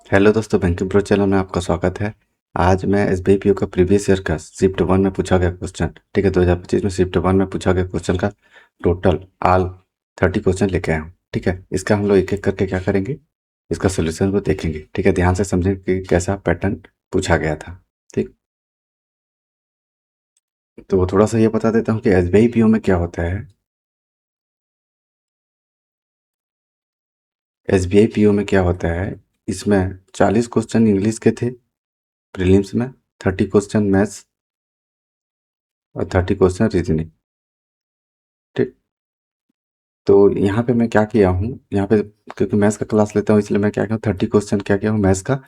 Hello दोस्तों, banking pro channel में आपका स्वागत है। आज मैं एसबीआई पीओ का प्रीवियस ईयर का शिफ्ट वन में पूछा गया क्वेश्चन, ठीक है, 2025 में शिफ्ट वन में पूछा गया क्वेश्चन का टोटल आल 30 क्वेश्चन लेके आया हूँ। ठीक है, इसका हम लोग एक एक करके क्या करेंगे, इसका सोल्यूशन को देखेंगे। ठीक है, ध्यान से समझें कि कैसा पैटर्न पूछा गया था। ठीक, तो थोड़ा सा ये बता देता हूँ कि एसबीआई पीओ में क्या होता है। एसबीआई पीओ में क्या होता है, इसमें 40 क्वेश्चन इंग्लिश के थे प्रीलिम्स में, 30 क्वेश्चन मैथ्स और 30 क्वेश्चन रीजनिंग। ठीक, तो यहाँ पे मैं क्या किया हूँ, यहाँ पे क्योंकि मैथ्स का क्लास लेता हूँ इसलिए मैं क्या किया हूँ, 30 क्वेश्चन क्या किया हूँ मैथ्स का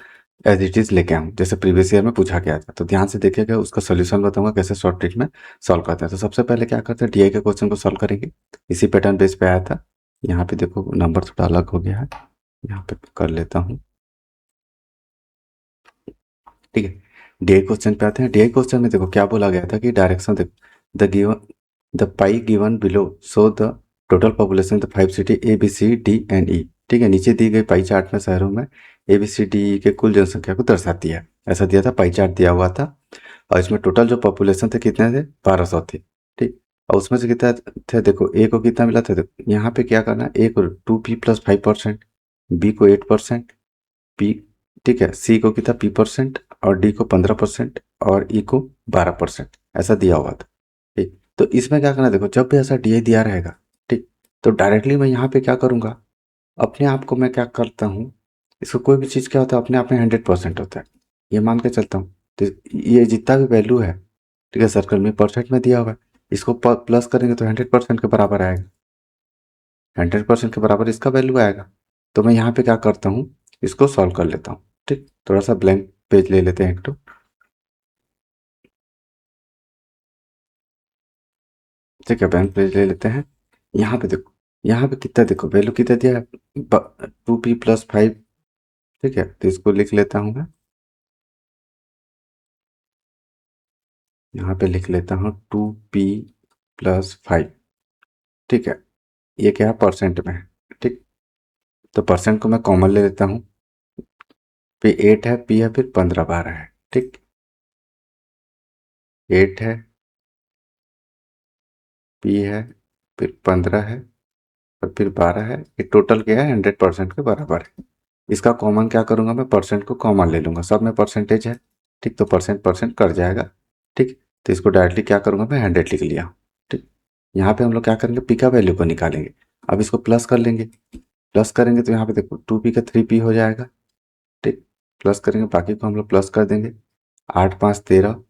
एज इट इज़ लेके आऊँ, जैसे प्रीवियस ईयर में पूछा गया था। तो ध्यान से देखिएगा, उसका सोल्यूशन बताऊंगा कैसे शॉर्ट ट्रिक में सॉल्व करते हैं। तो सबसे पहले क्या करते हैं, डीआई के क्वेश्चन को सॉल्व करेंगे। इसी पैटर्न बेस पे आया था। यहाँ पे देखो नंबर थोड़ा अलग हो गया है, यहाँ पे कर लेता हूँ। ठीक है, डीआई क्वेश्चन पे आते हैं। डीआई क्वेश्चन में देखो क्या बोला गया था कि डायरेक्शन देखो, the given the pie given below so the total population the 5 city A B C D and E. ठीक है, नीचे दी गई पाई चार्ट में शहरों में ए बी सी डी ई के कुल जनसंख्या को दर्शाती है, ऐसा दिया था, पाई चार्ट दिया हुआ था। और इसमें टोटल जो पॉपुलेशन थे कितने थे, 1200 थे। ठीक, और उसमें से कितना थे, देखो ए को कितना मिला था, देखो यहाँ पे क्या करना है, ए को 2p+5%, बी को 8%, पी, ठीक है, सी को कितना p% और डी को 15% और ई को 12%, ऐसा दिया हुआ था। ठीक, तो इसमें क्या करना है, देखो जब भी ऐसा डी दिया रहेगा, ठीक, तो डायरेक्टली मैं यहाँ पे क्या करूँगा, अपने आप को मैं क्या करता हूँ, इसको कोई भी चीज़ क्या होता है अपने आप में 100% होता है, ये मान के चलता हूँ। तो ये जितना भी वैल्यू है, ठीक है, सर्कल में परसेंट में दिया हुआ है, इसको प्लस करेंगे तो 100% के बराबर आएगा, 100% के बराबर इसका वैल्यू आएगा। तो मैं यहाँ पे क्या करता हूँ, इसको सॉल्व कर लेता हूँ। ठीक, थोड़ा सा ब्लैंक पेज ले लेते हैं एक तो। ठीक है, ब्लैंक पेज ले लेते हैं। यहाँ पे देखो, यहाँ पे कितना देखो वैल्यू कितना दिया है, 2p+5। ठीक है, तो इसको लिख लेता हूँ मैं, यहाँ पे लिख लेता हूँ 2p+5। ठीक है, ये क्या है, परसेंट में है। ठीक, तो परसेंट को मैं कॉमन ले लेता हूँ, पे 8 है, पी है, फिर 15 12 है। ठीक, 8 है, पी है, फिर 15 है और फिर 12 है। ये टोटल क्या है, 100% के बराबर है। इसका कॉमन क्या करूंगा, मैं परसेंट को कॉमन ले लूंगा, सब में परसेंटेज है। ठीक, तो परसेंट परसेंट कट जाएगा। ठीक, तो इसको डायरेक्टली क्या करूंगा, मैं 100 लिख लिया। ठीक, यहाँ पे हम लोग क्या करेंगे, पी का वैल्यू को निकालेंगे। अब इसको प्लस कर लेंगे, प्लस करेंगे तो यहाँ पे देखो 2p का 3p हो जाएगा। ठीक, प्लस करेंगे, बाकी को हम लोग प्लस कर देंगे। 8 5 13,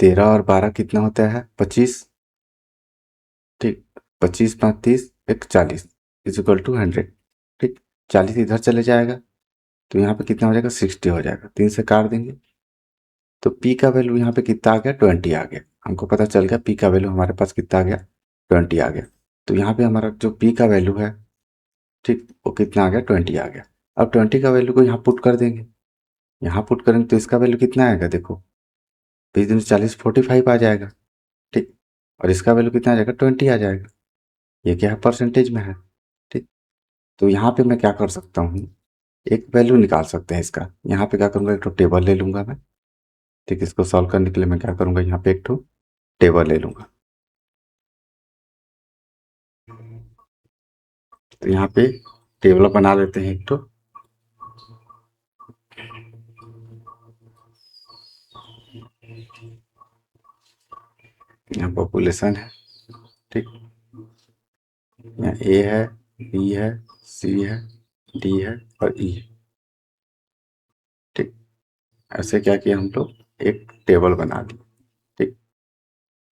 13 और 12 कितना होता है, 25। ठीक, 25 5 30, एक 40 इजिकल टू 100। ठीक, 40 इधर चले जाएगा तो यहाँ पे कितना हो जाएगा, 60 हो जाएगा, 3 से काट देंगे। तो पी का वैल्यू यहाँ पे कितना आ गया, 20 आ गया। हमको पता चल गया पी का वैल्यू हमारे पास कितना आ गया, 20 आ गया। तो यहाँ पे हमारा जो पी का वैल्यू है, ठीक, वो कितना आ गया, 20 आ गया। अब 20 का वैल्यू को यहाँ पुट कर देंगे, यहाँ पुट करेंगे तो इसका वैल्यू कितना आएगा, देखो 20 40 45 आ जाएगा। ठीक, और इसका वैल्यू कितना आ जाएगा, 20 आ जाएगा। ये क्या है, परसेंटेज में है। ठीक, तो यहाँ पे मैं क्या कर सकता हूँ, एक वैल्यू निकाल सकते हैं इसका। यहाँ पे क्या करूँगा, एक तो टेबल ले लूंगा मैं। ठीक, इसको सॉल्व करने के लिए मैं क्या करूँगा, यहाँ पे एक तो टेबल ले लूंगा। तो यहाँ पे टेबल बना लेते हैं एक तो। यहाँ पॉपुलेशन है, ठीक, यहाँ ए है, बी है, सी है, डी है और ई है। ठीक, ऐसे क्या किया हम लोग, एक टेबल बना दी। ठीक,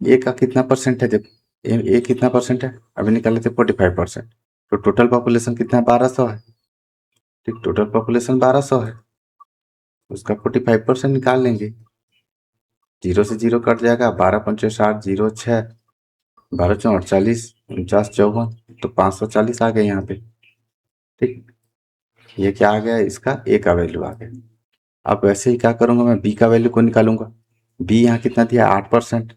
ए का कितना परसेंट है, देखो ए कितना परसेंट है, अभी निकाल लेते 45%। तो टोटल पॉपुलेशन कितना है, 1200 है। ठीक, टोटल पॉपुलेशन 1200 है, उसका 45% निकाल लेंगे। जीरो से जीरो कट जाएगा, 12 पंचे 60, जीरो 6, 12 चौं 48, 49 54, तो 540 आ गए यहाँ पे। ठीक, ये क्या आ गया, इसका ए का वैल्यू आ गया। अब वैसे ही क्या करूंगा, मैं बी का वैल्यू को निकालूंगा। बी यहाँ कितना दिया, 8%।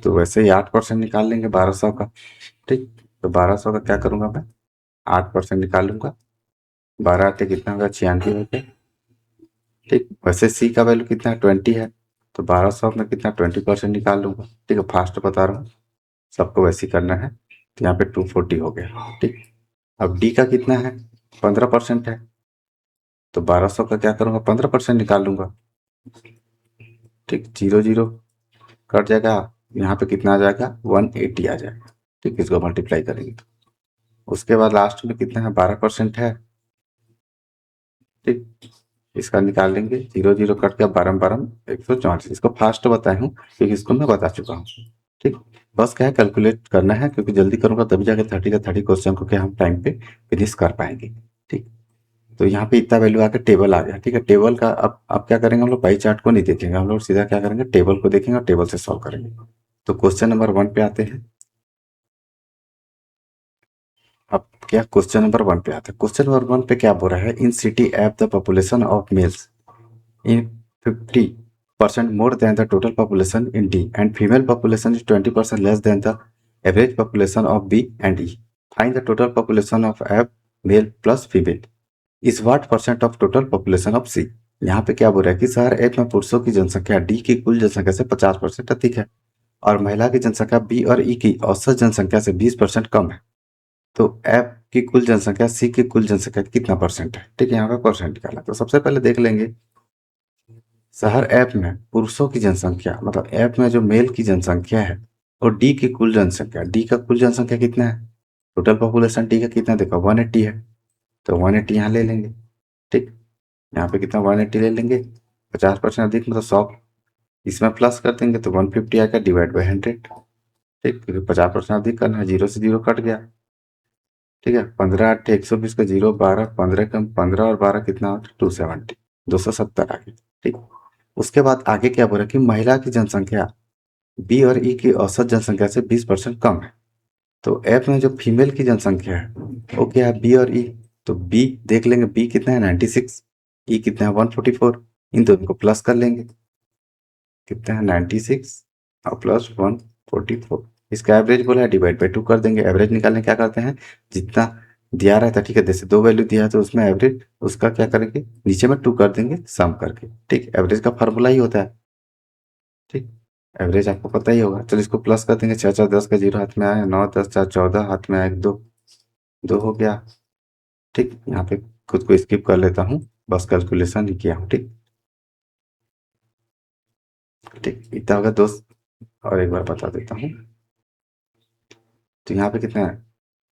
तो वैसे ही 8% निकाल लेंगे 1200 का। ठीक, तो 1200 का क्या करूंगा मैं, 8% निकाल लूंगा, 12 आटे कितना होगा 96 रुपये। ठीक, वैसे सी का वैल्यू कितना है 20 है, तो 1200 में कितना 20% निकाल लूंगा। ठीक है, फास्ट बता रहा हूँ, सबको वैसे ही करना है। तो यहाँ पे 240 हो गया। ठीक, अब डी का कितना है 15% है, तो 1200 का क्या करूँगा 15% निकाल लूंगा। ठीक, 0 0 कट जाएगा, यहाँ पे कितना आ जाएगा 180 आ जाएगा। ठीक, इसको मल्टीप्लाई करेंगे तो उसके बाद लास्ट में कितना है 12% है। ठीक, इसका निकाल लेंगे, 0 0 कट के 12 144। इसको फास्ट बताया हूँ क्योंकि इसको मैं बता चुका हूँ। ठीक, बस क्या है कैलकुलेट करना है, क्योंकि जल्दी करूंगा तभी जाके 30 का 30 क्वेश्चन को क्या हम टाइम पे फिनिश कर पाएंगे। ठीक, तो यहाँ पे इतना वैल्यू आकर टेबल आ गया। ठीक है, टेबल का अब क्या करेंगे हम लोग, पाई चार्ट को नहीं देखेंगे, हम लोग सीधा क्या करेंगे टेबल को देखेंगे और टेबल से सॉल्व करेंगे। तो क्वेश्चन नंबर 1 पे आते हैं। अब क्या क्वेश्चन नंबर 1 पे आते हैं। क्वेश्चन नंबर 1 पे क्या बोल रहा है, इन city app the population of males in 50% more than the total population in D and female population is 20% less than the average population of B and E. Find the total population of F male plus female is what percent of total population of C. यहाँ पे क्या बोल रहा है कि शहर F में पुरुषों की जनसंख्या D की कुल जनसंख्या से 50% अधिक है और महिला की जनसंख्या B और E की औसत जनसंख्या से 20% कम है। तो F की कुल जनसंख्या C की कुल जनसंख्या कितना परसेंट है। ठीक है, यहाँ पे परसेंट निकाला। तो सबसे पहले देख लेंगे शहर ऐप में पुरुषों की जनसंख्या, मतलब ऐप में जो मेल की जनसंख्या है और डी की कुल जनसंख्या, डी का कुल जनसंख्या कितना है, टोटल पॉपुलेशन डी का कितना देखो 180 है, तो 180 यहाँ ले लेंगे। ठीक, यहाँ पे कितना 180 ले लेंगे, 50% अधिक मतलब 100, इसमें प्लस कर देंगे तो 150 आएगा डिवाइड बाई 100। ठीक, क्योंकि 50% अधिक करना है, 0 से 0 कट गया। ठीक है, 15 8 120 का 0 12, 15 कम 15 और 12 कितना 270, 270 आ गया। ठीक, उसके बाद आगे क्या बोला कि महिला की जनसंख्या बी और ई की औसत जनसंख्या से 20% कम है। तो एफ में जो फीमेल की जनसंख्या है वो क्या है बी और ई, तो बी देख लेंगे, बी कितना है 96, ई कितना है 144, इन दोनों को प्लस कर लेंगे, कितना है 96 और प्लस 144। इसका एवरेज बोला है डिवाइड बाई 2 कर देंगे। एवरेज निकालने क्या करते हैं, जितना दिया रहता है, ठीक है, जैसे 2 वैल्यू दिया है तो उसमें एवरेज उसका क्या करेंगे नीचे में 2 कर देंगे सम करके। ठीक, एवरेज का फार्मूला ही होता है। ठीक, एवरेज आपको पता ही होगा। चलो इसको प्लस कर देंगे, 6 4 10 का 0 हाथ में आया, 9 10 4 14 हाथ में आया, 1 2 2 हो गया। ठीक, यहाँ पे खुद को स्किप कर लेता हूँ, बस कैलकुलेशन ही किया हूँ। ठीक ठीक, इतना होगा दोस्त, और एक बार बता देता हूँ। तो यहाँ पे कितना है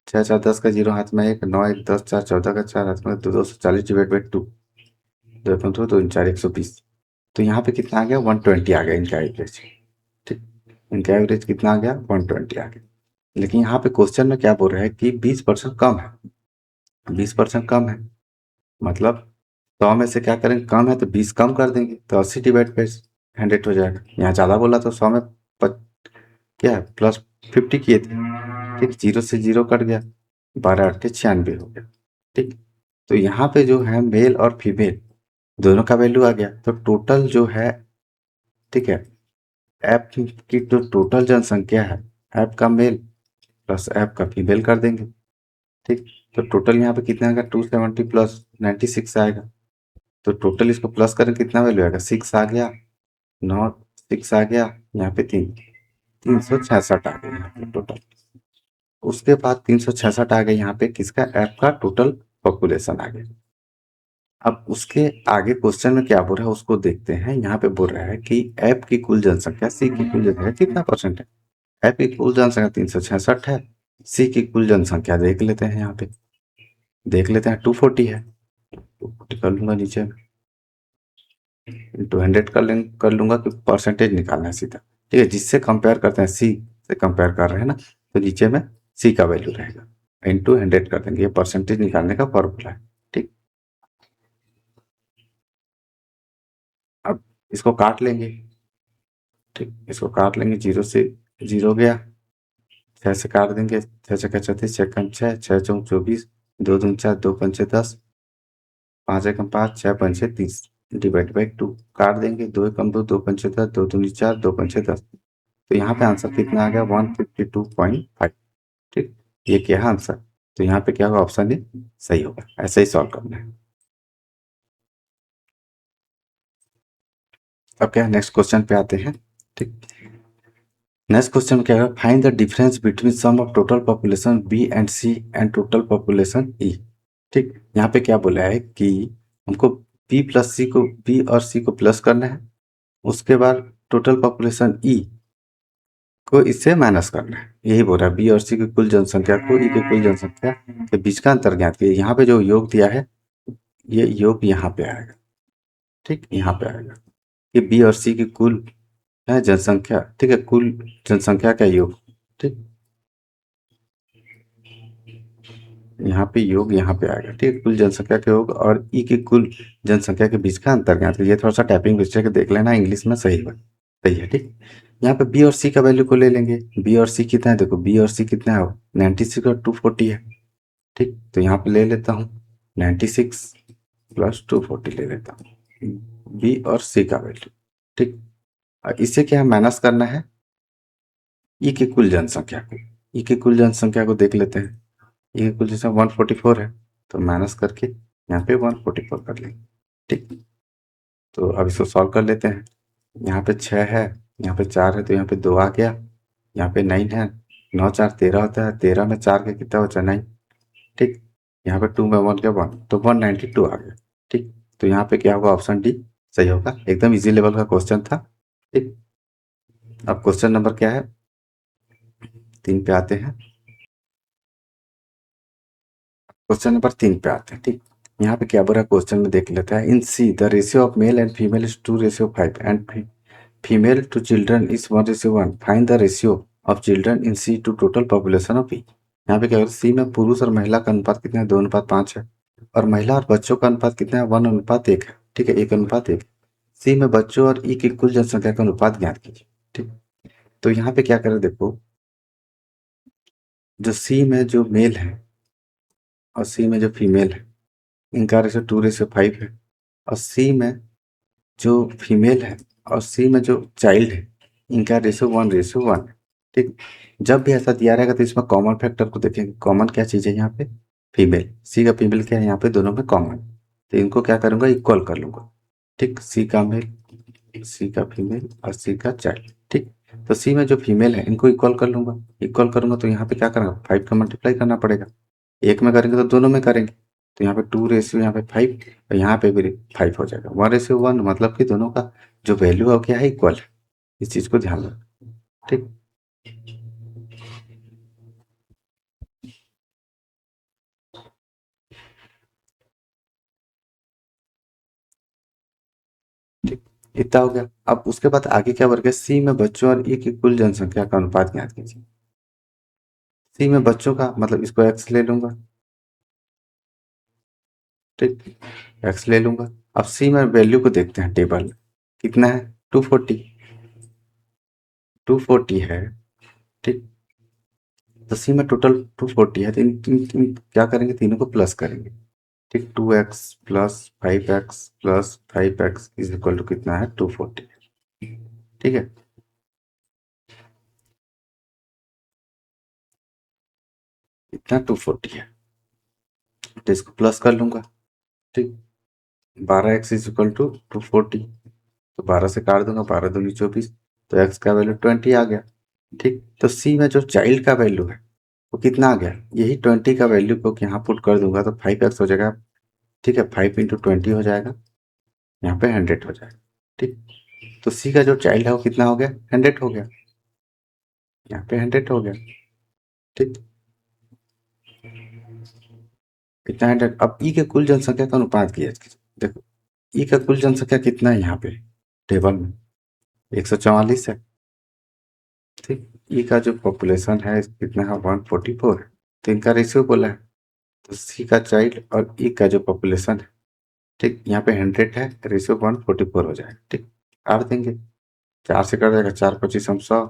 6 4 10 का 0 हाथ में 1 9 1 10 4 14 का 4 हाथ में 2 240 डिवाइड बाई 2, 2 120। तो यहाँ पे कितना आ गया 120 आ गया इनका एवरेज। ठीक, इनका एवरेज कितना आ गया 120 आ गया। लेकिन यहाँ पे क्वेश्चन में क्या बोल रहा है कि 20% कम है, 20% कम है, मतलब 100 में से क्या करेंगे कम है तो 20 कम कर देंगे, तो 80 डिवाइड बाई 100 हो जाएगा। यहाँ ज़्यादा बोला तो 100 में क्या है प्लस 50 किए थे। ठीक, 0 से 0 कट गया, 12 8 96 हो गया। ठीक, तो यहाँ पे जो है मेल और फीमेल दोनों का वैल्यू आ गया, तो टोटल जो है, ठीक है, ऐप की जो टोटल जनसंख्या है ऐप का मेल प्लस ऐप का फीमेल कर देंगे। ठीक, तो टोटल यहाँ पे कितना आएगा 270 प्लस 96 आएगा, तो टोटल इसको प्लस करें कितना वैल्यू आएगा 6 आ गया, 9 6 आ गया, यहाँ पे 366 आ गया यहाँ पे टोटल। उसके बाद 366 आ गया यहाँ पे किसका ऐप का टोटल पॉपुलेशन आ गया। अब उसके आगे क्वेश्चन में क्या बोल रहा है उसको देखते हैं। यहाँ पे बोल रहा है कि ऐप की कुल जनसंख्या सी की कुल जनसंख्या कितना परसेंट है। ऐप की कुल जनसंख्या 366 है, सी की कुल जनसंख्या देख लेते हैं, यहाँ पे देख लेते हैं 240 है, 240 कर लूंगा नीचे में, इंटू 100 कर लूंगा कि परसेंटेज निकालना है सीधा। ठीक है, जिससे कंपेयर करते हैं सी से कंपेयर कर रहे हैं ना, तो नीचे में सी का वैल्यू रहेगा, इंटू 100 कर देंगे, ये परसेंटेज निकालने का फॉर्मूला है। ठीक, अब इसको काट लेंगे। ठीक, इसको काट लेंगे, 0 से 0 गया, 6 से काट देंगे, 6 छक्का 36, 6 कम 6, 6 चौक 24, 2 दूनी 4, 2 पंचे 10, 5 एकम 5, 6 पंचे 30 डिवाइड बाई 2 काट देंगे, 2 एकम 2, 2 पंचे 10, 2 दूनी 4, 2 पंचे 10। तो यहाँ पे आंसर कितना आ गया 152.5। ठीक, ये क्या है आंसर। तो यहाँ पे क्या होगा, ऑप्शन ए सही होगा। ऐसे ही सॉल्व करना है। अब क्या नेक्स्ट क्वेश्चन पे आते हैं। ठीक, नेक्स्ट क्वेश्चन क्या है, find the difference between sum of total population B and C and total population E. ठीक, यहाँ पे क्या बोला है कि हमको बी प्लस सी को, बी और सी को प्लस करना है, उसके बाद टोटल पॉपुलेशन ई को इससे माइनस करना है। यही बोल रहा है, बी और सी की कुल जनसंख्या को ई की कुल जनसंख्या के बीच का अंतर ज्ञात कीजिए। यहाँ पे जो योग दिया है, ये योग यहाँ पे आएगा। ठीक, यहाँ पे आएगा कि बी और सी की कुल है जनसंख्या, ठीक है, कुल जनसंख्या का योग। ठीक, यहाँ पे योग यहाँ पे आएगा। ठीक है, कुल जनसंख्या के योग और ई की कुल जनसंख्या के बीच का अंतर ज्ञात कीजिए। थोड़ा सा टाइपिंग मिस्टेक देख लेना, इंग्लिश में सही है, सही है। ठीक, यहाँ पे बी और सी का वैल्यू को ले लेंगे। बी और सी कितना है, देखो बी और सी कितना है, 96 और 240 है। ठीक, तो यहाँ पे ले लेता हूँ 96 प्लस 240 ले लेता हूँ बी और सी का वैल्यू। ठीक, और इसे क्या माइनस करना है, ई की कुल जनसंख्या को। ई की कुल जनसंख्या को देख लेते हैं, ई की कुल जनसंख्या 144 है, तो माइनस करके यहाँ पे 144 कर लेंगे। ठीक, तो अब इसको सॉल्व कर लेते हैं। यहाँ पे 6 है, यहाँ पे 4 है, तो यहाँ पे 2 आ गया, यहाँ पे 9 है, 9 4 13 होता है, 13 में 4 का कितना बचा, 9। ठीक, यहाँ पे 2 में 1 क्या 1, तो 192 आ गया। ठीक, तो यहाँ पे क्या होगा, ऑप्शन डी सही होगा। एकदम इजी लेवल का क्वेश्चन था। ठीक, अब क्वेश्चन नंबर क्या है, 3 पे आते हैं। क्वेश्चन नंबर 3 पे आते हैं। ठीक, यहाँ पे क्या बोल रहा है, क्वेश्चन में देख लेते हैं। In C the ratio of male and female is 2:5 and female to children is 1:1। Find the ratio of children in C to total population of E. यहाँ पे क्या है, सी में पुरुष और महिला का अनुपात कितना है, 2:5 है, और महिला और बच्चों का अनुपात कितना है, 1:1 है। ठीक है, 1:1। सी में बच्चों और ई की कुल जनसंख्या का अनुपात ज्ञात कीजिए। ठीक, तो यहाँ पे क्या करें, देखो जो सी में जो मेल है और सी में जो फीमेल है, इनका रेशियो 2:5 है, और सी में जो फीमेल है और सी में जो चाइल्ड है, इनका रेशियो 1:1 है। ठीक, जब भी ऐसा दिया रहेगा तो इसमें कॉमन फैक्टर को देखेंगे। कॉमन क्या चीज़ है यहाँ पे, फीमेल, सी का फीमेल क्या है यहाँ पे, दोनों में कॉमन, तो इनको क्या करूँगा, इक्वल कर लूँगा। ठीक, सी का मेल, सी का फीमेल और सी का चाइल्ड। ठीक, तो सी में जो फीमेल है इनको इक्वल कर लूँगा। इक्वल करूँगा तो यहाँ पे क्या करूँगा, 5 का मल्टीप्लाई करना पड़ेगा। एक में करेंगे तो दोनों में करेंगे, तो यहाँ पे 2 यहाँ पे 5 और यहाँ पे भी 5 हो जाएगा। 1:1 मतलब कि दोनों का जो वैल्यू है क्या है, इक्वल है। इस चीज़ को ध्यान रखना। ठीक, ठीक, इतना हो गया। अब उसके बाद आगे क्या वर्ग है, सी में बच्चों और ई की कुल जनसंख्या का अनुपात ज्ञात कीजिए। सी में बच्चों का मतलब इसको एक्स ले लूंगा। ठीक, एक्स ले लूंगा। अब सी में वैल्यू को देखते हैं, टेबल कितना है, 240, 240 है। ठीक, तो सी में टोटल 240 है, तो इन क्या करेंगे, तीनों को प्लस करेंगे। ठीक, 2x plus 5x plus 5x is equal to कितना है, 240। ठीक है, इतना 240 है, तो इसको प्लस कर लूंगा। ठीक, 12x इज इक्वल टू 240, तो 12 से काट दूंगा, 12 दूनी 24, तो x का वैल्यू 20 आ गया। ठीक, तो सी में जो चाइल्ड का वैल्यू है वो कितना आ गया, यही 20 का वैल्यू को यहाँ पुट कर दूंगा तो 5x हो जाएगा। ठीक है, 5 × 20 हो जाएगा, यहाँ पे 100 हो जाएगा। ठीक, तो सी का जो चाइल्ड है वो कितना हो गया, 100 हो गया, यहाँ पे 100 हो गया। ठीक, कितना 100। अब ई के कुल जनसंख्या का अनुपात किया, देखो ई का कुल जनसंख्या कितना है यहाँ पे टेबल में, 144 है। ठीक, ई का जो पॉपुलेशन है कितना है, 144 है, तो इनका रेशियो बोला है। तो सी का चाइल्ड और ई का जो पॉपुलेशन है, ठीक, यहाँ पे 100 है, रेशियो 144 हो जाएगा। ठीक, काट देंगे, 4 से कट जाएगा, 4×25 हम 100,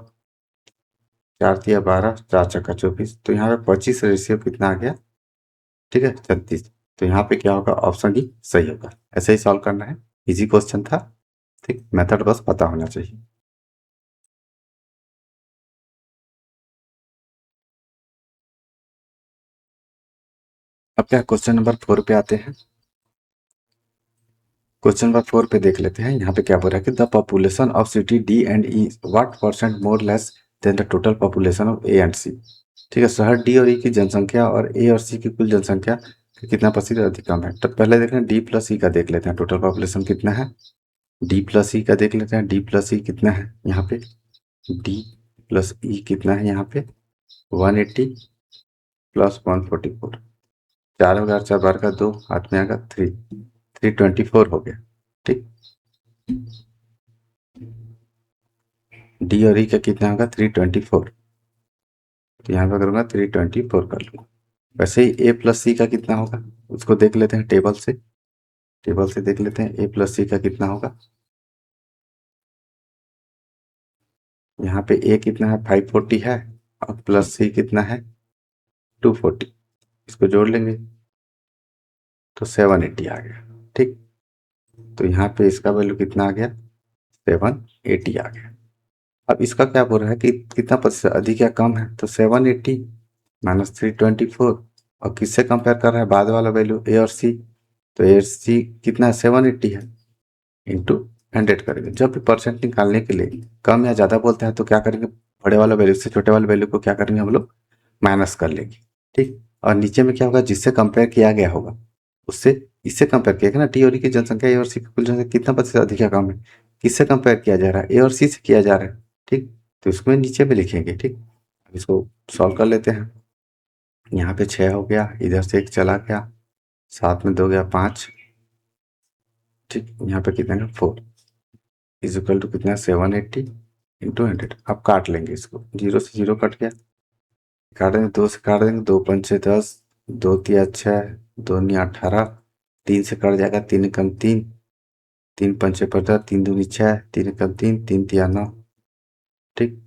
4×3 12, 4×4 24, तो यहाँ पे 25 रेशियो कितना आ गया, ठीक है, 36। तो यहाँ पे क्या होगा, ऑप्शन डी सही होगा। ऐसे ही सॉल्व करना है, इजी क्वेश्चन था। ठीक, मेथड बस पता होना चाहिए। अब क्या क्वेश्चन नंबर 4 पे आते हैं। क्वेश्चन नंबर 4 पे देख लेते हैं। यहाँ पे क्या बोल रहा है कि the population of city D and E what percent more less than the total population of A and C. ठीक है, शहर डी और ई की जनसंख्या और ए और सी की कुल जनसंख्या का कितना प्रतिशत अधिक कम है। तो पहले देख रहे हैं डी प्लस ई का देख लेते हैं, टोटल पॉपुलेशन कितना है। डी प्लस ई का देख लेते हैं, डी प्लस ई कितना है यहाँ पे। डी प्लस ई कितना है यहाँ पे 180 प्लस 144, 4 4 बार का 2 हाथ में आएगा 324 हो गया। ठीक, डी और ई का कितना होगा 324, तो यहाँ पे करूँगा 324 कर लूँगा। वैसे ही ए प्लस सी का कितना होगा उसको देख लेते हैं टेबल से। टेबल से देख लेते हैं ए प्लस सी का कितना होगा। यहाँ पे ए कितना है 540 है और प्लस सी कितना है 240, इसको जोड़ लेंगे तो 780 आ गया। ठीक, तो यहाँ पे इसका वैल्यू कितना आ गया 780 आ गया। अब इसका क्या बोल रहा है कि कितना प्रतिशत अधिक या कम है, तो 780 माइनस 324, और किससे कंपेयर कर रहा है बाद वाला वैल्यू ए और सी। तो ए और सी कितना है 780 है, इंटू 100 करेंगे। जब भी परसेंट निकालने के लिए कम या ज़्यादा बोलते हैं तो क्या करेंगे, बड़े वाला वैल्यू से छोटे वाले वैल्यू को क्या करेंगे हम लोग माइनस कर लेंगे। ठीक, और नीचे में क्या होगा जिससे कंपेयर किया गया होगा उससे इससे कंपेयर किया गया ना। डी और ई की जनसंख्या ए और सी की कुल जनसंख्या कितना प्रतिशत अधिक या कम है, किससे कंपेयर किया जा रहा है, ए और सी से किया जा रहा है। ठीक, तो इसमें नीचे में लिखेंगे। ठीक, इसको सॉल्व कर लेते हैं। यहाँ पे 6 हो गया, इधर से 1 चला गया, 7 में 2 गया 5। ठीक, यहाँ पे कितना है 4 इज इक्वल टू कितना 780 इंटू 100। अब काट लेंगे इसको, 0 से 0 कट गया, काट देंगे 2 से काट देंगे, 2 पंचे 10, 2 तिया 6, 2 नी 18, 3 से कट जाएगा 3 कम 3, 3 पंचे 15, 3 दूनी 6, 3 कम 3, 3 तिया 9। ठीक,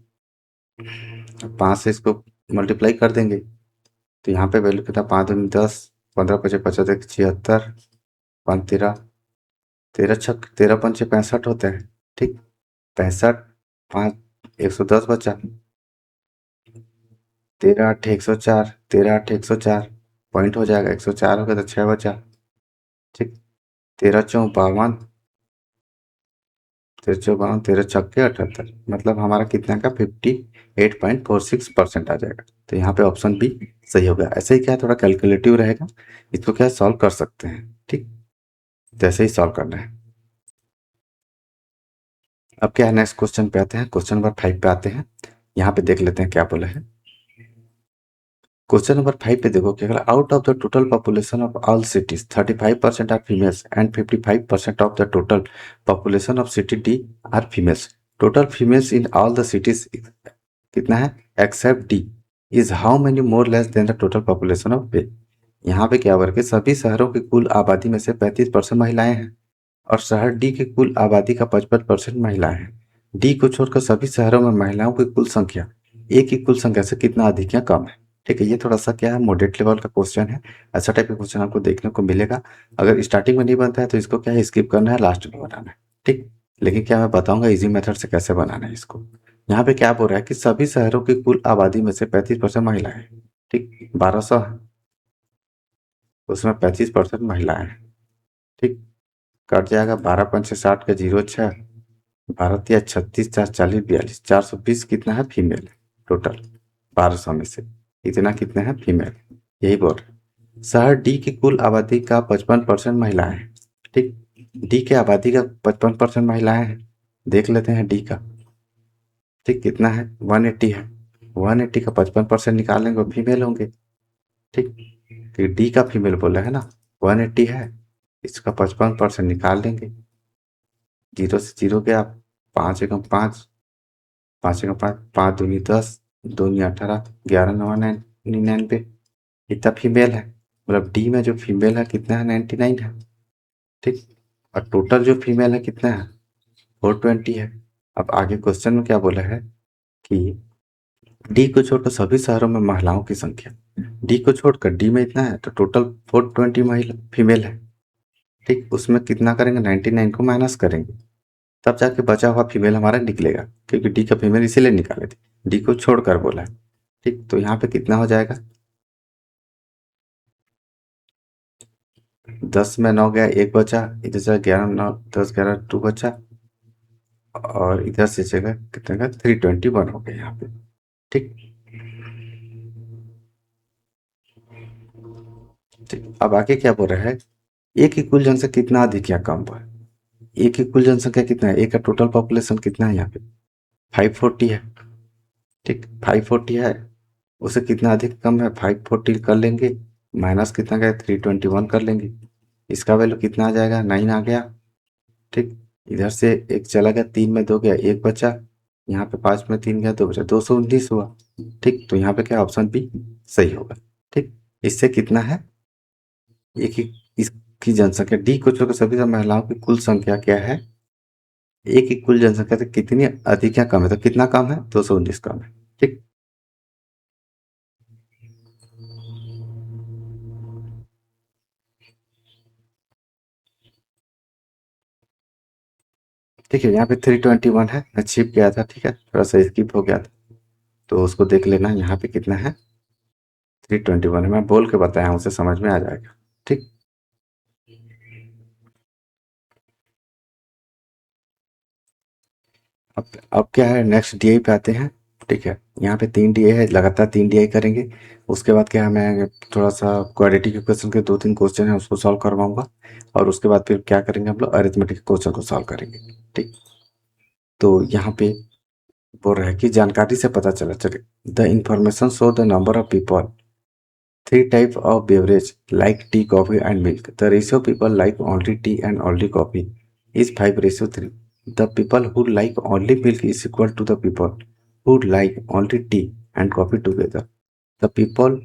5 से इसको मल्टीप्लाई कर देंगे तो यहाँ पे वैल्यू कितना 5 दूनी 10, 15 पचे 75, 76, 5 13, 13 छक 13 पंचे 65 होते हैं। ठीक, 65, 5 110 बचा, 13 8 104, 13 8 104 पॉइंट हो जाएगा, 104 हो गया तो 6 बचा। ठीक, 13 चौं 52, 13 चौं 52, 13 छक्के 78, मतलब हमारा कितना का 58.46% आ जाएगा। तो यहाँ पे ऑप्शन बी सही हो गया। ऐसे ही क्या है थोड़ा कैलकुलेटिव रहेगा, इसको क्या सॉल्व कर सकते हैं। ठीक, जैसे ही सॉल्व करना है। अब क्या है नेक्स्ट क्वेश्चन पे आते हैं, क्वेश्चन नंबर 5 पे आते हैं। यहाँ पे देख लेते हैं क्या बोला है। क्वेश्चन नंबर 5 पे देखो क्या बोला, out of the total population of all cities 35% are females and 55% of the total population of city D are females. Total females in all the cities कितना है except D is how many more less than the total population of B. यहाँ पे क्या वर्ग है, सभी शहरों की कुल आबादी में से 35% महिलाएं हैं और शहर डी की कुल आबादी का 55% महिलाएं हैं। डी को छोड़कर सभी शहरों में महिलाओं की कुल संख्या ए की कुल संख्या से कितना अधिक या कम है। ठीक है, ये थोड़ा सा क्या है मॉडरेट लेवल का क्वेश्चन है। ऐसा टाइप का क्वेश्चन आपको देखने को मिलेगा। अगर स्टार्टिंग में नहीं बनता है तो इसको क्या है स्किप करना है, लास्ट में बनाना है। ठीक, लेकिन क्या मैं बताऊंगा इजी मेथड से कैसे बनाना है इसको। यहाँ पे क्या बोल रहा है कि सभी शहरों की कुल आबादी में से 35% महिलाएं हैं। ठीक, 1200 है, उसमें 35% महिलाएं हैं। ठीक, कट जाएगा 12 पंचे 60 का 06, 12 तिया 36, 4 40 42, 420 कितना है फीमेल टोटल 1200 में से इतना कितने हैं फीमेल, यही बोल रहे हैं। शहर डी की कुल आबादी का 55% महिलाएं हैं। ठीक, डी के आबादी का 55% महिलाएं हैं, देख लेते हैं डी का। ठीक, कितना है 180 है, 180 का 55% निकाल लेंगे वो फीमेल होंगे। ठीक, तो डी का फीमेल बोला है ना 180 है, इसका 55% निकाल लेंगे, 0 से 0 गया, 5 एकम 5, 5 एकम 5, 5 दूनी 10, 2 नी 18, 11 9 99, इतना फीमेल है। मतलब डी में जो फीमेल है कितना है 99 है। ठीक, और टोटल जो फीमेल है कितना है 420 है। अब आगे क्वेश्चन में क्या बोला है कि डी को छोड़कर सभी शहरों में महिलाओं की संख्या, डी को छोड़कर डी में इतना है तो टोटल 420 महिला फीमेल है। ठीक, उसमें कितना करेंगे 99 को माइनस करेंगे, तब जाके बचा हुआ फीमेल हमारा निकलेगा, क्योंकि डी का फीमेल इसीलिए निकाले थे, डी को छोड़कर बोला है। ठीक, तो यहाँ पे कितना हो जाएगा 10 में 9 गया, 1 बचा, इधर से 11 9 10 11 2 बचा, और इधर से जगह कितने का 321 हो गया यहाँ पे। ठीक ठीक। अब आगे क्या बोल रहा है, ए की कुल जनसंख्या कितना अधिक या कम है। ए की कुल जनसंख्या कितना है, ए का टोटल पॉपुलेशन कितना है यहाँ पे 540 है। ठीक 540 है, उसे कितना अधिक कम है 540 कर लेंगे, माइनस कितना गया 321 कर लेंगे, इसका वैल्यू कितना आ जाएगा 9 आ गया। ठीक, इधर से एक चला गया, 3 में 2 गया, 1 बचा, यहाँ पे 5 में 3 गया 2 बचा, 219 हुआ। ठीक, तो यहाँ पे क्या ऑप्शन बी सही होगा। ठीक, इससे कितना है, एक ही इसकी जनसंख्या डी को छोड़कर सभी महिलाओं की कुल संख्या क्या है, एक की कुल जनसंख्या से कितनी अधिक या कम है, तो कितना कम है 219 कम है। ठीक, ठीक है, यहाँ पे 321 है, मैं छिप गया था, ठीक है थोड़ा सा स्किप हो गया था, तो उसको देख लेना, यहाँ पे कितना है 321 है, मैं बोल के बताया हूँ, उसे समझ में आ जाएगा। ठीक, अब क्या है, नेक्स्ट डीआई पे आते हैं। ठीक है, यहाँ पे 3 डीआई है, लगातार 3 डीआई करेंगे। उसके बाद क्या है, मैं थोड़ा सा क्वाड्रेटिक इक्वेशन के 2-3 क्वेश्चन है उसको सॉल्व करवाऊंगा, और उसके बाद फिर क्या करेंगे हम लोग अरिथमेटिक क्वेश्चन को सॉल्व करेंगे। ठीक, तो यहाँ पे बोल रहा है कि जानकारी से पता चला, चले the information show the number of people, three types of beverage like tea, coffee, and milk. The ratio people like only tea and only coffee is 5:3. The people who like only milk is equal to the people who like only tea and coffee together. The people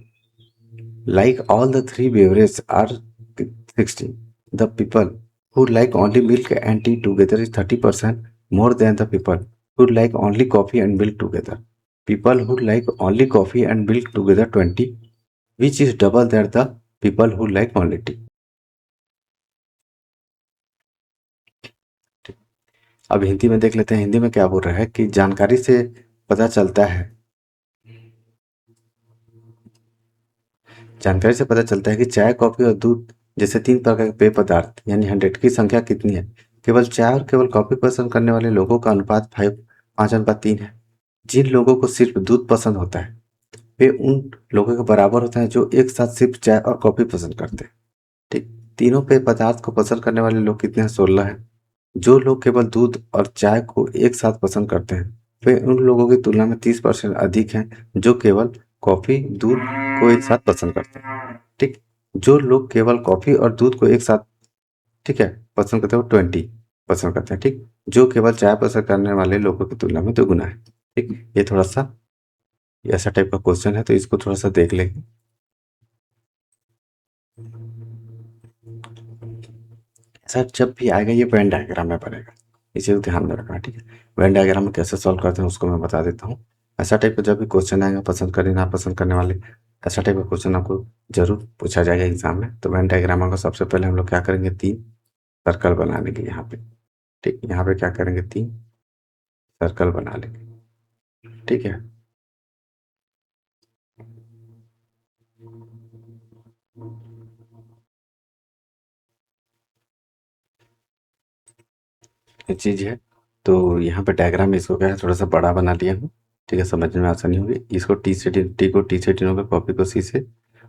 like all the three beverages are 60. The people who like only milk and tea together is 30% more than the people who like only coffee and milk together. People who like only coffee and milk together 20, which is double than the people who like only tea. अब हिंदी में देख लेते हैं, हिंदी में क्या बोल रहा है कि जानकारी से पता चलता है, जानकारी से पता चलता है कि चाय, कॉफी और दूध जैसे 3 प्रकार के पेय पदार्थ यानी 100 की संख्या कितनी है। केवल चाय और केवल कॉफी पसंद करने वाले लोगों का अनुपात 5:3 है। जिन लोगों को सिर्फ दूध पसंद होता है वे उन लोगों के बराबर होते हैं जो एक साथ सिर्फ चाय और कॉफी पसंद करते हैं। ठीक, तीनों पेय पदार्थ को पसंद करने वाले लोग कितने हैं 16 है। जो लोग केवल दूध और चाय को एक साथ पसंद करते हैं वे उन लोगों की तुलना में 30% अधिक हैं जो केवल कॉफी दूध को एक साथ पसंद करते हैं। ठीक, जो लोग केवल कॉफी और दूध को एक साथ, ठीक है, पसंद करते हैं वो 20 पसंद करते हैं। ठीक, जो केवल चाय पसंद करने वाले लोगों की तुलना में 2 गुना है। ठीक, ये थोड़ा सा ऐसा टाइप का क्वेश्चन है, तो इसको थोड़ा सा देख लेंगे। ऐसा जब भी आएगा ये वेन डायग्राम में बनेगा, इसे तो ध्यान में रखना। ठीक है, वेन डायग्राम में कैसे सॉल्व करते हैं उसको मैं बता देता हूँ। ऐसा टाइप का जब भी क्वेश्चन आएगा, पसंद करने ना पसंद करने वाले, ऐसा टाइप का क्वेश्चन आपको जरूर पूछा जाएगा एग्जाम में। तो वेन डायग्राम का सबसे पहले हम लोग क्या करेंगे, 3 सर्कल बना लेंगे यहाँ पे। ठीक, यहाँ पे क्या करेंगे 3 सर्कल बना लेंगे। ठीक है, ये चीज़ है। तो यहाँ पे डायग्राम इसको क्या है थोड़ा सा बड़ा बना लिया हूँ। ठीक है, समझने में आसानी होगी। इसको टी को टी से डिनोट कर, कॉपी को सी से,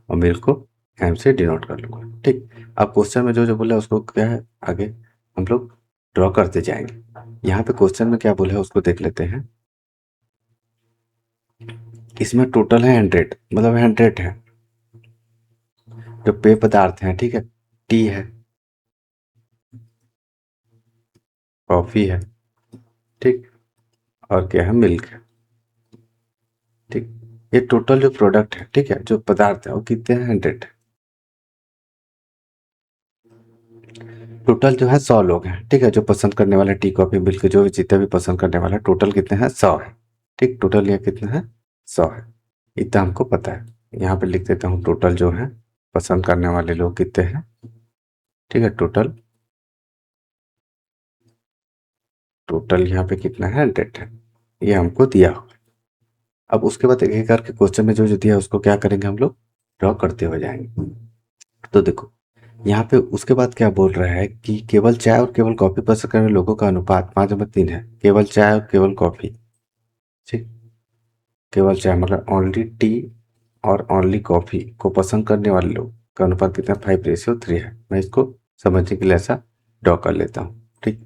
और मिल्क को एम से डिनोट कर लूँगा। ठीक, अब क्वेश्चन में जो जो बोला है उसको क्या है आगे हम लोग ड्रॉ करते जाएंगे। यहाँ पे क्वेश्चन में क्या बोला है उसको देख लेते हैं। इसमें टोटल है 100, मतलब 100 है जो पेय पदार्थ हैं। ठीक है, टी है, कॉफी है, ठीक, और क्या है मिल्क है। ठीक, ये टोटल जो प्रोडक्ट है, ठीक है, जो पदार्थ है वो कितने हैं 100। टोटल जो है 100 लोग हैं। ठीक है, जो पसंद करने वाले टी कॉफी मिल्क जो भी जितना भी पसंद करने वाला टोटल कितने हैं 100 है। ठीक, टोटल ये कितना है 100 है, इतना हमको पता है। यहाँ पे लिख देता हूँ टोटल जो है पसंद करने वाले लोग कितने हैं। ठीक है, टोटल टोटल यहाँ पे कितना है 100 है, ये हमको दिया हुआ है। अब उसके बाद एक एक करके क्वेश्चन में जो जो दिया है उसको क्या करेंगे हम लोग ड्रॉ करते हुए जाएंगे। तो देखो यहाँ पे उसके बाद क्या बोल रहा है कि केवल चाय और केवल कॉफी पसंद करने वाले लोगों का अनुपात 5/3 है। केवल चाय और केवल कॉफी, ठीक, केवल चाय मतलब ओनली टी और ओनली कॉफी को पसंद करने वाले लोग का अनुपात कितना, 5:3 है। मैं इसको समझने के लिए ऐसा ड्रॉ कर लेता हूँ, ठीक।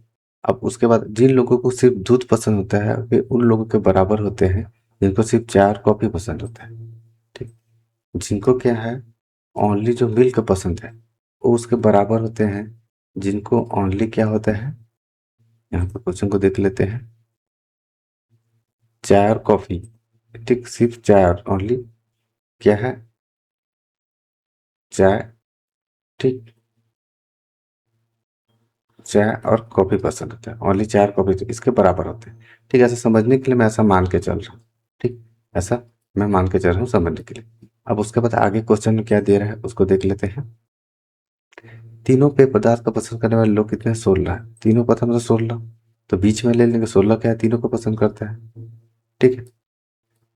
अब उसके बाद जिन लोगों को सिर्फ दूध पसंद होता है वे उन लोगों के बराबर होते हैं जिनको सिर्फ चाय और कॉफी पसंद होता है, ठीक। जिनको क्या है, ओनली जो मिल्क पसंद है वो उसके बराबर होते हैं जिनको ओनली क्या होता है, यहाँ पे क्वेश्चन को देख लेते हैं, चाय और कॉफी, ठीक, सिर्फ चाय और ओनली क्या है, चाय, ठीक, चाय और कॉफी पसंद होता है, ओनली चाय और कॉफी तो इसके बराबर होते हैं, ठीक है। ऐसा समझने के लिए मैं ऐसा मान के चल रहा हूँ, ठीक, ऐसा मैं मान के चल रहा हूँ समझने के लिए। अब उसके बाद आगे क्वेश्चन में क्या दे रहा है उसको देख लेते हैं। तीनों पेय पदार्थ को पसंद करने वाले लोग कितने हैं, 16 है। तीनों पता मतलब 16, तो बीच में ले लेंगे, 16 क्या है, तीनों को पसंद करता है, ठीक है।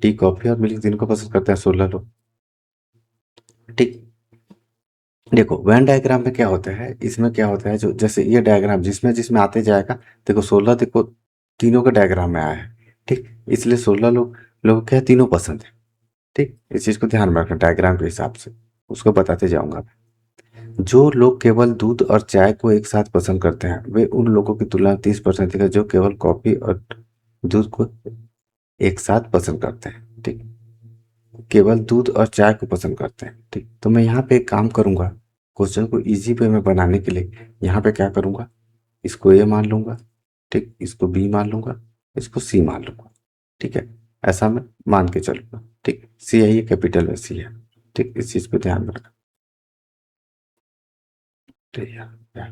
टी कॉफी और मिल्क तीनों को पसंद करते हैं 16 लोग, ठीक। देखो वेन डायग्राम में क्या होता है, इसमें क्या होता है, जो जैसे ये डायग्राम जिसमें जिसमें आते जाएगा, देखो 16 देखो तीनों के डायग्राम में आया है, ठीक, इसलिए 16 लोग क्या है, तीनों पसंद है, ठीक। इस चीज को ध्यान में रखना डायग्राम के हिसाब से, उसको बताते जाऊंगा। जो लोग केवल दूध और चाय को एक साथ पसंद करते हैं वे उन लोगों की तुलना में 30% है जो केवल कॉफी और दूध को एक साथ पसंद करते हैं, ठीक। केवल दूध और चाय को पसंद करते हैं, ठीक। तो मैं यहाँ पे एक काम करूंगा, क्वेश्चन को इजी वे में बनाने के लिए यहाँ पे क्या करूंगा, इसको ए मान लूंगा, ठीक, इसको बी मान लूंगा, इसको सी मान लूंगा, ठीक है। ऐसा मैं मान के चलूंगा, ठीक। सी है, ये कैपिटल में सी है, ठीक, इस चीज को ध्यान में रखना, ठीक है।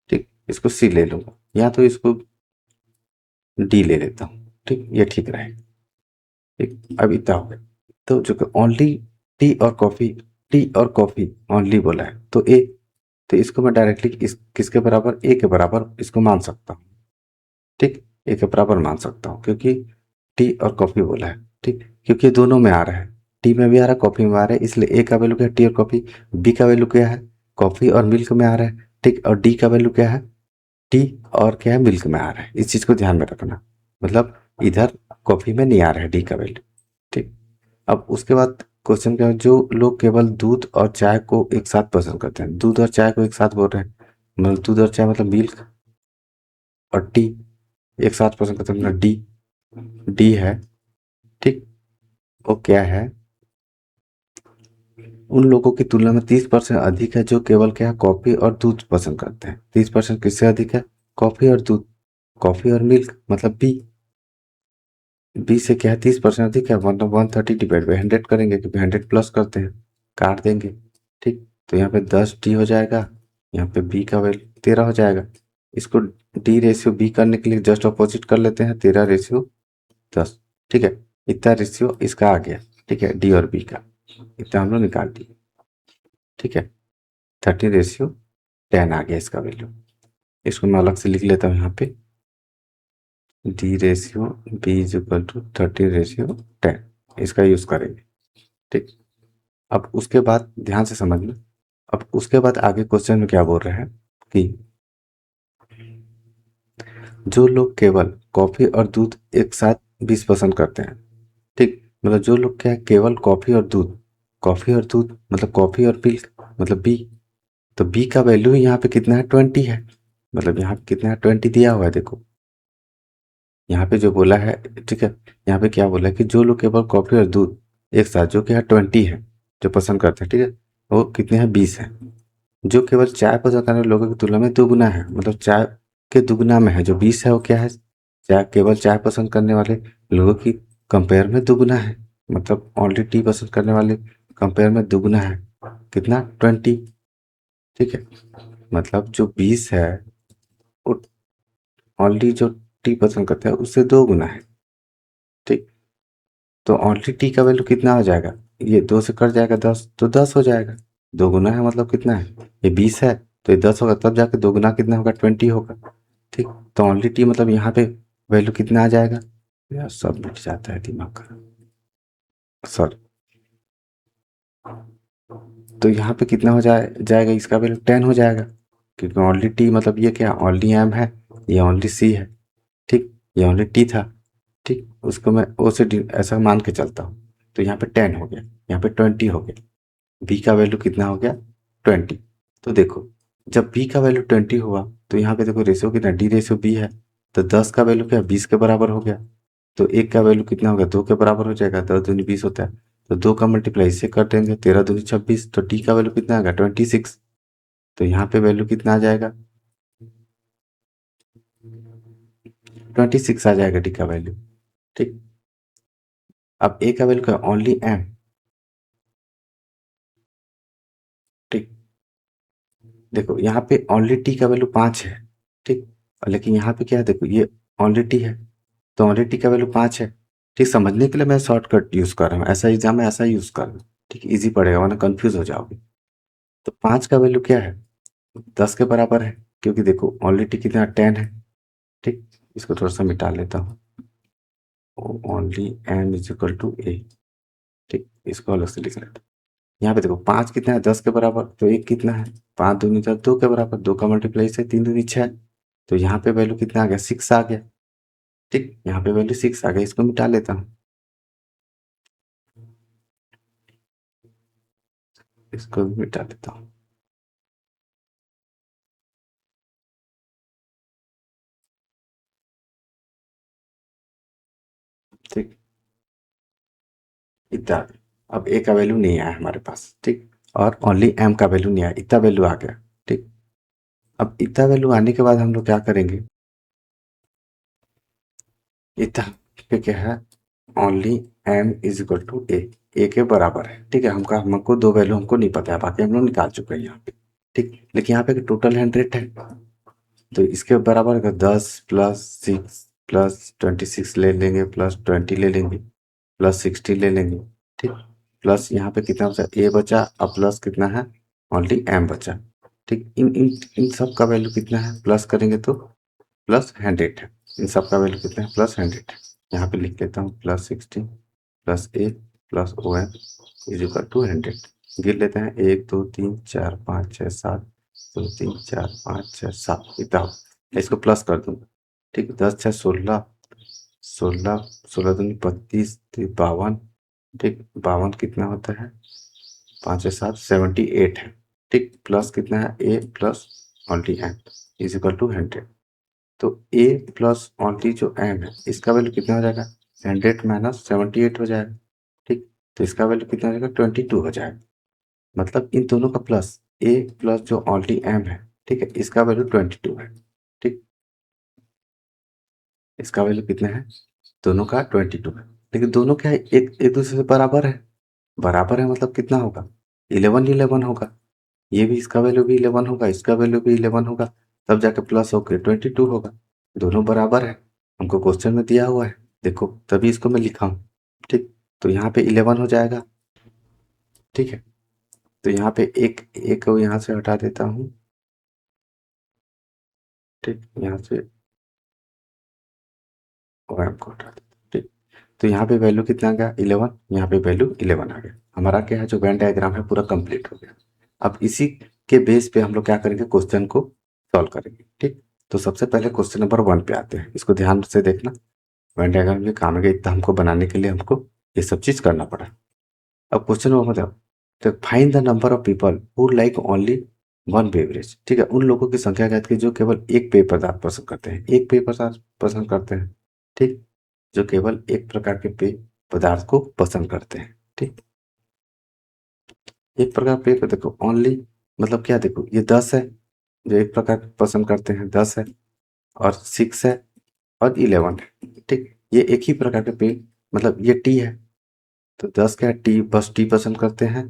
ठीक, इसको सी ले लूंगा या तो इसको डी ले लेता हूँ, ठीक, ये ठीक रहेगा, ठीक। अब इतना हो गया, तो जो ओनली टी और कॉफी, टी और कॉफी ओनली बोला है तो ए, तो इसको मैं डायरेक्टली इस किसके बराबर, ए के बराबर इसको मान सकता हूँ, ठीक, ए के बराबर मान सकता हूँ क्योंकि टी और कॉफी बोला है, ठीक, क्योंकि दोनों में आ रहा है, टी में भी आ रहा है कॉफी में आ रहा है, इसलिए ए का वैल्यू क्या है, टी और कॉफी। बी का वैल्यू क्या है, कॉफी और मिल्क में आ रहा है, ठीक, और डी का वैल्यू क्या है, टी और क्या है, मिल्क में आ रहा है। इस चीज को ध्यान में रखना, मतलब इधर कॉफी में नहीं आ रहा है डी का वैल्यू, ठीक। अब उसके बाद क्वेश्चन क्या है, जो लोग केवल दूध और चाय को एक साथ पसंद करते हैं, दूध और चाय को एक साथ बोल रहे हैं, मतलब दूध और चाय मतलब मिल्क और टी एक साथ पसंद करते हैं, मतलब डी, डी है, ठीक। वो क्या है, उन लोगों की तुलना में 30% अधिक है जो केवल क्या है, कॉफी और दूध पसंद करते हैं। 30% किससे अधिक है, कॉफी और दूध, कॉफी और मिल्क मतलब बी, बी से क्या है 30% अधिक है, मतलब 130 डिवाइड बाई 100 करेंगे क्योंकि 100 प्लस करते हैं, काट देंगे, ठीक। तो यहाँ पे 10 डी हो जाएगा, यहाँ पे बी का वैल्यू 13 हो जाएगा। इसको डी रेशियो बी करने के लिए जस्ट अपोजिट कर लेते हैं, 13:10, ठीक है। इतना रेशियो इसका आ गया, ठीक है, डी और बी का इतना हम लोग निकाल दिए, ठीक है। 13:10 आ गया इसका वैल्यू। इसको मैं अलग से लिख लेता हूँ यहाँ पे, D ratio B is equal to 13:10, इसका यूज करेंगे, ठीक। अब उसके बाद ध्यान से समझना, अब उसके बाद आगे क्वेश्चन में क्या बोल रहे हैं कि जो लोग केवल कॉफी और दूध एक साथ भी पसंद करते हैं, ठीक, मतलब जो लोग क्या है केवल कॉफी और दूध, कॉफी और दूध मतलब कॉफी और मिल्क मतलब बी, तो बी का वैल्यू यहाँ पे कितना है, 20 है, मतलब यहाँ पे कितना है, 20 दिया हुआ है, देखो यहाँ पे जो बोला है, ठीक है। यहाँ पे क्या बोला है कि जो लोग केवल कॉफी और दूध एक साथ, जो कि है 20 है, जो पसंद करते हैं, ठीक है, वो कितने हैं, 20 है। जो केवल चाय पसंद करने वाले लोगों की तुलना में दोगुना है, मतलब चाय के दुगुना में है, जो 20 है वो क्या है, चाय केवल चाय पसंद करने वाले लोगों की कंपेयर में दुगुना है, मतलब ओनली टी पसंद करने वाले कंपेयर में दुगुना है, कितना, 20, ठीक है। मतलब जो 20 है वो ओनली जो टी पसंद करता है उससे 2 गुना है, ठीक। तो ओनली टी का वैल्यू कितना हो जाएगा, ये 2 से कट जाएगा 10, तो 10 हो जाएगा, 2 गुना है मतलब कितना है, ये 20 है तो ये 10 होगा, तब जाके 2 गुना कितना होगा, 20 होगा, ठीक। तो ओनली टी मतलब यहाँ पे वैल्यू कितना आ जाएगा, यार सब मिट जाता है दिमाग का, सॉरी, तो यहाँ पे कितना हो जाएगा, इसका वैल्यू 10 हो जाएगा, क्योंकि ओनली टी मतलब ये क्या ओनली एम है, ये ओनली सी है, ठीक, ये ओनली टी था, ठीक, उसको मैं ओ से ऐसा मान के चलता हूँ। तो यहाँ पे 10 हो गया, यहाँ पे 20 हो गया, बी का वैल्यू कितना हो गया 20। तो देखो जब बी का वैल्यू 20 हुआ तो यहाँ पे देखो रेशियो कितना डी रेशियो बी है, तो 10 का वैल्यू क्या 20 के बराबर हो गया, तो एक का वैल्यू कितना होगा 2 के बराबर हो जाएगा, 10 दूनी 20 होता है, तो 2 का मल्टीप्लाई इससे कर देंगे, 13 दूनी 26, तो डी का वैल्यू कितना आएगा 26। तो यहाँ पे वैल्यू कितना आ जाएगा 26 आ जाएगा डी का वैल्यू, ठीक। अब ए का वैल्यू क्या ओनली एम, ठीक, देखो यहाँ पे ओनली टी का वैल्यू 5 है, ठीक, और लेकिन यहाँ पे क्या है देखो ये ओनली टी है, तो ओनली टी का वैल्यू 5 है, ठीक, समझने के लिए मैं शॉर्टकट यूज़ कर रहा हूँ, ऐसा एग्जाम में ऐसा यूज़ कर रहा हूँ, ठीक, इजी पड़ेगा वरना कंफ्यूज हो जाओगे। तो 5 का वैल्यू क्या है 10 के बराबर है, क्योंकि देखो ओनली टी कितना 10 है, ठीक, इसको थोड़ा सा मिटा लेता हूँ, only M is equal to A, ठीक, इसको अलग से लिख लेता हूँ। यहाँ पे देखो 5 कितना है 10 के बराबर, तो एक कितना है 5 दूनी 10 2 के बराबर, 2 का मल्टीप्लाई से 3 दूनी 6, तो यहाँ पे वैल्यू कितना आ गया 6 आ गया, ठीक, यहाँ पे वैल्यू 6 आ गया, इसको मिटा लेता हूँ, इसको भी मिटा देता हूँ, ठीक, इतना। अब ए का वैल्यू नहीं आया हमारे पास, ठीक, और ओनली एम का वैल्यू नहीं आया, इतना वैल्यू आ गया, ठीक। अब इतना वैल्यू आने के बाद हम लोग क्या करेंगे, इतना पे क्या है only M is equal to A के बराबर है, ठीक है, हमको दो वैल्यू हमको नहीं पता है, बाकी हम लोग निकाल चुके हैं यहाँ पे, ठीक, लेकिन यहाँ पे टोटल 100 है, तो इसके बराबर का 10 प्लस 6 प्लस 26 ले लेंगे, प्लस 20 ले लेंगे, प्लस 60 ले लेंगे, ठीक, प्लस यहाँ पे कितना बचा ए बचा, अब प्लस कितना है ओनली एम बचा, ठीक, इन इन इन सब का वैल्यू कितना है प्लस करेंगे तो प्लस 100 है, इन सब का वैल्यू कितना है प्लस 100 है, यहाँ पे लिख लेता हूँ plus 16 plus A plus O M is equal to 100, गिर लेते हैं 1 2 3 4 5 6 7, 2 3 4 5 6 7 इतना हो, इसको प्लस कर दूंगा, ठीक, 10 6 16, 16 16 दूनी 32 52, ठीक, 52 कितना होता है 5 6 7 78 है, ठीक, प्लस कितना है ए प्लस ऑल्टी एम इज इक्वल टू 100, तो ए प्लस ऑल्टी जो एम है इसका वैल्यू कितना हो जाएगा 100 माइनस 78 हो जाएगा, ठीक, तो इसका वैल्यू कितना हो जाएगा 22 हो जाएगा, मतलब इन दोनों का प्लस ए प्लस जो ऑल्टी एम है, ठीक है, इसका वैल्यू 22 है, ठीक, इसका वैल्यू कितना है दोनों का 22 है, लेकिन दोनों क्या है एक एक दूसरे से बराबर है, बराबर है मतलब कितना होगा 11 11 होगा, ये भी इसका वैल्यू भी 11 होगा, इसका वैल्यू भी 11 होगा, तब जाके प्लस होकर 22 होगा, दोनों बराबर है, हमको क्वेश्चन में दिया हुआ है, देखो तभी इसको मैं लिखा हूँ, ठीक, तो यहाँ पे 11 हो जाएगा, ठीक है, तो यहाँ पे एक एक को यहाँ से हटा देता हूँ, ठीक, यहाँ से और एम को हटा देता हूँ, ठीक, तो यहाँ पे वैल्यू कितना आ गया 11, यहाँ पे वैल्यू 11 आ गया, हमारा क्या है जो वेन डायग्राम है पूरा कंप्लीट हो गया। अब इसी के बेस पे हम लोग क्या करेंगे क्वेश्चन को सॉल्व करेंगे, ठीक, तो सबसे पहले क्वेश्चन नंबर 1 पे आते हैं, इसको ध्यान से देखना, वेन डायग्राम के काम के इतना हमको बनाने के लिए हमको ये सब चीज करना पड़ा। अब क्वेश्चन नंबर मतलब तो find the number of people who like only one beverage, ठीक है, उन लोगों की संख्या ज्ञात की जो केवल एक पेय पदार्थ पसंद करते हैं, एक पेय पदार्थ पसंद करते हैं, ठीक, जो केवल एक प्रकार के पेय पदार्थ को पसंद करते हैं, ठीक, एक प्रकार पेय को देखो ओनली मतलब क्या देखो ये 10 है जो एक प्रकार पसंद करते हैं 10 है, और 6 है और 11 है, ठीक, ये एक ही प्रकार के पेय मतलब ये टी है, तो 10 क्या है टी बस टी पसंद करते हैं,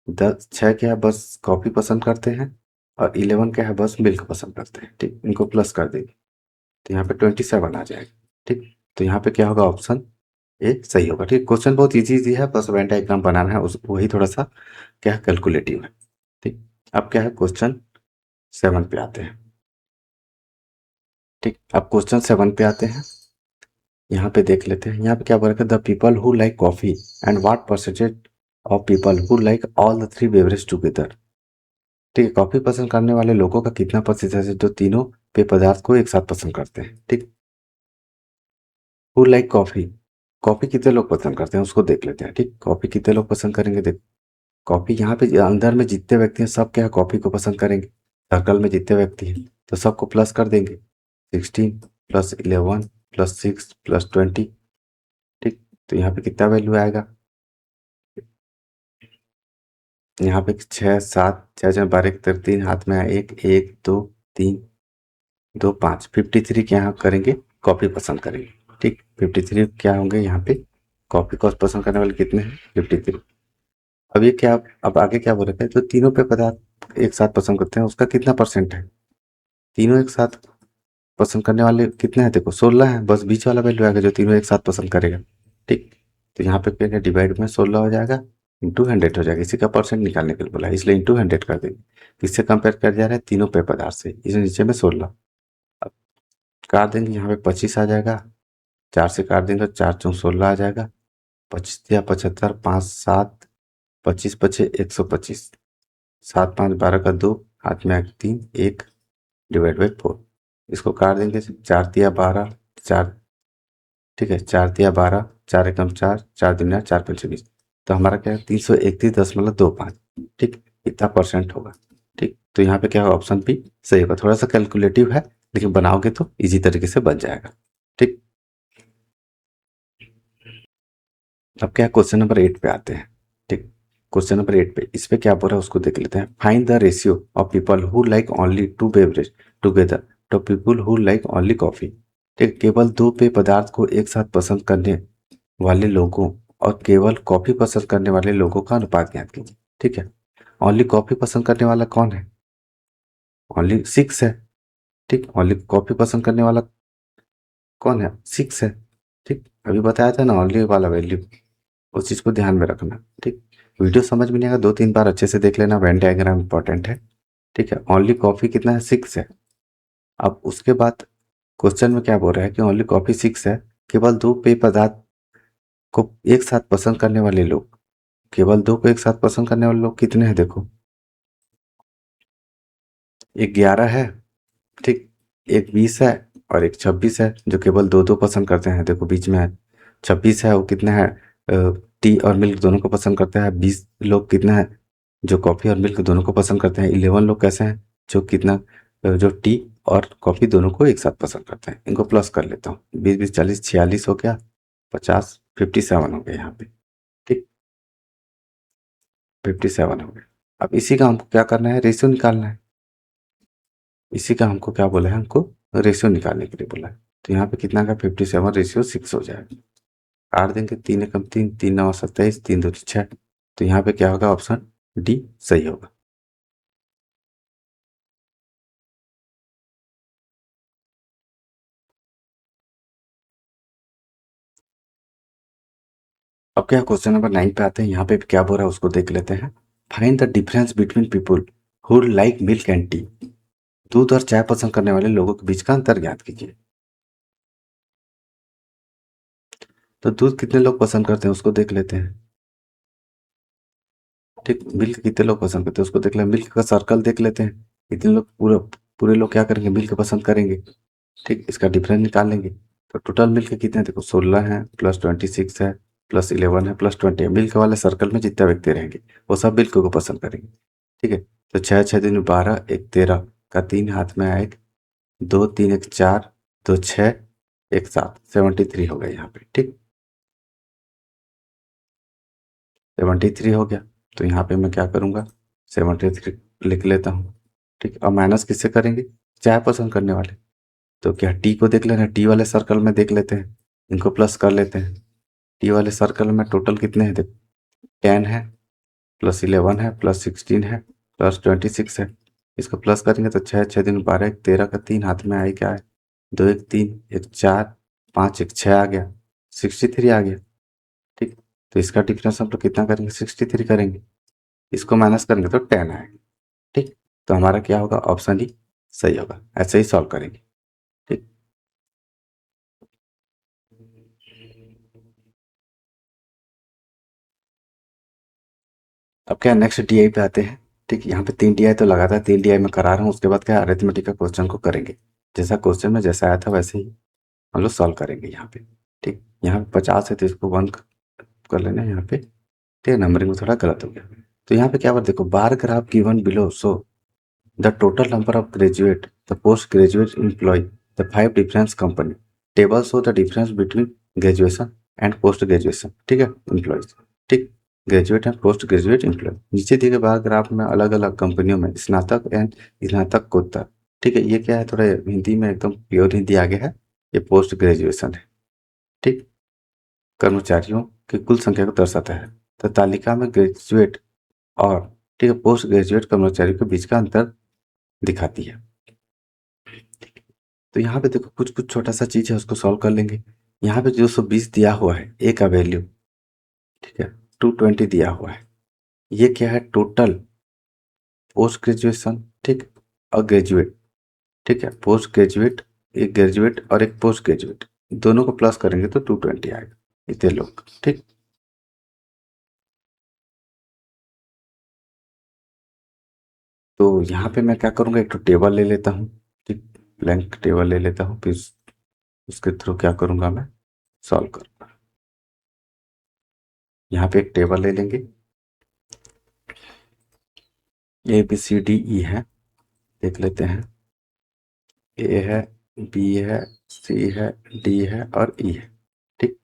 10 6 क्या है बस कॉफी पसंद करते हैं, और 11 क्या है बस मिल्क पसंद करते हैं, ठीक, इनको प्लस कर देंगे तो यहाँ पे 27 आ जाएगा, ठीक, तो यहाँ पे क्या होगा ऑप्शन ए सही होगा, ठीक, क्वेश्चन बहुत इजी है, बस वेन डायग्राम बनाना है उस वही थोड़ा सा क्या है कैलकुलेटिव है, ठीक, अब क्या है क्वेश्चन 7 पे आते हैं, ठीक, अब क्वेश्चन 7 पे आते हैं, यहाँ पे देख लेते हैं, यहाँ पे क्या बोला the people who like coffee and what percentage of people who like all the three beverage together. ठीक है, कॉफी पसंद करने वाले लोगों का कितना प्रतिशत है जो तीनों पेय पदार्थ को एक साथ पसंद करते हैं। ठीक, हु लाइक कॉफी, कॉफी कितने लोग पसंद करते हैं उसको देख लेते हैं। ठीक, कॉफी कितने लोग पसंद करेंगे, देख कॉफी यहाँ पे अंदर में जितने व्यक्ति हैं सब क्या है कॉफी को पसंद करेंगे। सर्कल में जितने व्यक्ति हैं तो सबको प्लस कर देंगे, 16 प्लस 11 प्लस 6 प्लस 20। ठीक, तो यहाँ पे कितना वैल्यू आएगा, यहाँ पे 6 7 6 12 13 हाथ में आया 1 1 2 3 2 5 53 क्या यहाँ करेंगे, कॉफी पसंद करेंगे। ठीक, 53 क्या होंगे यहाँ पे, कॉफी को पसंद करने वाले कितने हैं, 53। अब ये क्या, अब आगे क्या बोल रखे हैं, जो तीनों पे पदार्थ एक साथ पसंद करते हैं उसका कितना परसेंट है, तीनों एक साथ पसंद करने वाले कितने हैं, देखो 16 है, बस बीच वाला वैल्यू आएगा जो तीनों एक साथ पसंद करेगा। ठीक, तो यहाँ पे क्या डिवाइड में 16 हो जाएगा, इंटू 100 हो जाएगा, इसी का परसेंट निकालने के लिए बोला है, इसलिए इंटू 100 कर देंगे। किससे कंपेयर कर जा रहा है, तीनों पे पदार्थ से, इस नीचे में 16। अब काट देंगे, यहाँ पे 25 आ जाएगा, 4 से काट देंगे तो 4 चौक 16 आ जाएगा, 25 या 75 5 7 25 पचे 125, 7 5 12 का 2 हाथ में 3 1 डिवाइड बाई 4, इसको काट देंगे, 4 तिया 12 4, ठीक है 4 तिया 12 4 एकम 4 4 दूना 4 पंचे 20, तो हमारा क्या है 331.25। ठीक, इतना परसेंट होगा। ठीक, तो यहाँ पे क्या होगा, ऑप्शन बी सही होगा। थोड़ा सा कैलकुलेटिव है लेकिन बनाओगे तो इजी तरीके से बन जाएगा। ठीक, अब क्या क्वेश्चन नंबर 8 पे आते हैं। ठीक, क्वेश्चन नंबर 8 पे इस पे क्या बोल रहा है उसको देख लेते हैं। Find the ratio of people who like only two beverage together to people who like only coffee. ठीक, केवल दो पेय पदार्थ को एक साथ पसंद करने वाले लोगों और केवल कॉफी पसंद करने वाले लोगों का अनुपात ज्ञात कीजिए। ठीक है, ओनली कॉफी पसंद करने वाला कौन है, ओनली 6 है। ठीक, ओनली कॉफी पसंद करने वाला कौन है, 6 है। ठीक, अभी बताया था ना ओनली वाला वैल्यू, उस चीज को ध्यान में रखना। ठीक, वीडियो समझ में नहीं आएगा 2 3 बार अच्छे से देख लेना, वेन डायग्राम इंपॉर्टेंट है। ठीक है, ओनली कॉफी कितना है, 6 है। अब उसके बाद क्वेश्चन में क्या बोल रहा है कि ओनली कॉफी 6 है, केवल दो पेय पदार्थ को एक साथ पसंद करने वाले लोग, केवल दो को एक साथ पसंद करने वाले लोग कितने हैं, देखो एक 11 है। ठीक, एक 20 है और एक 26 है जो केवल दो दो पसंद करते हैं, देखो बीच में है। 26 है वो कितना है, टी और मिल्क दोनों को पसंद करता है। 20 लोग कितना है जो कॉफ़ी और मिल्क दोनों को पसंद करते हैं। 11 लोग कैसे हैं जो कितना जो टी और कॉफ़ी दोनों को एक साथ पसंद करते हैं। इनको प्लस कर लेता हूँ, 20 20 40 46 हो गया, 50 57 हो गया यहाँ पे। ठीक, 57 हो गया। अब इसी का हमको क्या करना है, रेशियो निकालना है। इसी का हमको क्या बोला है, हमको रेशियो निकालने के लिए बोला है। तो यहाँ पे कितना का 57 रेशियो 6 हो जाएगा। काट देंगे, 3 एकम 3 3 9 27 3 2 6, तो यहाँ पे क्या होगा, ऑप्शन डी सही होगा। अब क्या क्वेश्चन नंबर 9 पे आते हैं। यहाँ पे क्या बोल रहा है उसको देख लेते हैं। Find the difference between people who like milk and T. दूध और चाय पसंद करने वाले लोगों के बीच का अंतर ज्ञात कीजिए। तो दूध कितने लोग पसंद करते हैं उसको देख लेते हैं। ठीक, मिल्क कितने लोग पसंद करते हैं उसको देख लें, मिल्क का सर्कल देख लेते हैं। कितने लोग पूरे पूरे लोग क्या करेंगे, मिल्क पसंद करेंगे। ठीक, इसका डिफरेंस निकाल लेंगे। तो टोटल मिल्क कितने हैं, देखो 16 है प्लस 26 है प्लस 11 है प्लस 20 है। मिल्क वाले सर्कल में जितने व्यक्ति रहेंगे वो सब मिल्क को पसंद करेंगे। ठीक है, तो 6 6 दिन 12 1 13 का 3 हाथ में आया, एक 2 3 1 4 2 6 1 7 73 हो गया यहाँ पे। ठीक, 73 हो गया। तो यहाँ पे मैं क्या करूँगा, 73 लिख लेता हूँ। ठीक, अब माइनस किससे करेंगे, चाय पसंद करने वाले। तो क्या टी को देख लेना, टी वाले सर्कल में देख लेते हैं, इनको प्लस कर लेते हैं। टी वाले सर्कल में टोटल कितने हैं, देखो 10 है प्लस 11 है प्लस 16 है प्लस 26 है। इसको प्लस करेंगे तो 6 6 दिन 12 1 13 का 3 हाथ में आए, क्या है 2 1 3 1 4 5 1 6 आ गया, 63 आ गया। ठीक, तो इसका डिफरेंस हम लोग कितना करेंगे, 63 करेंगे। इसको माइनस करेंगे तो 10 आएगा। ठीक, तो हमारा क्या होगा, ऑप्शन डी सही होगा। ऐसे ही सॉल्व करेंगे। ठीक, अब क्या नेक्स्ट डीआई पे आते हैं। ठीक, यहाँ पे 3 डीआई तो लगातार 3 डीआई में करा रहा हूँ। उसके बाद क्या अरिथमेटिक का क्वेश्चन को करेंगे। जैसा क्वेश्चन में जैसा आया था वैसे ही हम लोग सॉल्व करेंगे यहाँ पे। ठीक, यहाँ पे 50 है तो इसको 1 कर लेना है यहाँ पे। ठीक है, नंबरिंग में थोड़ा गलत हो गया। तो यहाँ पे क्या बात देखो, bar graph given below so the total number of graduate the post graduate employ the 5 difference company table show the difference between graduation and post graduation. ठीक है, एम्प्लॉयज। ठीक, graduate and post graduate employ. नीचे दिए गए bar graph में अलग अलग कंपनियों में स्नातक एंड स्नातकोत्तर। ठीक है, ये क्या है, थोड़ा हिंदी में एकदम प्योर हिंदी आ गया है। ये पोस्ट ग्रेजुएशन है। ठीक, कर्मचारियों की कुल संख्या को दर्शाता है। तो तालिका में ग्रेजुएट और ठीक है पोस्ट ग्रेजुएट कर्मचारियों के बीच का अंतर दिखाती है। तो यहाँ पे देखो कुछ कुछ छोटा सा चीज है, उसको सॉल्व कर लेंगे। यहाँ पे जो 120 दिया हुआ है ए का वैल्यू, ठीक है 220 दिया हुआ है। ये क्या है, टोटल पोस्ट ग्रेजुएशन ठीक और ग्रेजुएट। ठीक है, पोस्ट ग्रेजुएट, एक ग्रेजुएट और एक पोस्ट ग्रेजुएट, दोनों को प्लस करेंगे तो 220 आएगा, इतने लोग। ठीक, तो यहाँ पे मैं क्या करूँगा, एक तो टेबल ले लेता हूँ। ठीक, ब्लैंक टेबल ले लेता हूँ, फिर उसके थ्रू क्या करूँगा मैं, सॉल्व करूँगा। यहाँ पे एक टेबल ले लेंगे, ए बी सी डी ई है, देख लेते हैं। ए है, बी है, सी है, डी है और ई है। ठीक,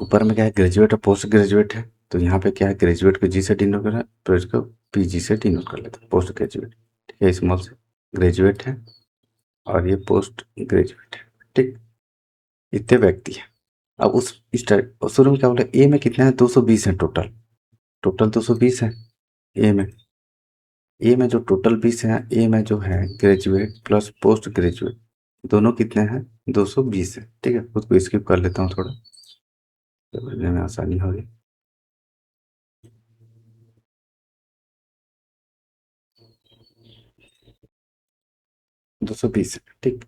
ऊपर में क्या है, ग्रेजुएट और पोस्ट ग्रेजुएट है। तो यहाँ पे क्या है, ग्रेजुएट को जी से डिनोट करना है, तो इसको पी जी से डिनोट कर लेते हैं, पोस्ट ग्रेजुएट। ठीक है, स्मॉल से ग्रेजुएट है और ये पोस्ट ग्रेजुएट है। ठीक, इतने व्यक्ति है। अब उस शुरू में क्या बोला, ए में कितना है, 220 है टोटल। टोटल 220 है ए में। ए में जो टोटल 20 है, ए में जो है ग्रेजुएट प्लस पोस्ट ग्रेजुएट दोनों कितने हैं, 220 है। ठीक है, खुद को स्किप कर लेता हूँ थोड़ा, समझने में आसानी होगी। 220 है। ठीक,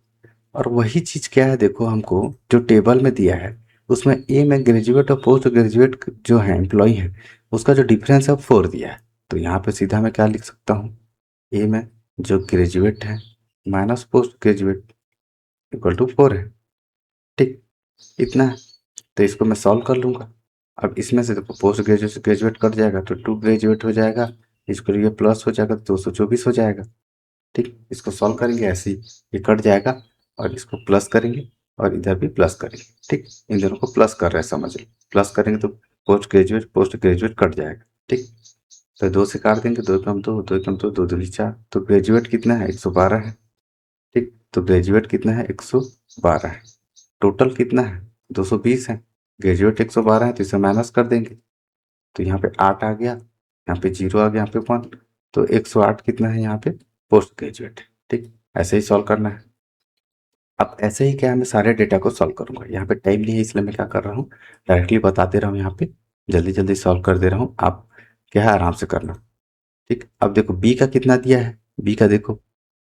और वही चीज क्या है देखो, हमको जो टेबल में दिया है उसमें ए में ग्रेजुएट और पोस्ट ग्रेजुएट जो है एम्प्लॉय है, उसका जो डिफरेंस है 4 दिया है। तो यहाँ पे सीधा मैं क्या लिख सकता हूँ, ए में जो ग्रेजुएट है minus post graduate equal to 4 है। ठीक, इतना है। तो इसको मैं सॉल्व कर लूंगा। अब इसमें से देखो पोस्ट ग्रेजुएट ग्रेजुएट कट जाएगा तो 2 ग्रेजुएट हो जाएगा, इसको ये प्लस हो जाएगा तो 224 हो जाएगा। ठीक, इसको सॉल्व करेंगे ऐसे ही, ये कट जाएगा और इसको प्लस करेंगे और इधर भी प्लस करेंगे। ठीक, इन दोनों को प्लस कर रहे हैं, समझ लो। प्लस करेंगे तो पोस्ट ग्रेजुएट कट जाएगा। ठीक, तो 2 से काट देंगे, 2 कम 2, 2 कम 2, 2 दूनी 4। तो ग्रेजुएट कितना है, 112 है। ठीक, तो ग्रेजुएट कितना है, 112 है। टोटल कितना है, 220 है। ग्रेजुएट 112 है तो इसे माइनस कर देंगे, तो यहाँ पे 8 आ गया, यहाँ पे 0 आ गया, यहाँ पे 1। तो 108 कितना है यहाँ पे, पोस्ट ग्रेजुएट। ठीक, ऐसे ही सॉल्व करना है। अब ऐसे ही क्या है, मैं सारे डेटा को सॉल्व करूंगा। यहाँ पे टाइम नहीं है इसलिए मैं क्या कर रहा हूँ, डायरेक्टली बता दे रहा हूँ। यहाँ पे जल्दी जल्दी सॉल्व कर दे रहा हूँ, आप क्या है आराम से करना। ठीक, अब देखो बी का कितना दिया है, बी का देखो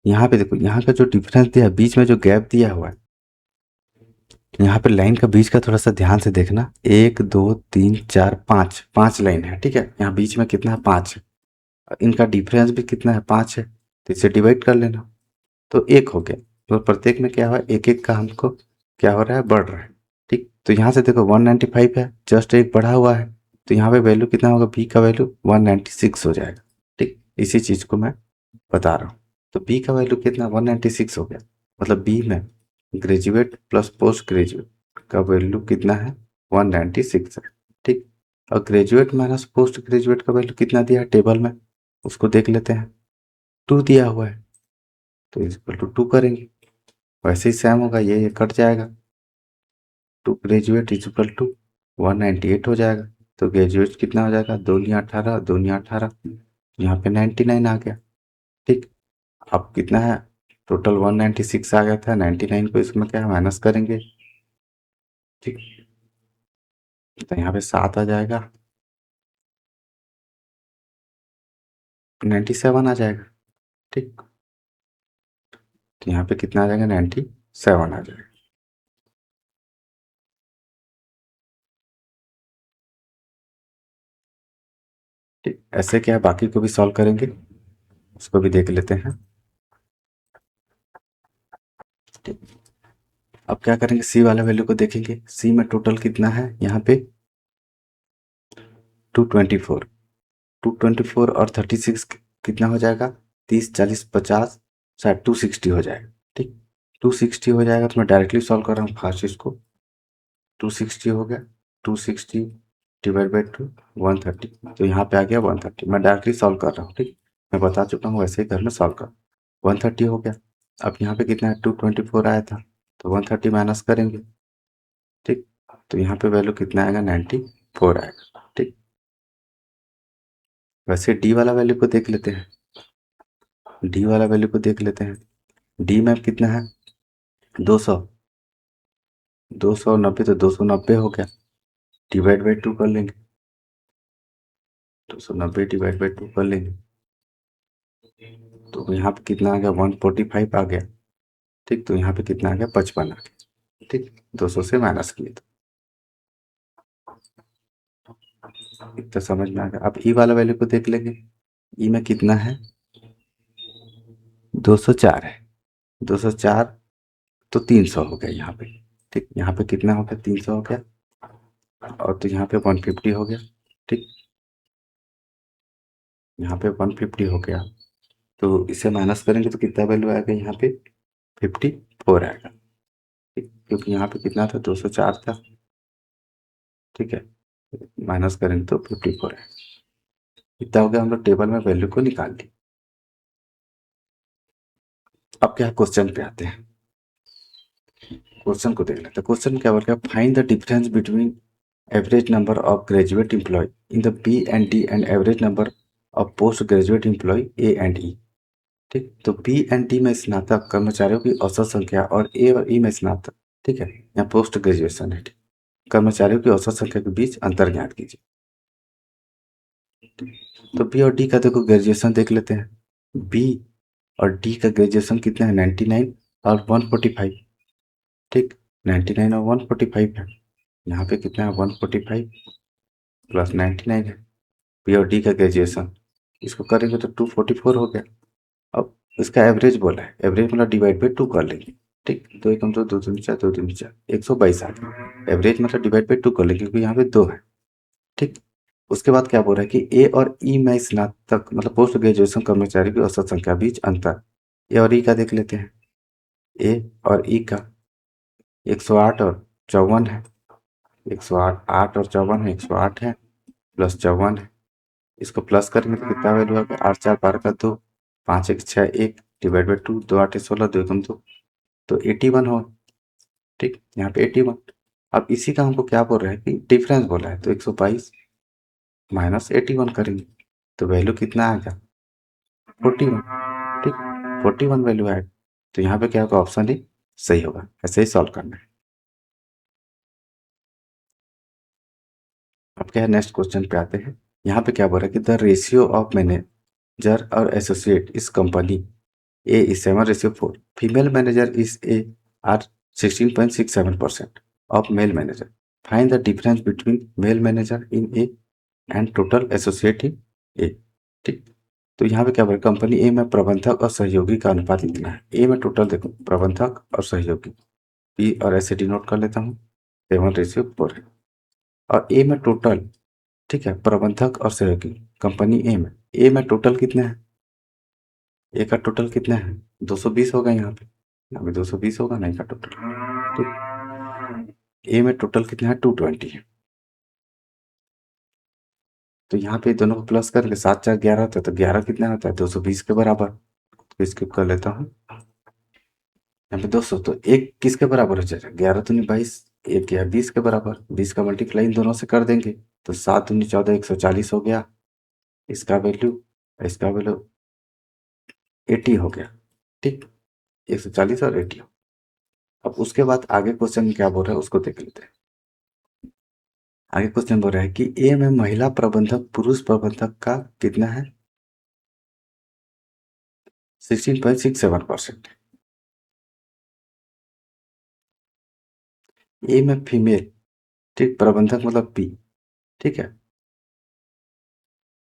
यहाँ पे, देखो यहाँ का जो डिफरेंस दिया है, बीच में जो गैप दिया हुआ है, यहाँ पे लाइन का बीच का थोड़ा सा ध्यान से देखना। 1 2 3 4 5, 5 लाइन है। ठीक है, यहाँ बीच में कितना है, 5 है। इनका डिफरेंस भी कितना है, 5 है। तो इसे डिवाइड कर लेना, तो 1 हो गया। तो प्रत्येक में क्या हुआ, एक एक का हमको क्या हो रहा है, बढ़ रहा है। ठीक, तो यहाँ से देखो 195 है, जस्ट एक बढ़ा हुआ है। तो यहाँ पे वैल्यू कितना होगा, बी का वैल्यू 196 हो जाएगा। ठीक, इसी चीज को मैं बता रहा हूँ। तो बी का वैल्यू कितना, 196 हो गया। मतलब बी में ग्रेजुएट प्लस पोस्ट ग्रेजुएट का वैल्यू कितना है, 196 है। ठीक, और ग्रेजुएट माइनस पोस्ट ग्रेजुएट का वैल्यू कितना दिया है टेबल में, उसको देख लेते हैं। 2 दिया हुआ है, तो इक्वल टू 2 करेंगे। वैसे ही सेम होगा, ये कट जाएगा। 2 ग्रेजुएट इज इक्वल टू 198 हो जाएगा। तो ग्रेजुएट कितना हो जाएगा, 2 या 18, 2 या 18, यहाँ पे 99 आ गया। ठीक, अब कितना है, टोटल 196 आ गया था, 99 को इसमें क्या माइनस करेंगे। ठीक, तो यहाँ पे 7 आ जाएगा, 97 आ जाएगा। ठीक, तो यहाँ पे कितना आ जाएगा, 97 आ जाएगा। ठीक, ऐसे क्या है, बाकी को भी सॉल्व करेंगे, उसको भी देख लेते हैं। ठीक, अब क्या करेंगे, सी वाला वैल्यू को देखेंगे। सी में टोटल कितना है यहाँ पे, 224। 224 और 36 कितना हो जाएगा, 30 40 50 60, 260 हो जाएगा। ठीक, 260 हो जाएगा, तो मैं डायरेक्टली सॉल्व कर रहा हूँ फास्ट इसको। 260 हो गया, 260 डिवाइड बाई 2, 130, तो यहाँ पे आ गया 130। मैं डायरेक्टली सॉल्व कर रहा हूँ। ठीक, मैं बता चुका हूँ, वैसे ही घर में सॉल्व कर। 130 हो गया। अब यहाँ पे कितना है, 224 आया था, तो 130 माइनस करेंगे। ठीक, तो यहाँ पे वैल्यू कितना आएगा, 94 आएगा। ठीक, वैसे डी वाला वैल्यू को देख लेते हैं। डी वाला वैल्यू को देख लेते हैं। डी में कितना है, 200। 290, तो 290 हो गया, डिवाइड बाई 2 कर लेंगे। 290 डिवाइड बाई 2 कर लेंगे, तो यहाँ पे कितना आ गया, 145 आ गया। ठीक, तो यहाँ पे कितना आ गया, 55 आ गया। ठीक, 200 से माइनस किए तो इतना समझ में आ गया। अब ई वाला वैल्यू को देख लेंगे। ई में कितना है, 204 है। 204, तो 300 हो गया यहाँ पे। ठीक, यहाँ पे कितना हो गया, 300 हो गया, और तो यहाँ पे 150 हो गया। ठीक, यहाँ पे 150 हो गया, तो इसे माइनस करेंगे तो कितना वैल्यू आएगा यहाँ पे, 54 आएगा। ठीक, क्योंकि यहाँ पे कितना था, 204 था। ठीक है, माइनस करेंगे तो 54 है। इतना हो गया, हम लोग टेबल में वैल्यू को निकाल ली। अब क्या क्वेश्चन पे आते हैं। क्वेश्चन को देख लेते हैं। क्वेश्चन क्या बोल रहा है, find the difference between average number of graduate employ in the B and D and average number of post graduate employ A and E. ठीक, तो बी एंड डी में स्नातक कर्मचारियों की औसत संख्या और ए और ई में स्नातक, ठीक है, यहाँ पोस्ट ग्रेजुएशन है, ठीक, कर्मचारियों की औसत संख्या के बीच अंतर ज्ञात कीजिए। तो बी और डी का देखो ग्रेजुएशन देख लेते हैं। बी और डी का ग्रेजुएशन कितना है, 99 और 145। ठीक, 99 और 145 है। यहाँ पे कितना है, 145 प्लस 99 है। बी और डी का ग्रेजुएशन, इसको करेंगे तो 244 हो गया। अब इसका एवरेज बोला है, एवरेज मतलब डिवाइड बाई 2 कर लेंगे। ठीक, दो एकम दो, दो तीन चार, दो तीन चार, 122 आ गया। एवरेज मतलब डिवाइड बाई 2 कर लेंगे, क्योंकि यहाँ पे 2 है। ठीक, उसके बाद क्या बोल रहा है कि ए और ई में स्नातक मतलब पोस्ट ग्रेजुएशन कर्मचारी की औसत संख्या बीच अंतर। ए और ई का देख लेते हैं। ए और ई का 108 और 54 है। 108, 8 और 54 है, 108 है प्लस 54 है। इसको प्लस करेंगे तो कितना वैल्यू आ गया, 8 4 12 का 2, 5 1 6 1 डिवाइड बाई 2, 2 8 16, 2 एकम 2, तो 81 हो। ठीक, यहाँ पे 81। अब इसी का हमको क्या बोल रहा है कि डिफरेंस बोला है, तो 122 माइनस 81 करेंगे, तो वैल्यू कितना आएगा, 41। ठीक, 41 वैल्यू आएगा, तो यहाँ पे क्या होगा, ऑप्शन डी सही होगा। ऐसे ही सॉल्व करना है। अब क्या है, नेक्स्ट क्वेश्चन पे आते हैं। यहाँ पे क्या बोल रहा है कि द रेशियो ऑफ मैनेजर और एसोसिएट इस company A is 7:4, female manager is A R 16.67% of male manager. Find the difference between male manager in A and total associate in A. ठीक, तो यहाँ पे क्या बोल रहा है, कंपनी ए में प्रबंधक और सहयोगी का अनुपात इतना है। ए में टोटल देखो, प्रबंधक और सहयोगी, पी और ऐसे डिनोट कर लेता हूँ, 7:4 है। और ए में टोटल, ठीक है, प्रबंधक और सहयोगी कंपनी ए में टोटल कितना है, ए का टोटल कितना है, 220 होगा। यहाँ पे 220 होगा ना ए का टोटल। ठीक, ए में टोटल कितना है, 220 है। तो यहाँ पे दोनों को प्लस करके 7 4 11 होता है, तो 11 कितना होता है, 220 के बराबर। तो इसको कर लेता हूँ, यहाँ पे 200, तो एक किसके बराबर हो जाएगा, 11 दूनी 22, एक गया 20 के बराबर। 20 का मल्टीप्लाई इन दोनों से कर देंगे, तो 7 दूनी 14, 140 हो गया इसका वैल्यू। इसका वैल्यू 80 हो गया। ठीक, 140 और 80। अब उसके बाद आगे क्वेश्चन में क्या बोल रहा है उसको देख लेते हैं। आगे क्वेश्चन बोल रहा है कि ए में महिला प्रबंधक पुरुष प्रबंधक का कितना है, 16.67%। ए में फीमेल, ठीक, प्रबंधक मतलब पी, ठीक है,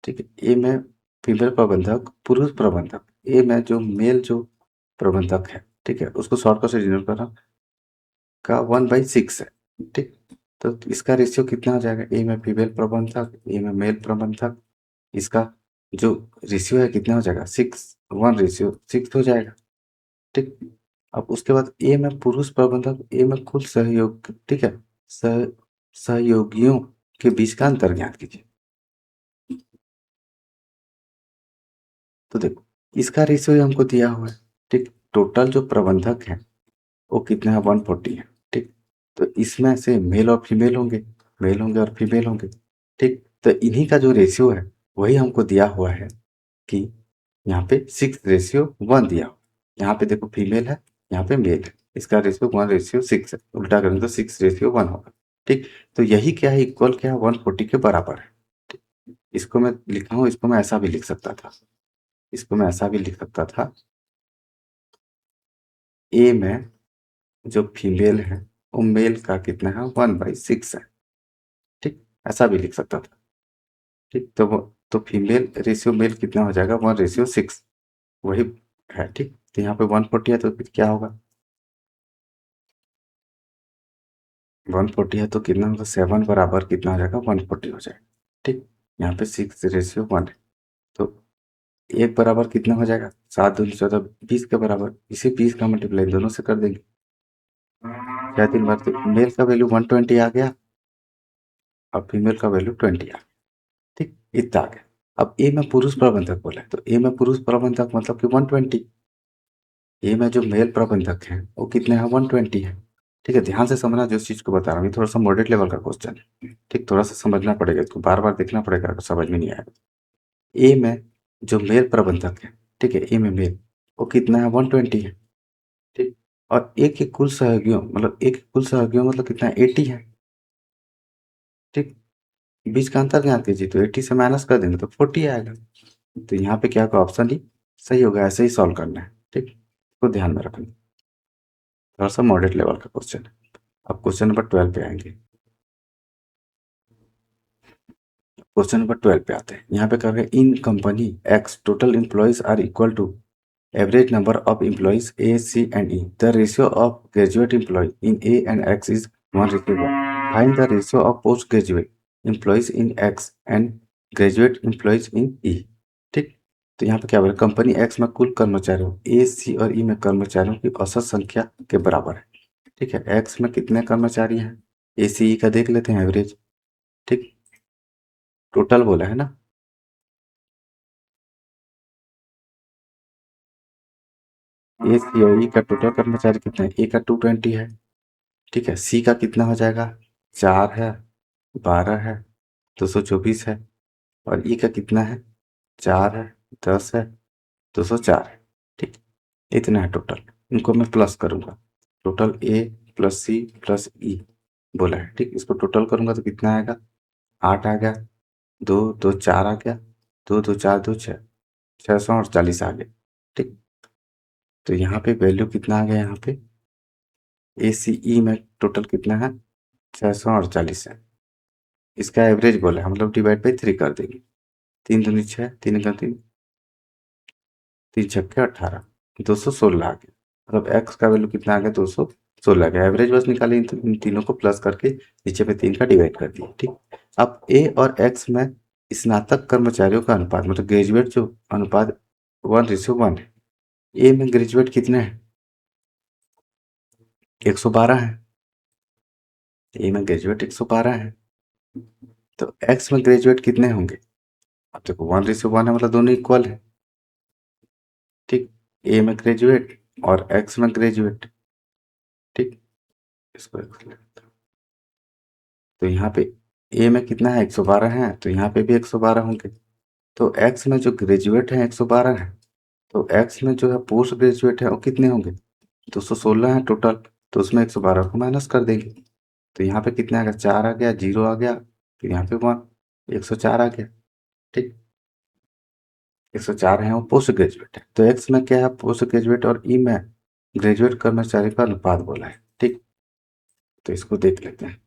ठीक है, ए में फीमेल प्रबंधक, पुरुष प्रबंधक, ए में जो मेल जो प्रबंधक है, ठीक है, उसको शॉर्टकट से डिनोट कर रहा हूँ, का 1/6 है। ठीक, तो इसका रेशियो कितना हो जाएगा, ए में फीमेल प्रबंधक, ए में मेल प्रबंधक, इसका जो रेशियो है कितना हो जाएगा, 6:1 हो जाएगा। ठीक, अब उसके बाद ए में पुरुष प्रबंधक, ए में कुल सहयोग, ठीक है, सह सहयोगियों के बीच का अंतर ज्ञात कीजिए। तो देखो, इसका रेशियो हमको दिया हुआ है। ठीक, टोटल जो प्रबंधक है वो कितने हैं, 140 है। ठीक, तो इसमें से मेल और फीमेल होंगे, मेल होंगे और फीमेल होंगे। ठीक, तो इन्हीं का जो रेशियो है वही हमको दिया हुआ है कि यहाँ पे 6:1 दिया हुआ। यहाँ पे देखो फीमेल है, यहाँ पे मेल है, इसका रेशियो 1:6 है, उल्टा करेंगे तो 6:1 होगा। ठीक, तो यही क्या है, इक्वल क्या है, 140 के बराबर है। ठीक, इसको मैं लिखा हूँ, इसको मैं ऐसा भी लिख सकता था, इसको मैं ऐसा भी लिख सकता था, ए में जो फीमेल है वो मेल का कितना है, 1/6 है। ठीक, ऐसा भी लिख सकता था। ठीक, तो वो तो फीमेल रेशियो मेल कितना हो जाएगा, 1:6 वही है। ठीक, तो यहाँ पे 140 है तो फिर क्या होगा, 140 है तो कितना होगा, 7 बराबर कितना हो जाएगा, 140 हो जाएगा। ठीक, यहाँ पे 6:1 है, तो एक बराबर कितना हो जाएगा, 7×2 = 14, 20 के बराबर, इसे 20 का मल्टीप्लाई दोनों से कर देंगे, 4×3 तो मेल का वैल्यू 120 आ गया और फीमेल का वैल्यू 20 आ गया। ठीक, इतना आ गया। अब ए में पुरुष प्रबंधक बोला है, तो ए में पुरुष प्रबंधक मतलब कि 120, ए में जो मेल प्रबंधक है वो कितने हैं, 120 है। ठीक है, ध्यान से समझना जो चीज़ को बता रहा हूँ, ये थोड़ा सा मॉडरेट लेवल का क्वेश्चन है। ठीक, थोड़ा सा समझना पड़ेगा, इसको बार बार देखना पड़ेगा, अगर समझ में नहीं आएगा। ए में जो मेल प्रबंधक है, ठीक है, ए में मेल वो कितना है, 120 है। ठीक, और ए के कुल सहयोगियों मतलब ए के कुल सहयोगियों मतलब कितना है, 80 है। ठीक, बीच का अंतर ज्ञात कीजिए, तो 80 से माइनस कर देंगे तो 40 आएगा। तो यहाँ पे क्या होगा, ऑप्शन डी सही होगा, ऐसे ही सॉल्व करना है। ठीक, तो ध्यान में रखना, थोड़ा सा मॉडरेट लेवल का क्वेश्चन है। अब क्वेश्चन नंबर 12 पे आएंगे। क्वेश्चन नंबर 12 पे आते हैं, यहाँ पे कर रहे हैं, in company X total employees are equal to average number of employees A C and E, the ratio of graduate employ in A and X is 1:1, find the ratio of post graduate employees in X and graduate employees in E. ठीक, तो यहाँ पे क्या बोला, company x में कुल कर्मचारियों ए सी और ई में कर्मचारियों की औसत संख्या के बराबर है। ठीक है, एक्स में कितने कर्मचारी हैं, ए सी ई का देख लेते हैं एवरेज। ठीक, टोटल बोला है ना, ए सी और ई का टोटल कर्मचारी कितने हैं, ए का 220 है। ठीक है, सी का कितना हो जाएगा, 4 है, 12 है, 224 है, और ई का कितना है, 4 है, 10 है, 204 है। ठीक, इतना है टोटल, इनको मैं प्लस करूंगा, total A plus C plus ई बोला है। ठीक, इसको टोटल करूंगा तो कितना आएगा, 8 आ गया, 2 2 4 आ गया, 2 2 4 2 6, 648 आ गया। ठीक, तो यहाँ पे वैल्यू कितना आ गया, यहाँ पे ए सी ई में टोटल कितना है, 648 है। इसका एवरेज बोला है, हम लोग डिवाइड बाई 3 कर देंगे, 3 दूनी 6, 3 का 3, 3 छक्के 18, 216 आ गया। मतलब एक्स का वैल्यू कितना आ गया, 216 आ गया। एवरेज बस निकाले, इन तीनों को प्लस करके नीचे पे 3 का डिवाइड कर दिया। ठीक, अब ए और एक्स में स्नातक कर्मचारियों का अनुपात मतलब ग्रेजुएट जो अनुपात 1:1 है। ए में ग्रेजुएट कितने हैं, 112 है, ए में ग्रेजुएट 112 है। तो एक्स में ग्रेजुएट कितने होंगे, अब देखो 1:1 है, मतलब दोनों इक्वल है। ठीक, ए में ग्रेजुएट और एक्स में ग्रेजुएट। ठीक, इसको X लेते हैं। तो यहाँ पे ए में कितना है, 112 है, तो यहाँ पे भी 112 होंगे। तो एक्स में जो ग्रेजुएट है 112 है, तो एक्स में जो है पोस्ट ग्रेजुएट है वो कितने होंगे, 216 है टोटल, तो उसमें 112 को माइनस कर देंगे। तो यहाँ पे कितना आ गया, 4 आ गया, 0 आ गया, फिर यहाँ पे 1, 104 आ गया। ठीक, 104 है वो पोस्ट ग्रेजुएट है, तो एक्स में क्या है, पोस्ट ग्रेजुएट, और ई में ग्रेजुएट कर्मचारी का अनुपात बोला है। ठीक, तो इसको देख लेते हैं।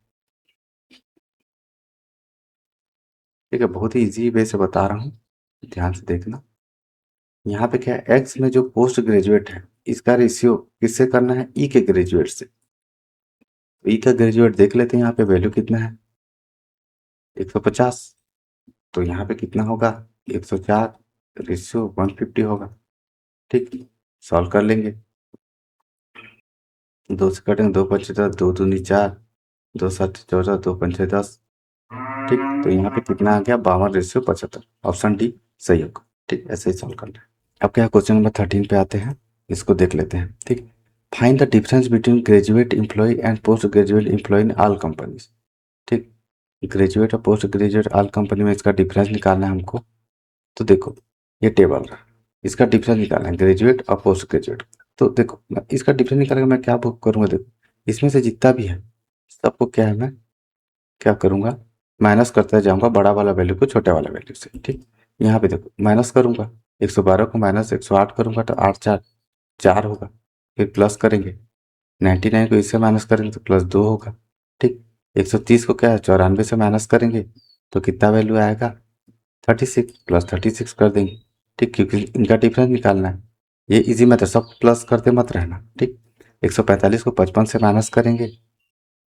ठीक है, बहुत ही ईजी वे से बता रहा हूँ, ध्यान से देखना। यहाँ पे क्या है, एक्स में जो पोस्ट ग्रेजुएट है इसका रेशियो किससे करना है, ई के ग्रेजुएट से। ई का ग्रेजुएट देख लेते हैं, यहाँ पे वैल्यू कितना है 150, तो यहाँ पे कितना होगा 104 रेशियो 150 होगा। ठीक, सॉल्व कर लेंगे, दो से कटेंगे, दो पंचे 10, दो दूनी 4, दो सात 14, दो पंचे 10। ठीक, तो यहाँ पे कितना आ गया 52:75, ऑप्शन डी सही होगा। ठीक, ऐसे ही सॉल्व करना है। अब क्या क्वेश्चन नंबर 13 पे आते हैं, इसको देख लेते हैं। ठीक, find the difference between graduate employ and post graduate employ in all companies. ठीक, ग्रेजुएट और पोस्ट ग्रेजुएट ऑल कंपनी में इसका डिफरेंस निकालना है हमको। तो देखो ये टेबल रहा, इसका डिफरेंस निकालना है ग्रेजुएट और पोस्ट ग्रेजुएट। तो देखो इसका डिफरेंस निकालकर मैं क्या करूँगा, देखो इसमें से जितना भी है सबको क्या है, मैं क्या करूँगा माइनस करता जाऊँगा, बड़ा वाला वैल्यू को छोटे वाला वैल्यू से। ठीक, यहाँ पे देखो माइनस करूँगा, 112 को माइनस 108 करूँगा तो 8 4 4 होगा, फिर प्लस करेंगे 99 को इससे माइनस करेंगे तो +2 होगा। ठीक, 130 को क्या है 94 से माइनस करेंगे तो कितना वैल्यू आएगा 36, +36 कर देंगे। ठीक, क्योंकि इनका डिफरेंस निकालना है, ये इजी मेथड, सब प्लस करते मत रहना। ठीक, 145 को 55 से माइनस करेंगे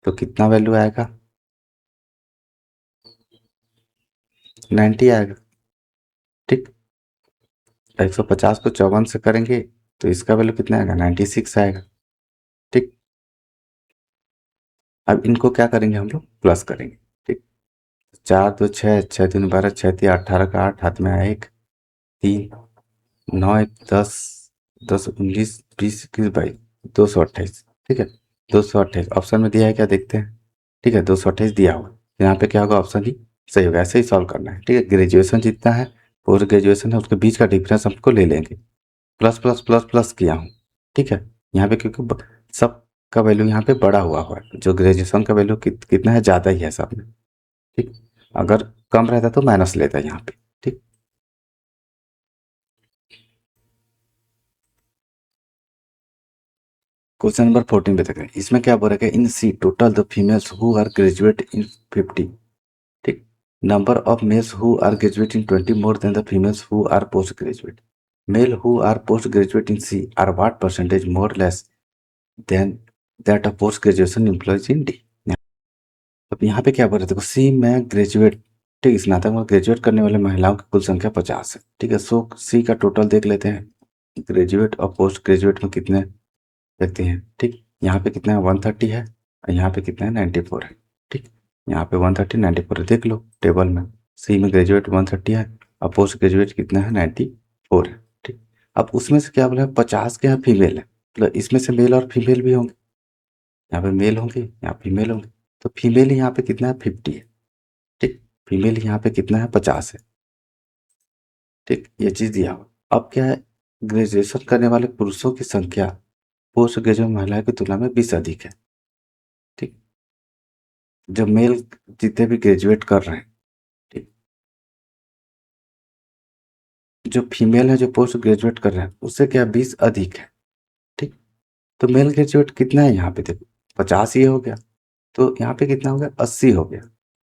तो कितना वैल्यू आएगा 90 आएगा। ठीक, 150 को 54 से करेंगे तो इसका वैल्यू कितना आएगा 96 आएगा। ठीक, अब इनको क्या करेंगे हम लोग प्लस करेंगे। ठीक, 4 2 6, 6 3 12, 6 3 18 का 8, हाथ में आया 1, 3 9 1 10, 10 19 20 21 22, 228। ठीक है, 228 ऑप्शन में दिया है, क्या देखते हैं। ठीक है, 228 दिया हुआ, यहाँ पे क्या होगा ऑप्शन ही सही होगा। ऐसे ही सॉल्व करना है। ठीक है, ग्रेजुएशन जितना है पोस्ट ग्रेजुएशन है उसके बीच का डिफरेंस हमको ले लेंगे, प्लस प्लस प्लस प्लस किया हूँ। ठीक है, यहाँ पे क्योंकि सब का वैल्यू यहाँ पे बड़ा हुआ है, जो ग्रेजुएशन का वैल्यू कितना है ज़्यादा ही है सब में। ठीक, अगर कम रहता तो माइनस लेता यहाँ पे। ठीक, क्वेश्चन नंबर 14 पे तक है, इसमें क्या बोल रहा है, in C total the females who are graduate in 50। ठीक, number of males who are graduate in 20 more than the females who are post graduate. Male who are post graduate in C are what percentage more less than that of post graduation employees in D. अब यहाँ पे क्या बोल रहे थे, देखो सी में graduate, ठीक, स्नातक में ग्रेजुएट करने वाले महिलाओं की कुल संख्या 50 है। ठीक है, सो सी का टोटल देख लेते हैं, ग्रेजुएट और पोस्ट ग्रेजुएट में कितने व्यक्ति हैं। ठीक, यहाँ पे कितना है 130 है और यहाँ पे कितना है 94 है। ठीक, यहाँ पे 130 94 है, देख लो टेबल में, सी में ग्रेजुएट 130 है और पोस्ट ग्रेजुएट कितना है 94 है। ठीक, अब उसमें से क्या बोला 50 के यहाँ फीमेल है, मतलब इसमें से मेल और फीमेल भी होंगे, यहाँ पे मेल होंगे यहाँ फीमेल होंगे, तो फीमेल यहाँ पे कितना है 50 है। ठीक, फीमेल यहाँ पे कितना है 50 है। ठीक, ये चीज़ दिया हुआ। अब क्या है, ग्रेजुएशन करने वाले पुरुषों की संख्या पोस्ट ग्रेजुएट महिलाओं की तुलना में 20 अधिक है। ठीक, जो मेल जितने भी ग्रेजुएट कर रहे हैं, ठीक, जो फीमेल है जो पोस्ट ग्रेजुएट कर रहे हैं उससे क्या 20 अधिक है। ठीक, तो मेल ग्रेजुएट कितना है यहाँ पे देखो 50 ही हो गया, तो यहाँ पे कितना हो गया 80 हो गया।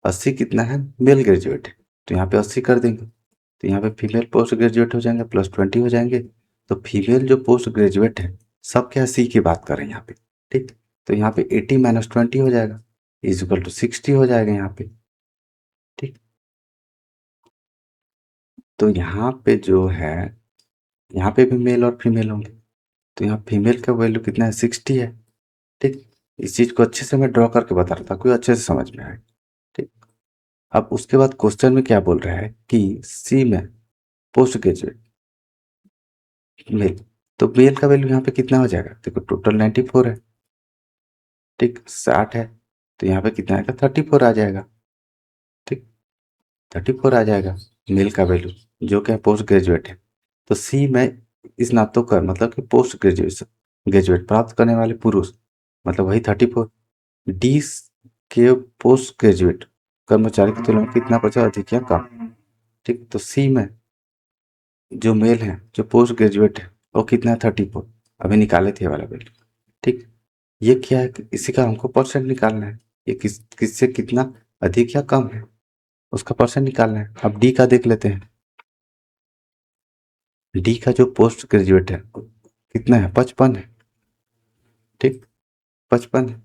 80 कितना है मेल ग्रेजुएट है, तो यहाँ पे 80 कर देंगे, तो यहाँ पे फीमेल पोस्ट ग्रेजुएट हो जाएंगे +20 हो जाएंगे। तो फीमेल जो पोस्ट ग्रेजुएट है सब क्या सी की बात कर रहे हैं यहाँ पे। ठीक, तो यहाँ पे 80 - 20 हो जाएगा = 60 हो जाएगा यहाँ पे। ठीक, तो यहाँ पे जो है यहाँ पे भी मेल और फीमेल होंगे, तो यहाँ फीमेल का वैल्यू कितना है 60 है। ठीक, इस चीज़ को अच्छे से मैं ड्रॉ करके बता रहा था, कोई अच्छे से समझ में आए। ठीक, अब उसके बाद क्वेश्चन में क्या बोल रहा है कि सी में पोस्ट ग्रेजुएट मेल, तो मेल का वैल्यू यहाँ पे कितना हो जाएगा, देखो टोटल 94 है। ठीक, 60 है, तो यहाँ पे कितना आएगा 34 आ जाएगा। ठीक, 34 आ जाएगा मेल का वैल्यू, जो कि पोस्ट ग्रेजुएट है। तो सी में स्नातकोत्तर मतलब कि पोस्ट ग्रेजुएशन ग्रेजुएट प्राप्त करने वाले पुरुष मतलब वही 34। डी के पोस्ट ग्रेजुएट कर्मचारी की तुलना में कितना बचा अधिक या कम। ठीक, तो सी में जो मेल है जो पोस्ट ग्रेजुएट है वो कितना है 34, अभी निकाले थे ये वाला वैल्यू। ठीक, ये क्या है, इसी का हमको परसेंट निकालना है, ये किससे कितना अधिक या कम है। उसका परसेंट निकालना है। अब डी का देख लेते हैं। डी का जो पोस्ट ग्रेजुएट है कितना है, 55 है। ठीक, 55 है,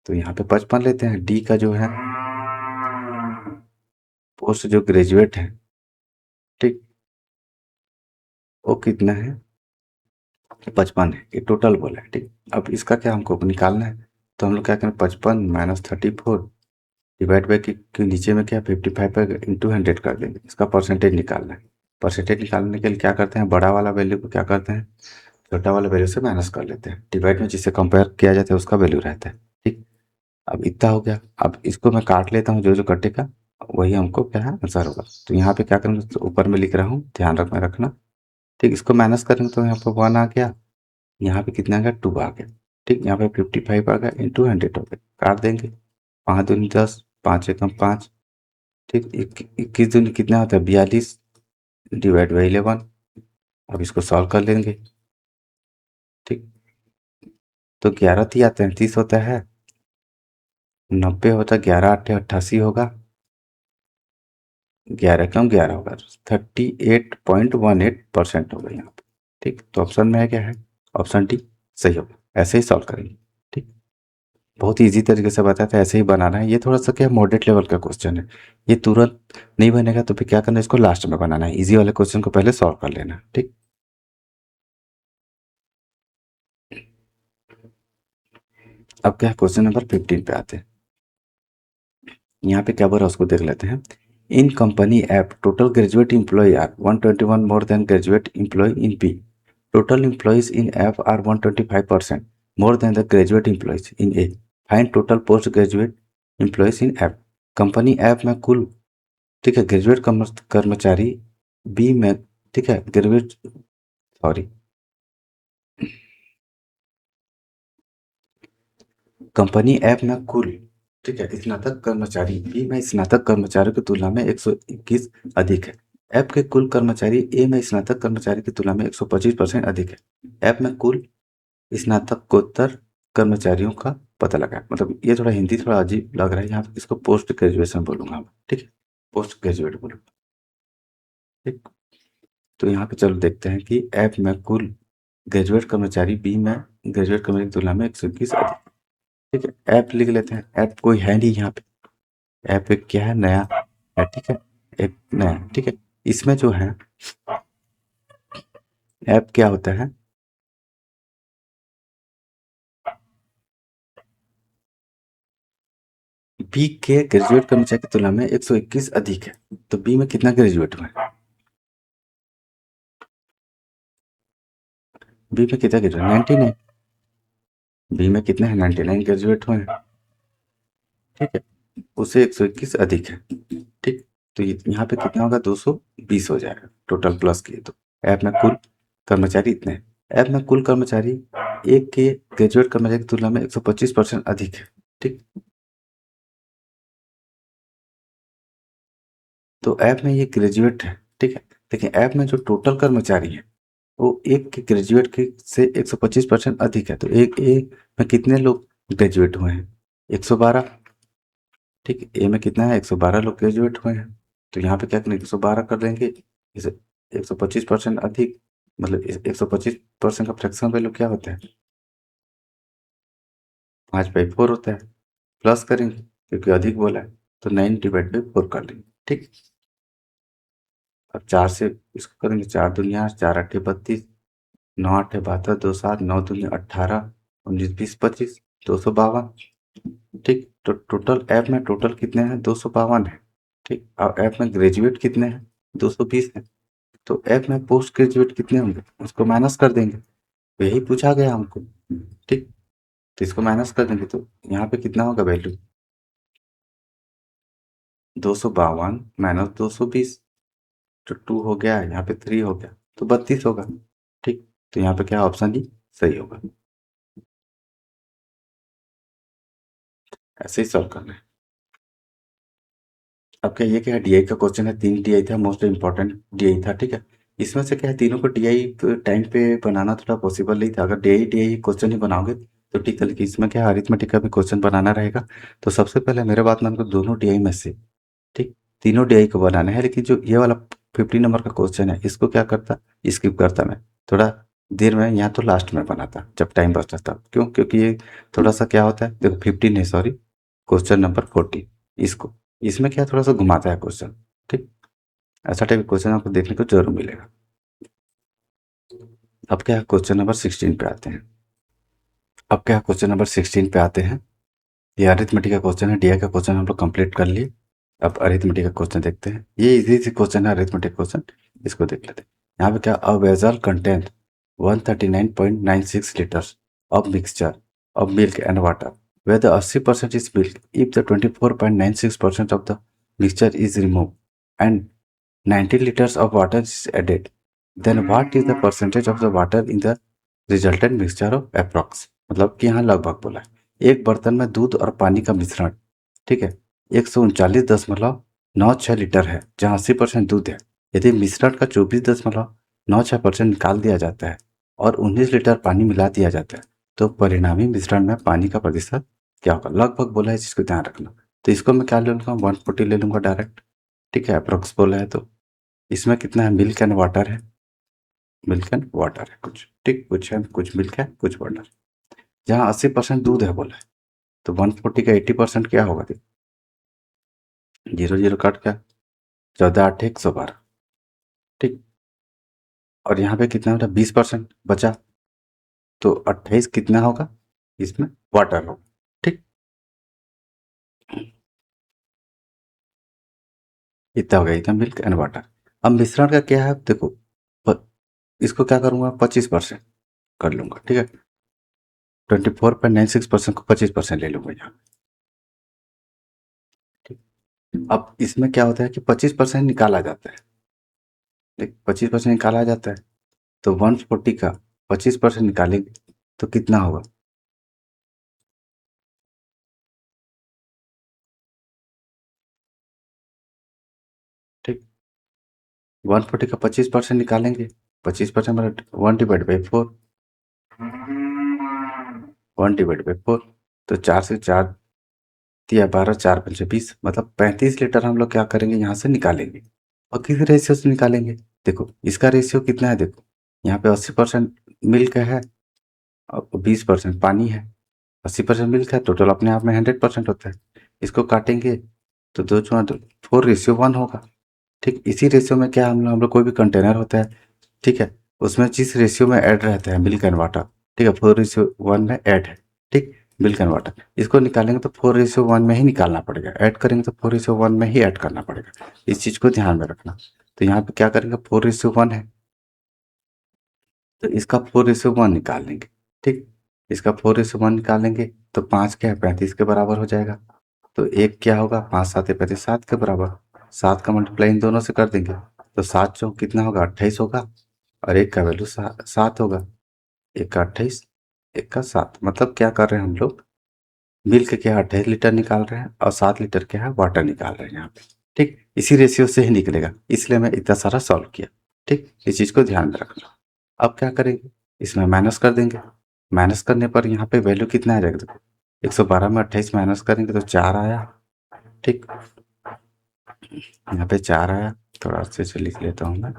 तो यहाँ पे 55 लेते हैं। डी का जो है पोस्ट जो ग्रेजुएट है, ठीक, वो कितना है, 55 है। ये टोटल बोला है। ठीक, अब इसका क्या हमको निकालना है, तो हम लोग क्या करें, 55 माइनस 34 डिवाइड बाई कि नीचे में क्या 55 पर इंटू 100 कर देंगे। इसका परसेंटेज निकालना है। परसेंटेज निकालने के लिए क्या करते हैं, बड़ा वाला वैल्यू को क्या करते हैं, छोटा वाला वैल्यू से माइनस कर लेते हैं। डिवाइड में जिससे कंपेयर किया जाता है उसका वैल्यू रहता है। ठीक, अब इतना हो गया। अब इसको मैं काट लेता हूँ, जो जो कटेगा वही हमको क्या है आंसर होगा। तो यहाँ पे क्या करेंगे, तो ऊपर में लिख रहा हूँ, ध्यान रखना। ठीक, इसको माइनस करेंगे तो यहाँ पे 1 आ गया, यहाँ पे कितना आ गया, 2 आ गया। ठीक, यहाँ पे 55 आ गया इंटू 100 हो गया। काट देंगे, 5 दूनी 10, 5 एकम 5। ठीक, 21 दूनी कितना होता है, 42 डिवाइड बाई 11। अब इसको सॉल्व कर लेंगे। ठीक, तो 11 तिया 33 होता है, 90 होता है, 11 8 88 होगा, 11 कम 11 होगा, 38.18% होगा यहाँ पे। ठीक, तो ऑप्शन में है क्या है, ऑप्शन डी सही होगा। ऐसे ही सॉल्व करेंगे। ठीक, बहुत ही ईजी तरीके से बताया था, ऐसे ही बनाना है। ये थोड़ा सा क्या मॉडरेट लेवल का क्वेश्चन है, ये तुरंत नहीं बनेगा, तो फिर क्या करना है, इसको लास्ट में बनाना है। इजी वाले क्वेश्चन को पहले सॉल्व कर लेना। ठीक, अब क्या है, क्वेश्चन नंबर 15 पे आते हैं। यहाँ पे क्या बोल रहा है उसको देख लेते हैं। In company app total graduate employ are 121 more than graduate employ in B. Total employees in app are 125% more than the graduate employees in A. Find total post graduate employees in app. Company app में कुल, ठीक है, graduate कर्मचारी B में, ठीक है, graduate, sorry, company app में कुल, ठीक है, स्नातक कर्मचारी बी में स्नातक कर्मचारियों की तुलना में 121 अधिक है। ऐप के कुल कर्मचारी ए में स्नातक कर्मचारी की तुलना में 125% अधिक है। ऐप में कुल स्नातकोत्तर कर्मचारियों का पता लगा। मतलब ये थोड़ा हिंदी थोड़ा अजीब लग रहा है, यहाँ पे इसको पोस्ट ग्रेजुएशन बोलूंगा मैं। ठीक है, पोस्ट ग्रेजुएट बोलूंगा। ठीक, तो यहाँ पे चलो देखते हैं कि ऐप में कुल ग्रेजुएट कर्मचारी बी में ग्रेजुएट कर्मचारी की तुलना में 121 अधिक। ठीक है, ऐप लिख लेते हैं। ऐप कोई है नहीं यहाँ पे, ऐप एक क्या है, नया है। ठीक है, एक नया, ठीक है। इसमें जो है ऐप क्या होता है, बी के ग्रेजुएट कर्मचारी की तुलना में 121 अधिक है। तो बी में कितना ग्रेजुएट हुआ है, बी में कितना ग्रेजुएट, 99। बी में कितने हैं, 99 ग्रेजुएट हुए हैं। ठीक है, उससे 121 अधिक है। ठीक, तो यहाँ पे कितना होगा, 220 हो जाएगा टोटल प्लस किए तो। ऐप में कुल कर्मचारी इतने हैं। ऐप में कुल कर्मचारी एक के ग्रेजुएट कर्मचारी की तुलना में 125% अधिक है। ठीक, तो ऐप में ये ग्रेजुएट है। ठीक है, लेकिन ऐप में जो टोटल कर्मचारी है वो एक के ग्रेजुएट के से 125% अधिक है। तो एक ए में कितने लोग ग्रेजुएट हुए हैं, 112। ठीक, ए में कितना है, 112 लोग ग्रेजुएट हुए हैं। तो यहाँ पे क्या करेंगे, 112 कर देंगे, इसे 125% अधिक, मतलब 125% का फ्रैक्शन वैल्यू क्या होता है, 5/4 होता है। प्लस करेंगे क्योंकि अधिक बोला है, तो 9/4 कर लेंगे। ठीक, अब 4 से इसको करेंगे, 4 दूनी 8, 4 8 32, 9 8 72, 2 7, 9 दूनी 18, 19 20 25, 252। ठीक, तो टोटल ऐप में टोटल कितने हैं, 252 है। ठीक, और ऐप में ग्रेजुएट कितने हैं, 220 है। तो ऐप में पोस्ट ग्रेजुएट कितने होंगे, उसको माइनस कर देंगे। तो यही पूछा गया हमको। ठीक, तो इसको माइनस कर देंगे तो यहाँ पे कितना होगा वैल्यू, 252 माइनस 220, तो 2 हो गया, यहाँ पे 3 हो गया, तो 32 होगा। ठीक, तो यहाँ पे क्या ऑप्शन डी सही होगा। ऐसे ही सॉल्व करना है। अब क्या ये क्या है, डीआई का क्वेश्चन है। 3 डीआई था, मोस्ट इंपॉर्टेंट डीआई था। ठीक है, इसमें से क्या है, तीनों को डीआई टाइम पे बनाना थोड़ा पॉसिबल नहीं था। अगर डीआई डीआई क्वेश्चन ही बनाओगे तो ठीक है, लेकिन इसमें क्या है, अरिथमेटिक का भी क्वेश्चन बनाना रहेगा। तो सबसे पहले मेरे बात मान को दोनों डीआई में से, ठीक, तीनों डीआई को बनाना है, लेकिन जो ये वाला 50 नंबर का क्वेश्चन है इसको क्या करता, स्किप करता मैं थोड़ा देर में, यहाँ तो लास्ट में बनाता जब टाइम बचता तब। क्यों? क्योंकि ये थोड़ा सा क्या होता है, देखो 15 है, सॉरी, क्वेश्चन नंबर 40, इसको इसमें क्या थोड़ा सा घुमाता है क्वेश्चन। ठीक, ऐसा टाइप क्वेश्चन आपको देखने को जरूर मिलेगा। अब क्या क्वेश्चन नंबर 16 पे आते हैं। अब क्या क्वेश्चन नंबर 16 पे आते हैं। ये अरिथमेटिक का क्वेश्चन है, डीआई का क्वेश्चन हम लोग कंप्लीट कर लिए। अब अरिथमेटिक का क्वेश्चन देखते हैं। ये इजी सी क्वेश्चन है अरिथमेटिक क्वेश्चन, इसको देख लेते हैं। यहाँ पे क्या, a vessel content 139.96 litres of mixture of milk and water where the 80% is milk. If the 24.96% of the mixture is removed and 90 liters of water is added, then what is the percentage of the water in the resultant mixture of approx? मतलब कि यहाँ लगभग बोला है, एक बर्तन में दूध और पानी का मिश्रण, ठीक है, 139.96 लीटर है, जहाँ 80% दूध है। यदि मिश्रण का 24.96% निकाल दिया जाता है और 19 लीटर पानी मिला दिया जाता है, तो परिणामी मिश्रण में पानी का प्रतिशत क्या होगा? लगभग बोला है, इस चीज को ध्यान रखना। तो इसको मैं क्या ले लूंगा, 140 ले लूंगा डायरेक्ट। ठीक है, अप्रोक्स बोला है तो इसमें कितना है, मिल्क एंड वाटर है, मिल्क एंड वाटर है कुछ, ठीक, कुछ है, कुछ मिल्क है, कुछ वाटर। जहाँ 80% दूध है बोला है, तो 140 का 80% क्या होगा? देखो, जीरो जीरो काट क्या, 14 8 112, ठीक। और यहाँ पे कितना होता है, 20% बचा, तो 28 कितना होगा, इसमें वाटर होगा, ठीक। इतना हो गया, इतना मिल्क एंड वाटर। अब मिश्रण का क्या है, देखो, इसको क्या करूंगा, 25% कर लूंगा, ठीक है। 24.96% को 25% ले लूंगा यहाँ, ठीक। अब इसमें क्या होता है कि 25% निकाला जाता है, देख 25% निकाला जाता है, तो 140 का 25% निकालेंगे तो कितना होगा, ठीक। 140 का 25% निकालेंगे, 25% मतलब 1/4, 1/4, तो 4 से 4 दिया 12, 4 × 5 = 20, मतलब 35 लीटर हम लोग क्या करेंगे, यहाँ से निकालेंगे। और किस रेशियो से निकालेंगे, देखो इसका रेशियो कितना है, देखो यहाँ पे 80% मिल्क है और 20% पानी है। 80% मिल्क है, टोटल अपने आप में 100% होता है। इसको काटेंगे तो 2:4 होगा, ठीक। इसी रेशियो में क्या, हम लोग कोई भी कंटेनर होता है, ठीक है, उसमें जिस रेशियो में ऐड रहता है मिल्क एंड वाटर, ठीक है, 4:1 में ऐड है, ठीक, मिल्क एंड वाटर। इसको निकालेंगे तो 4:1 में ही निकालना पड़ेगा, ऐड करेंगे तो 4:1 में ही ऐड करना पड़ेगा, इस चीज को ध्यान में रखना। तो यहाँ पे क्या करेंगे, 4:1 है, तो इसका 4:1 निकाल लेंगे, ठीक। इसका 4:1 निकालेंगे तो 5 क्या है, 35 के बराबर हो जाएगा। तो एक क्या होगा, 5 7 35, 7 के बराबर, 7 का मल्टीप्लाई इन दोनों से कर देंगे, तो 7 × 4 कितना होगा, 28 होगा, और एक का वैल्यू 7 होगा। एक का 28, एक का 7, मतलब क्या कर रहे हैं हम लोग, मिल्क क्या है 28 लीटर निकाल रहे हैं और 7 लीटर क्या है वाटर निकाल रहे हैं यहाँ पे, ठीक। इसी रेशियो से ही निकलेगा, इसलिए मैं इतना सारा सॉल्व किया, ठीक। इस चीज को ध्यान में रखना। अब क्या करेंगे, इसमें माइनस कर देंगे। माइनस करने पर यहाँ पे वैल्यू कितना आ जाएगा, देखो 112 में 28 माइनस करेंगे तो 4 आया, ठीक। यहाँ पे 4 आया, थोड़ा अच्छे से लिख लेता हूँ मैं।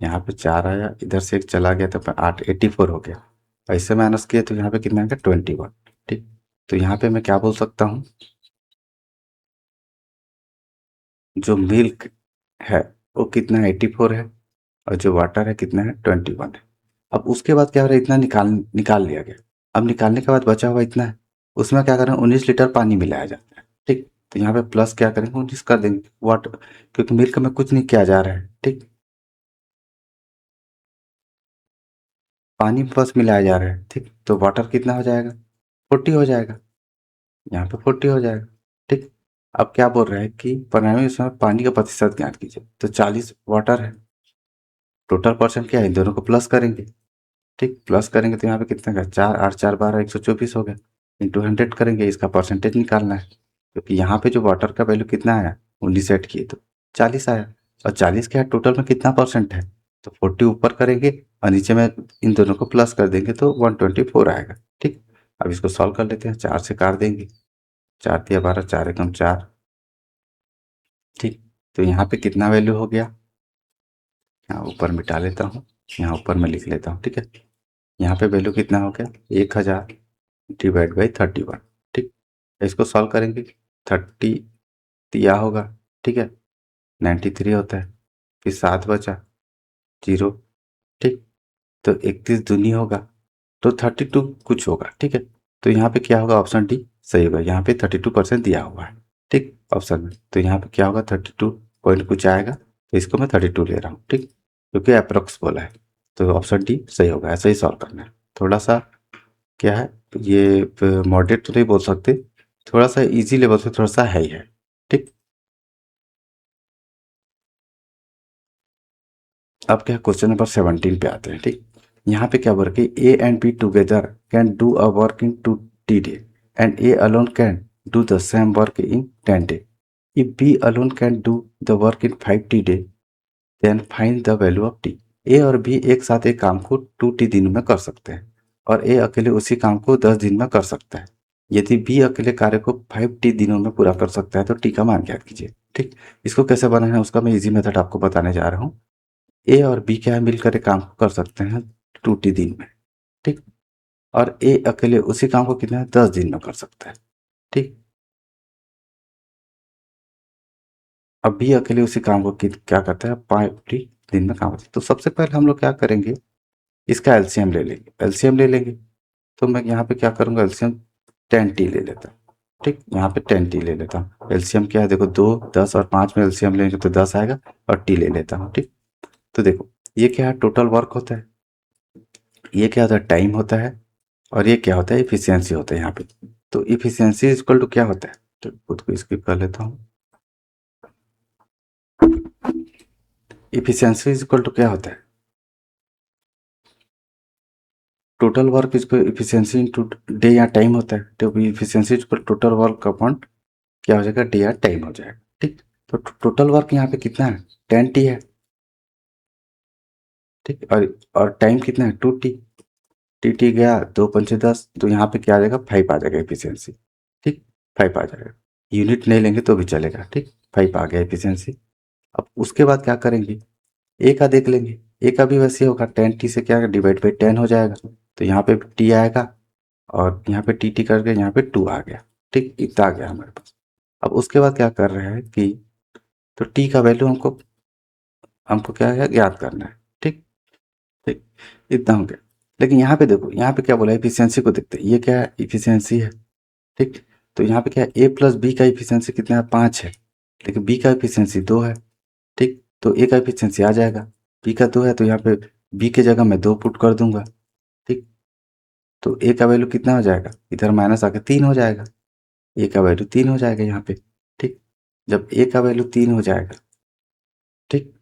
यहाँ पे 4 आया, इधर से एक चला गया तो 8 84 हो गया, ऐसे माइनस किए तो यहाँ पे कितना आ गया, 21, ठीक। तो यहाँ पे मैं क्या बोल सकता हूँ, जो मिल्क है वो कितना है, 84 है, और जो वाटर है कितना है, 21 है। अब उसके बाद क्या हो रहा है, इतना निकाल निकाल लिया गया। अब निकालने के बाद बचा हुआ इतना है, उसमें क्या करें, 19 लीटर पानी मिलाया जाता है, ठीक। तो यहाँ पे प्लस क्या करेंगे, 19 कर देंगे वाटर, क्योंकि मिल्क में कुछ नहीं किया जा रहा है, ठीक, पानी बस मिलाया जा रहा है, ठीक। तो वाटर कितना हो जाएगा, 40 हो जाएगा, यहाँ पे 40 हो जाएगा, ठीक। अब क्या बोल रहा है कि परिणामी उसमें पानी का प्रतिशत ज्ञात कीजिए, तो 40 वाटर है, टोटल परसेंट क्या है, इन दोनों को प्लस करेंगे, ठीक। प्लस करेंगे तो यहाँ पे कितना का, 4 8 4 12 124 हो गया, इंटू 100 करेंगे, इसका परसेंटेज निकालना है, क्योंकि यहाँ पे जो वाटर का वैल्यू कितना आया, 19 सेट किए तो 40 आया, और 40 क्या है, टोटल में कितना परसेंट है, तो 40 ऊपर करेंगे और नीचे में इन दोनों को प्लस कर देंगे तो 124 आएगा, ठीक। अब इसको सॉल्व कर लेते हैं, 4 से काट देंगे, 4 × 12 4 × 4, ठीक। तो यहाँ पे कितना वैल्यू हो गया, यहाँ ऊपर मिटा लेता हूँ, यहाँ ऊपर मैं लिख लेता हूँ, ठीक है। यहाँ पे वैल्यू कितना हो गया, 1000 डिवाइड बाई 31। ठीक, इसको सॉल्व करेंगे, 30 दिया होगा, ठीक है, 93 होता है, फिर 7 बचा, 0, ठीक। तो 31 दूनी होगा तो 32 कुछ होगा, ठीक है। तो यहाँ पे क्या होगा, ऑप्शन डी सही होगा, यहाँ पे 32% दिया हुआ है, ठीक, ऑप्शन में। तो यहाँ पे क्या होगा, 32 पॉइंट कुछ आएगा, तो इसको मैं 32 ले रहा हूँ, ठीक, क्योंकि अप्रोक्स बोला है। तो ऑप्शन डी सही होगा, ऐसा ही सॉल्व करना है। थोड़ा सा क्या है, ये मॉडरेट तो नहीं बोल सकते, थोड़ा सा इजी लेवल से थोड़ा सा है ही है, ठीक। अब क्या, क्वेश्चन नंबर 17 पे आते हैं, ठीक। यहाँ पे क्या वर्क है, A and B together can do a work in 2 day and A alone can do the same work in 10 day. If B alone can do the work in 5 day then find the value of T. A और B एक साथ एक काम को 2 दिन में कर सकते हैं और ए अकेले उसी काम को 10 दिन में कर सकता है। यदि बी अकेले कार्य को 5 दिनों में पूरा कर सकता है तो टी का मान ज्ञात कीजिए, ठीक। इसको कैसे बनाना है उसका मैं इजी मेथड आपको बताने जा रहा हूँ। ए और बी क्या है, मिलकर एक काम को कर सकते हैं 2 दिन में, ठीक। और ए अकेले उसी काम को कितना 10 दिन में कर सकता है, ठीक। अब बी अकेले उसी काम को क्या करता है, 5 दिन में काम करता है। तो सबसे पहले हम लोग क्या करेंगे, इसका एलसीएम ले लेंगे, एलसीएम ले लेंगे। तो मैं यहाँ पे क्या करूँगा, एलसीएम 10t ले लेता हूँ, ठीक। यहाँ पे 10t ले लेता हूँ। एलसीएम क्या है, देखो 2, 10 और 5 में एलसीएम लेंगे तो 10 आएगा और टी ले लेता हूँ, ठीक। तो देखो ये क्या है, टोटल वर्क होता है, ये क्या होता है, टाइम होता है, और ये क्या होता है, इफिशियंसी होता है यहाँ पे। तो इफिशियंसी इज इक्वल टू क्या होता है, तो खुद को स्किप कर लेता हूँ। इफिशियंसी इज इक्वल टू क्या होता है, टोटल वर्क इसको इफिशियंसी इंटू डे या टाइम होता है। तो efficiency is equal total work upon क्या हो जाएगा, डे या टाइम हो जाएगा, ठीक। तो टोटल वर्क यहाँ पे कितना है, 10t है, ठीक। और टाइम कितना है, 2t। टी गया, 2 × 5 = 10, तो यहाँ पे क्या आ जाएगा, 5 आ जाएगा इफिशियंसी, ठीक, 5 आ जाएगा। यूनिट नहीं लेंगे तो भी चलेगा, ठीक, 5 आ गया इफिशियंसी। अब उसके बाद क्या करेंगे, ए का देख लेंगे, ए का भी वैसे होगा, 10t से क्या डिवाइड बाई 10 हो जाएगा, तो यहाँ पे टी आएगा और यहाँ पे टी करके यहाँ पे 2 आ गया, ठीक, इतना आ गया हमारे पास। अब उसके बाद क्या कर रहे हैं कि तो टी का वैल्यू हमको हमको क्या है, याद करना है, ठीक, ठीक, इतना हो गया। लेकिन यहाँ पे देखो, यहाँ पे क्या बोला, इफिशियंसी को देखते हैं, ये क्या है, इफिशियंसी है, ठीक। तो यहाँ पे क्या है, ए प्लस बी का इफिशियंसी कितना है, 5 है, लेकिन बी का इफिशियंसी 2 है, ठीक। तो ए का इफिशियंसी आ जाएगा, बी का 2 है, तो यहाँ पे बी के जगह मैं 2 पुट कर दूंगा, ठीक। तो ए का वैल्यू कितना हो जाएगा, इधर माइनस आके 3 हो जाएगा, ए का वैल्यू 3 हो जाएगा यहाँ पे, ठीक। जब ए का वैल्यू 3 हो जाएगा, ठीक,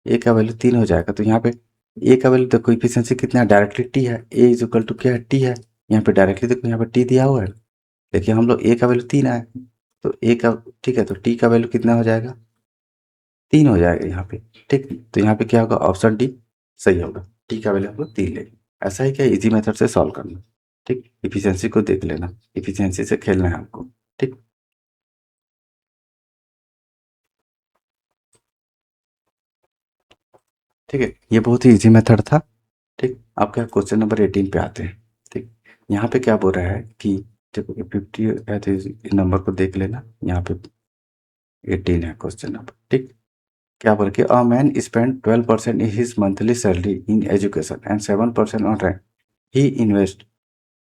ए का वैल्यू 3 हो जाएगा, तो यहाँ पे ए का वैल्यू देखो, इफिशियंसी कितना है, डायरेक्टली टी है, ए इज इक्वल टू क्या है, टी है। यहाँ पे डायरेक्टली देखो, यहाँ पे टी दिया हुआ है, देखिए हम लोग ए का वैल्यू 3 आया, तो ए का, ठीक है, तो टी का वैल्यू कितना हो जाएगा, 3 हो जाएगा यहाँ पे, ठीक। तो यहाँ पे क्या होगा, ऑप्शन डी सही होगा, टी का वैल्यू हम लोग 3 लेंगे। ऐसा ही क्या, इजी मेथड से सॉल्व करना, ठीक। इफिशियंसी को देख लेना, इफिशियंसी से खेलना है हमको, ठीक। ठीक है, ये बहुत ही इजी मेथड था, ठीक। अब क्या, क्वेश्चन नंबर 18 पे आते हैं, ठीक। यहाँ पे क्या बोल रहा है कि देखो 50 है, तो इस नंबर को देख लेना, यहाँ पे 18 है क्वेश्चन नंबर, ठीक। क्या बोल के, a man spend 12% in his monthly salary in education and 7% on rent. He invest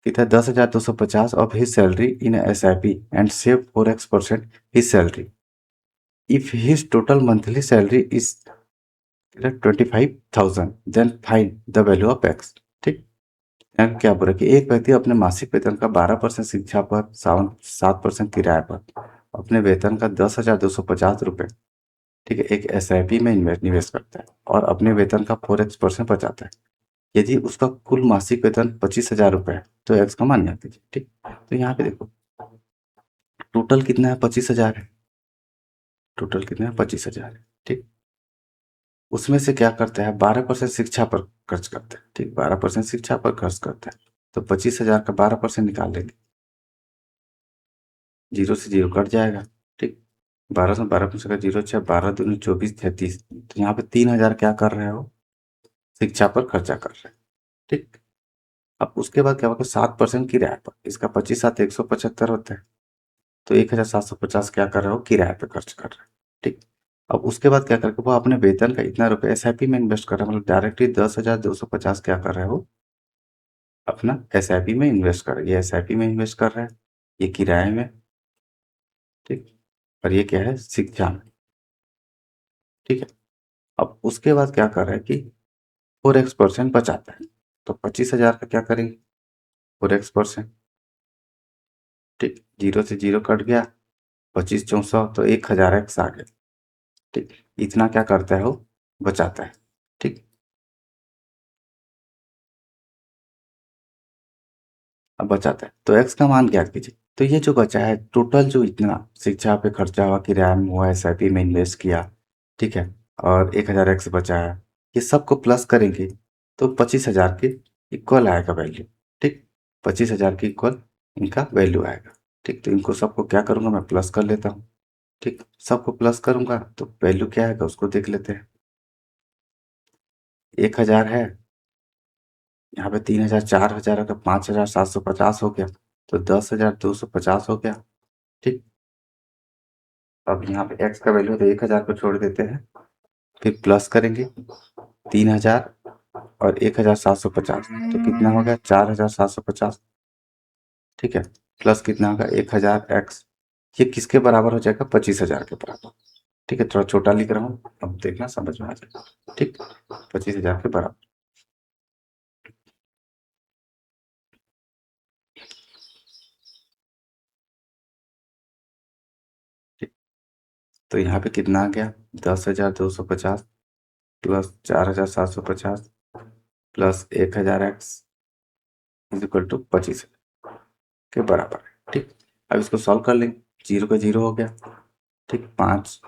कितना, 10,250 of his salary in S I P and save 4x% his salary. If his total monthly salary is 25,000 then find the value of x, ठीक। यहाँ क्या बोल रहा है कि एक व्यक्ति अपने मासिक वेतन का 12% शिक्षा पर, 7% किराए पर, अपने वेतन का 10,250 रुपये, ठीक है, एक एसआईपी में निवेश करता है और अपने वेतन का 4x% बचाता है। यदि उसका कुल मासिक वेतन 25,000 रुपये है तो एक्स का मान याद कीजिए, ठीक। तो यहाँ पे देखो, टोटल कितना है, 25,000 है, टोटल कितना है, 25,000 है, ठीक। उसमें से क्या करता है, 12% शिक्षा पर खर्च करता है, ठीक, 12% शिक्षा पर खर्च करता है, तो 25,000 का 12% निकाल लेंगे, 0 से 0 कट जाएगा, ठीक। 12 से 12 पूछेगा, 0 6 12 दूनी 24 33। तो यहाँ पे 3000 क्या कर रहे हो, शिक्षा पर खर्चा कर रहे हैं। ठीक। अब उसके बाद क्या होगा, 7% किराए पर, इसका 25 7 175 होता है। तो 1750 क्या कर रहे हो, किराए पे खर्च कर रहे हैं। ठीक। अब उसके बाद क्या करके वो अपने वेतन का इतना रुपए एसआईपी में इन्वेस्ट कर रहे हैं, मतलब डायरेक्टली 10,250 क्या कर रहे हो, अपना एसआईपी में इन्वेस्ट कर रहे हैं। ये एसआईपी में इन्वेस्ट कर रहे हैं, ये किराए में। ठीक। और ये क्या है, शिक्षा में। ठीक है। अब उसके बाद क्या कर रहे हैं कि 4x% बचाता है। तो 25,000 का क्या करेंगे, 4x%। ठीक। 0 से 0 कट गया, 25 400, तो 1000x आ गया। ठीक। इतना क्या करता है वो, बचाता है। ठीक। अब बचाता है तो x का मान ज्ञात कीजिए। तो ये जो बचा है टोटल, जो इतना शिक्षा पे खर्चा हुआ, किराया में हुआ, एसआईपी में इन्वेस्ट किया, ठीक है, और 1000x बचा है, ये सबको प्लस करेंगे तो 25,000 के इक्वल आएगा वैल्यू। ठीक। 25,000 के इक्वल इनका वैल्यू आएगा। ठीक। तो इनको सबको क्या करूँगा, मैं प्लस कर लेता हूँ। ठीक। सबको प्लस करूँगा तो वैल्यू क्या आएगा उसको देख लेते हैं। 1000 है, यहाँ पे 3000, 4000 का 5750 हो गया, तो 10,250 हो गया। ठीक। अब यहाँ पे x का वैल्यू तो 1000 को छोड़ देते हैं, फिर प्लस करेंगे 3000 और 1750, तो कितना हो गया, 4750। ठीक है। प्लस कितना होगा, 1000x, ये किसके बराबर हो जाएगा, 25,000 के बराबर। ठीक है, थोड़ा छोटा लिख रहा हूँ, अब देखना समझ में आ जाएगा। ठीक। 25,000 के बराबर। ठीक। तो यहाँ पे कितना आ गया, 10,250 plus 4750 plus 1000x is equal to 25,000 के बराबर है। ठीक। अब इसको सॉल्व कर लेंगे, 0 का 0 हो गया। ठीक। 5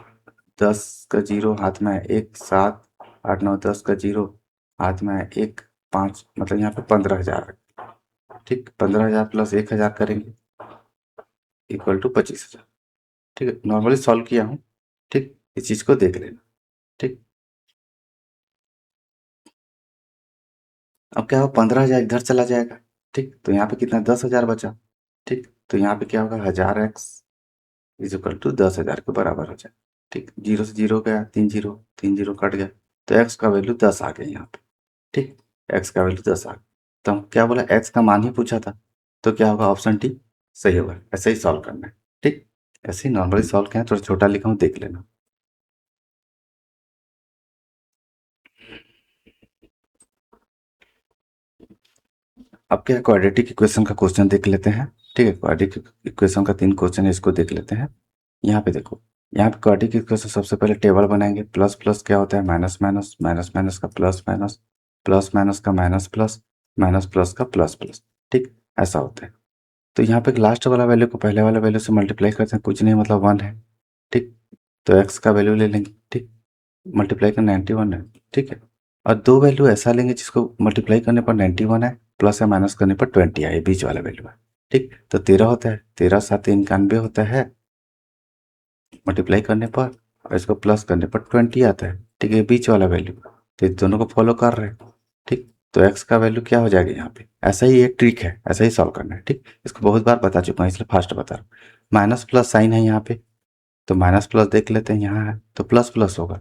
10 का 0 हाथ में है, 1 7 8 9 10 का 0 हाथ में है, 1 5, मतलब यहाँ पे 15,000 है। ठीक। 15,000 प्लस 1,000 करेंगे इक्वल टू 25,000। ठीक है, नॉर्मली सॉल्व किया हूँ। ठीक। इस चीज़ को देख लेना। ठीक। अब क्या हो, 15,000 इधर चला जाएगा। ठीक। तो यहाँ पे कितना, 10,000 बचा। ठीक। तो यहाँ पे क्या होगा, 1000x इज इक्वल टू 10,000 के बराबर हो जाए। ठीक। 0 से 0 गया, 3 0, 3 0 कट गया, तो x का वैल्यू 10 आ गया यहाँ पे। ठीक। x का वैल्यू 10 आ गया। तो हम क्या बोला, x का मान ही पूछा था, तो क्या होगा, ऑप्शन डी सही होगा। ऐसे ही सॉल्व करना है। ठीक। ऐसे ही नॉर्मली सॉल्व किया, थोड़ा छोटा लिखा हूँ, देख लेना। अब क्या, क्वाड्रेटिक इक्वेशन का क्वेश्चन देख लेते हैं। ठीक है, क्वाड्रेटिक इक्वेशन का 3 क्वेश्चन है, इसको देख लेते हैं। यहाँ पे देखो, यहाँ पे क्वाड्रेटिक इक्वेशन सबसे पहले टेबल बनाएंगे। प्लस प्लस क्या होता है, माइनस माइनस, माइनस माइनस का प्लस माइनस, प्लस माइनस का माइनस प्लस, माइनस प्लस का प्लस प्लस। ठीक। ऐसा होता है। तो यहाँ पे लास्ट वाला वैल्यू को पहले वाले वैल्यू से मल्टीप्लाई करते हैं, कुछ नहीं मतलब 1 है। ठीक। तो एक्स का वैल्यू ले लेंगे। ठीक। मल्टीप्लाई का 91 है। ठीक है। और दो वैल्यू ऐसा लेंगे जिसको मल्टीप्लाई करने पर 91 है, प्लस या माइनस करने पर 20 है, बीच वाला वैल्यू है। ठीक। तो 13 होता है, 13 7 91 होता है मल्टीप्लाई करने पर, और इसको प्लस करने पर 20 आता है। ठीक है, बीच वाला वैल्यू। तो इस दोनों को फॉलो कर रहे हैं। ठीक। तो एक्स का वैल्यू क्या हो जाएगा यहाँ पे, ऐसा ही एक ट्रिक है, ऐसा ही सॉल्व करना है। ठीक। इसको बहुत बार बता चुका हूँ, इसलिए फास्ट बता रहा हूँ। माइनस प्लस साइन है यहाँ पे, तो माइनस प्लस देख लेते हैं, यहाँ है तो प्लस प्लस होगा,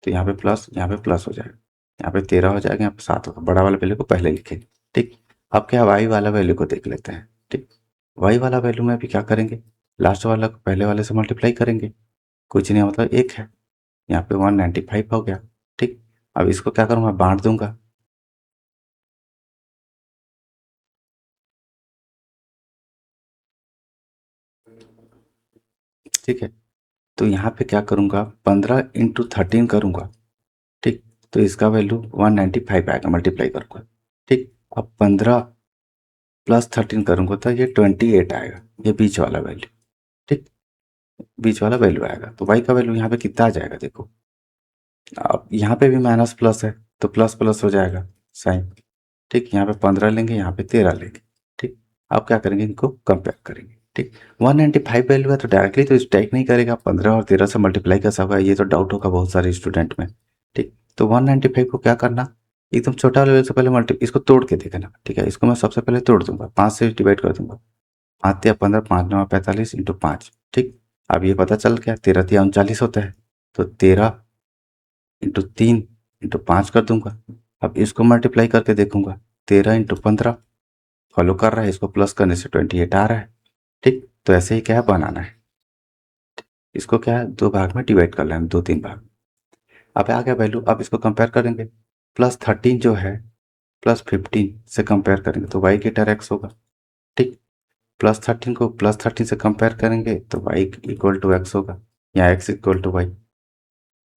तो यहाँ पे प्लस, यहाँ पे प्लस हो जाएगा, यहाँ पे 13 हो जाएगा, यहाँ पे 7 होगा। बड़ा वाला वैल्यू को पहले लिखेंगे। ठीक। अब क्या, वाई वाला वैल्यू को देख लेते हैं। ठीक। वाई वाला वैल्यू में भी क्या करेंगे, लास्ट वाला को पहले वाले से मल्टीप्लाई करेंगे, कुछ नहीं मतलब 1 है, यहाँ पे 195 हो गया। ठीक। अब इसको क्या करूँगा, बांट दूंगा। ठीक है। तो यहाँ पे क्या करूँगा, 15 × 13 करूँगा। ठीक। तो इसका वैल्यू 195 आएगा, मल्टीप्लाई करूँगा। ठीक। अब 15 प्लस 13 करूँगा तो ये 28 आएगा, ये बीच वाला वैल्यू। ठीक। बीच वाला वैल्यू आएगा, तो वाई का वैल्यू यहाँ पे कितना आ जाएगा देखो। अब यहाँ पे भी माइनस प्लस है, तो प्लस प्लस हो जाएगा साइन। ठीक। यहाँ पे 15 लेंगे, यहाँ पे 13 लेंगे। ठीक। अब क्या करेंगे, इनको कंपेयर करेंगे। ठीक। 195 वैल्यू है तो डायरेक्टली तो स्टैक नहीं करेगा, 15 और 13 से मल्टीप्लाई कैसा होगा, ये तो डाउट होगा बहुत सारे स्टूडेंट में। ठीक, तो 195 को क्या करना, एकदम छोटा वाले वैल्यू से पहले इसको तोड़ के देखना। ठीक है, इसको मैं सबसे पहले तोड़ दूंगा, 5 से डिवाइड कर दूंगा, 5 या 15, 5 9 45 इंटू 5। ठीक, अब ये पता चल गया 13 या 39 होता है, तो 13 इंटू 3 इंटू 5 कर दूंगा। अब इसको मल्टीप्लाई करके देखूंगा, 13 इंटू 15 फॉलो कर रहा है, इसको प्लस करने से 28 आ रहा है। ठीक, तो ऐसे ही क्या है बनाना है, इसको क्या है 2 भाग में डिवाइड कर लेना, 2 3 भाग। अब आ गया वैल्यू, अब इसको कंपेयर करेंगे, प्लस 13 जो है प्लस 15 से कंपेयर करेंगे तो वाई ग्रेटर एक्स होगा। ठीक, प्लस 13 को प्लस 13 से कंपेयर करेंगे तो वाई इक्वल टू एक्स होगा, या एक्स इक्वल टू वाई,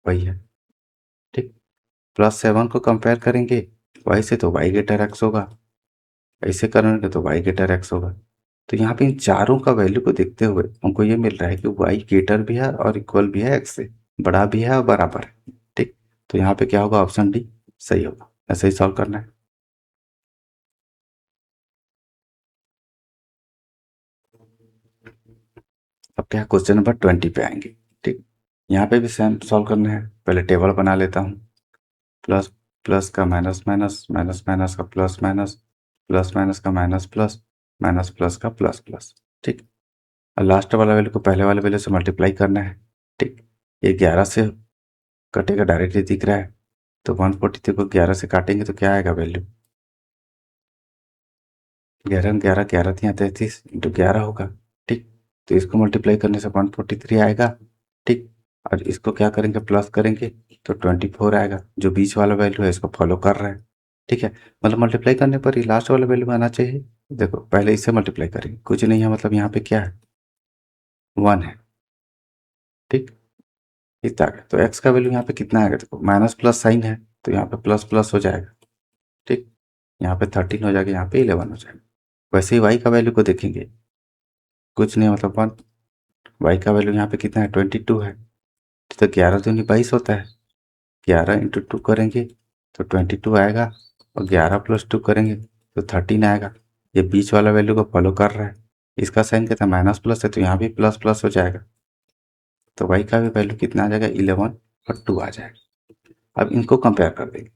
वही है। ठीक, प्लस 7 को कंपेयर करेंगे वाई से तो वाई ग्रेटर एक्स होगा, ऐसे करेंगे तो वाई ग्रेटर एक्स होगा। तो यहाँ पे इन चारों का वैल्यू को देखते हुए हमको ये मिल रहा है कि वाई ग्रेटर भी है और इक्वल भी है एक्स से, बड़ा भी है और बराबर है। ठीक, तो यहाँ पे क्या होगा, ऑप्शन डी सही होगा। ऐसे ही सॉल्व करना है। अब क्या क्वेश्चन नंबर 20 पे आएंगे। ठीक, यहाँ पे भी सेम सॉल्व करना है, पहले टेबल बना लेता हूँ। प्लस प्लस का माइनस माइनस, माइनस माइनस का प्लस माइनस, प्लस माइनस का माइनस प्लस, माइनस प्लस का प्लस प्लस। ठीक, और लास्ट वाला वैल्यू को पहले वाले वैल्यू से मल्टीप्लाई करना है। ठीक, ये 11 से कटेगा, डायरेक्टली दिख रहा है, तो 143 को 11 से काटेंगे तो क्या आएगा वैल्यू, 11 11 11 तिया 33 इंटू 11 होगा। ठीक, तो इसको मल्टीप्लाई करने से 143 आएगा। ठीक, और इसको क्या करेंगे, प्लस करेंगे तो 24 आएगा, जो बीच वाला वैल्यू है इसको फॉलो कर रहा है। ठीक है, मतलब मल्टीप्लाई करने पर ही लास्ट वाला वैल्यू आना चाहिए। देखो पहले इससे मल्टीप्लाई करेंगे, कुछ नहीं है, मतलब यहाँ पे क्या है 1 है। ठीक, इतना आ गया, तो एक्स का वैल्यू यहाँ पे कितना आएगा, देखो माइनस प्लस साइन है तो यहाँ पे प्लस प्लस हो जाएगा। ठीक, यहाँ पे 13 हो जाएगा, यहाँ पे 11 हो जाएगा। वैसे ही वाई का वैल्यू को देखेंगे, कुछ नहीं मतलब 1, वाई का वैल्यू यहाँ पे कितना है 22 है, तो 11 दूनी 22 होता है, 11 इंटू 2 करेंगे तो 22 आएगा, और 11 प्लस 2 करेंगे तो 13 आएगा। ये बीच वाला वैल्यू को फॉलो कर रहा है, इसका साइन क्या था माइनस प्लस है तो यहाँ भी प्लस प्लस हो जाएगा, तो वाई का भी वैल्यू कितना आ जाएगा 11 और 2 आ जाएगा। अब इनको कंपेयर कर देंगे,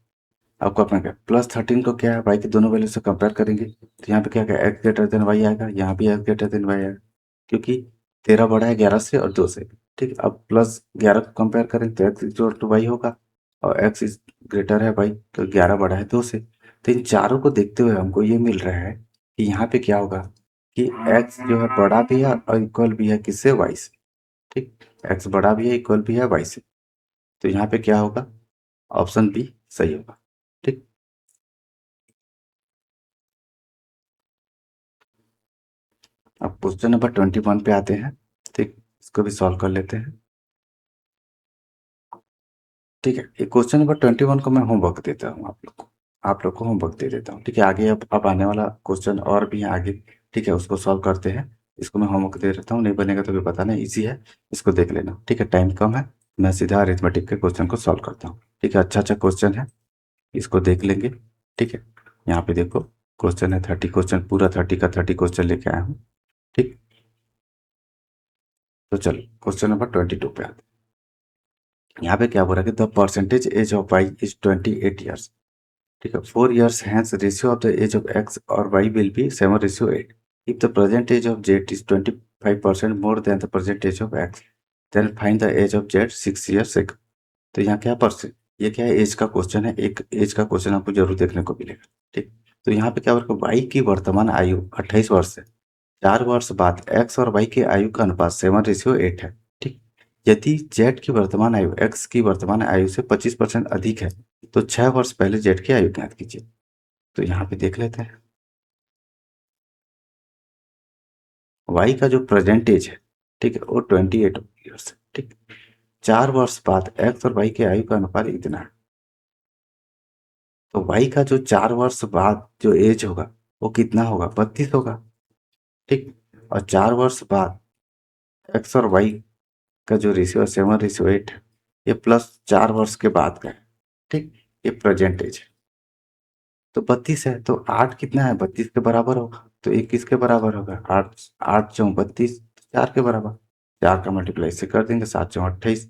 आपको अपना क्या प्लस 13 को क्या है वाई के दोनों वैल्यू से कंपेयर करेंगे, तो यहाँ पे क्या एक्स ग्रेटर देन वाई आएगा, यहाँ भी एक्स ग्रेटर देन वाई आएगा, क्योंकि 13 बड़ा है 11 से और 2 से। ठीक, अब प्लस 11 को कंपेयर करें तो एक्स इक्वल टू वाई होगा, और एक्स इज ग्रेटर है वाई, तो 11 बड़ा है 2 से। तो इन चारों को देखते हुए हमको ये मिल रहा है कि यहाँ पे क्या होगा कि एक्स जो है बड़ा भी है और इक्वल भी है किससे, वाई से। ठीक, एक्स बड़ा भी है इक्वल भी है वाई से, तो यहाँ पे क्या होगा, ऑप्शन बी सही होगा। ठीक, अब क्वेश्चन नंबर 21 पे आते हैं। ठीक, इसको भी सॉल्व कर लेते हैं। ठीक है, ये क्वेश्चन नंबर 21 को मैं होमवर्क देता हूँ आप लोग को होमवर्क दे देता हूँ। ठीक है, आगे अब आने वाला क्वेश्चन और भी है आगे। ठीक है, उसको सॉल्व करते हैं, इसको मैं होमवर्क दे देता हूँ, नहीं बनेगा तो भी पता नहीं, ईजी है, इसको देख लेना। ठीक है, टाइम कम है, मैं सीधा अरिथमेटिक के क्वेश्चन को सॉल्व करता हूँ। ठीक है, अच्छा अच्छा क्वेश्चन है, इसको देख लेंगे। ठीक है, यहाँ पे देखो क्वेश्चन है 30 क्वेश्चन, पूरा 30 का 30 क्वेश्चन लेके आया हूँ। ठीक, तो चलो क्वेश्चन नंबर 22 पे आते हैं। यहाँ पे क्या बोल रहा है कि the percentage age of Y is 28 years. ठीक है, 4 years hence ratio of the age of x or y will be 7:8. If the present age of z is 25% more than the present age of x, then find the age of z 6 years ago. तो यहाँ क्या percent, ये क्या है as का question है, एक as का क्वेश्चन आपको जरूर देखने को मिलेगा। ठीक, तो यहाँ पे क्या वर्क वाई की वर्तमान आयु 28 वर्ष है, 4 वर्ष बाद एक्स और वाई की आयु का अनुपात 7:8 है। ठीक, यदि जेड की वर्तमान आयु एक्स की वर्तमान आयु से 25% अधिक है तो 6 वर्ष पहले जेड की आयु ज्ञात कीजिए। तो यहाँ पे देख लेते हैं, वाई का जो प्रेजेंट एज है, ठीक है, वो 28 ईयर्स है। ठीक, 4 वर्ष बाद एक्स और वाई की आयु का अनुपात इतना है, तो वाई का जो 4 वर्ष बाद जो एज होगा वो कितना होगा, 32 होगा। ठीक, और 4 वर्ष बाद एक्स और वाई का जो रेशियो है 7:8 है, ये प्लस 4 वर्ष के बाद का है। ठीक, ये प्रेजेंट एज है, तो 32 है तो 8 कितना है 32 के बराबर होगा। तो 1 किसके बराबर होगा? 8 8 चौं 32, 4 के बराबर। 4 का मल्टीप्लाई इससे कर देंगे, 7 चौं 28।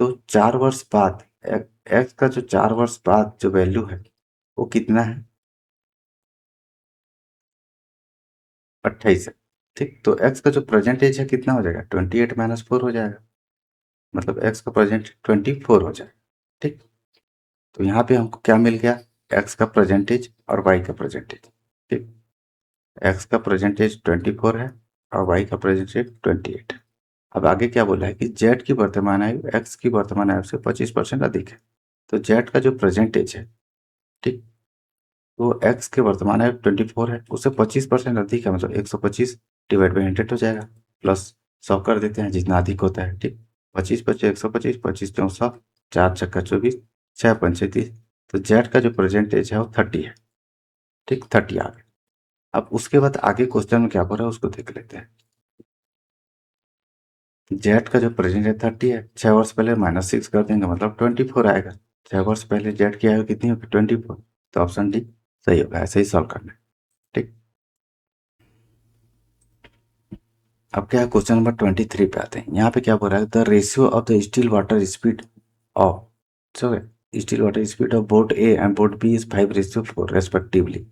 तो 4 वर्ष बाद एक्स का जो 4 वर्ष बाद जो वैल्यू है वो कितना है? 28 है। ठीक, तो एक्स का जो प्रेजेंट एज है कितना हो जाएगा? 28 माइनस 4 हो जाएगा, मतलब एक्स का प्रेजेंट 24 हो जाएगा। ठीक, तो यहाँ पे हमको क्या मिल गया? एक्स का प्रेजेंटेज और वाई का प्रेजेंटेज। ठीक, एक्स का प्रेजेंटेज 24 है और वाई का प्रेजेंटेज 28। अब आगे क्या बोला है कि जेड की वर्तमान आयु एक्स की वर्तमान आयु से 25% अधिक है। तो जेड का जो प्रेजेंटेज है, ठीक, वो एक्स के वर्तमान आयु 24 है, उससे 25% अधिक है, मतलब 125 डिवाइड बाई 100 हो जाएगा, प्लस 100 कर देते हैं जितना अधिक होता है। ठीक, 25 पच्चीस 125, 25 चौं 100, 4 छक्का 24, 6 पंचे 30। तो जेड का जो प्रेजेंटेज है वो 30 है। ठीक, 30 आ गया। अब उसके बाद आगे क्वेश्चन में क्या बोल रहा है उसको देख लेते हैं। जेड का जो प्रेजेंट है 30 है, 6 वर्ष पहले -6 कर देंगे, मतलब 24 आएगा। 6 वर्ष पहले जेड की आयु कितनी होगी? 24। तो ऑप्शन डी सही होगा, ऐसे ही सॉल्व करना है। ठीक, अब क्या है, क्वेश्चन नंबर 23 पे आते हैं। यहाँ पे क्या बोल रहा है? The ratio of the still water speed of still water speed of boat A and boat B is 5:4 respectively.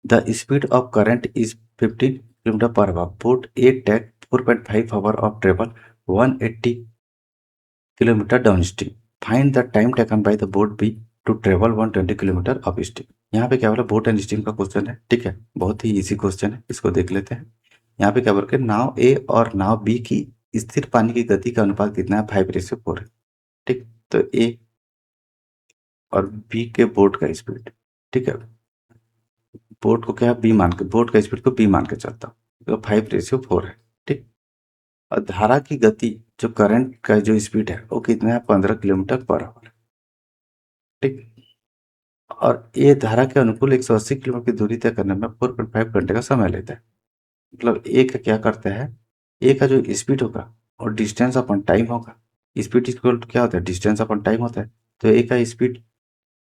The speed of current is 15 kilometre per hour. Boat A take 4.5 hour of travel 180 kilometre downstream. Find the time taken by the boat B to travel 120 kilometre upstream. यहाँ पे क्या बोला? Boat and stream का question है। ठीक है, बहुत ही easy question है, इसको देख लेते हैं। यहाँ पे क्या बोल के नाव ए और नाव बी की स्थिर पानी की गति का अनुपात कितना है? 5:4 है। ठीक, तो ए और बी के बोट का स्पीड, ठीक है, बोट को क्या बी मान के, बोट का स्पीड को बी मान के चलता हूँ, तो 5:4 है। ठीक, और धारा की गति जो करंट का जो स्पीड है वो कितना है? 15 किलोमीटर पर आवर। ठीक, और ये धारा के अनुकूल 180 किलोमीटर की दूरी तय करने में 4.5 घंटे का समय लेता है। मतलब ए का क्या करता है? ए का जो स्पीड होगा और डिस्टेंस अपॉन टाइम होगा। स्पीड इक्वल टू क्या होता है? डिस्टेंस अपॉन टाइम होता है। तो ए का स्पीड,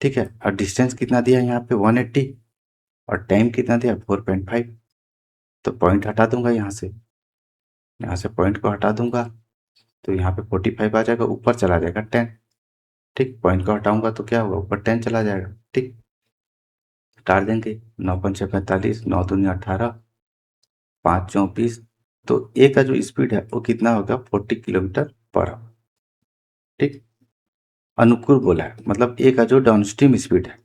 ठीक है, और डिस्टेंस कितना दिया है यहाँ पे? 180, और टाइम कितना दिया? 4.5। तो पॉइंट हटा दूंगा यहाँ से पॉइंट को हटा दूंगा, तो यहाँ पे 45 आ जाएगा, ऊपर चला जाएगा 10। ठीक, पॉइंट को हटाऊंगा तो क्या होगा? ऊपर 10 चला जाएगा। ठीक, काट देंगे, 9 पंचे 45, 9 दूनी 18, 5 चौं 20। तो ए का जो स्पीड है वो कितना होगा? 40 किलोमीटर पर आवर। ठीक, अनुकूल बोला है, मतलब ए का जो डाउनस्ट्रीम स्पीड है,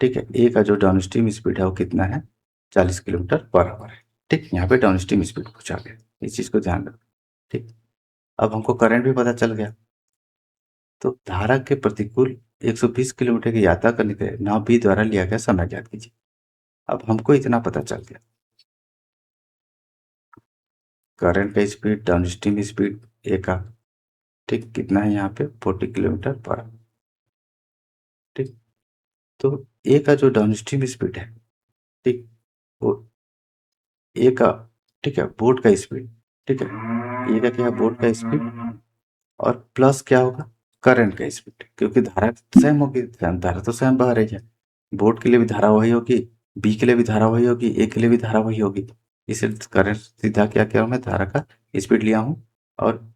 ठीक है, ए का जो डाउनस्ट्रीम स्पीड है वो कितना है? 40 किलोमीटर पर आवर है। ठीक, यहाँ पे डाउनस्ट्रीम स्पीड पूछा गया, इस चीज को ध्यान रखो। ठीक, अब हमको करंट भी पता चल गया। तो धारा के प्रतिकूल 120 किलोमीटर की यात्रा करने के लिए नाव बी द्वारा लिया गया समय ज्ञात कीजिए। अब हमको इतना पता चल गया, करंट का स्पीड, डाउनस्ट्रीम स्पीड ए का, ठीक, कितना है यहाँ पे? 40 किलोमीटर पर आवर। ठीक, तो ए का जो डाउनस्ट्रीम स्पीड है, ठीक, वो ए का, ठीक है, बोट का स्पीड, ठीक है, ए का क्या है? बोट का स्पीड, और प्लस क्या होगा? करंट का स्पीड, क्योंकि धारा सेम होगी, धारा तो सेम बह रही है। बोट के लिए भी धारा वही होगी, बी के लिए भी धारा वही होगी, ए के लिए भी धारा वही होगी। इसे करंट सीधा क्या किया हूं मैं? धारा का स्पीड लिया हूँ, और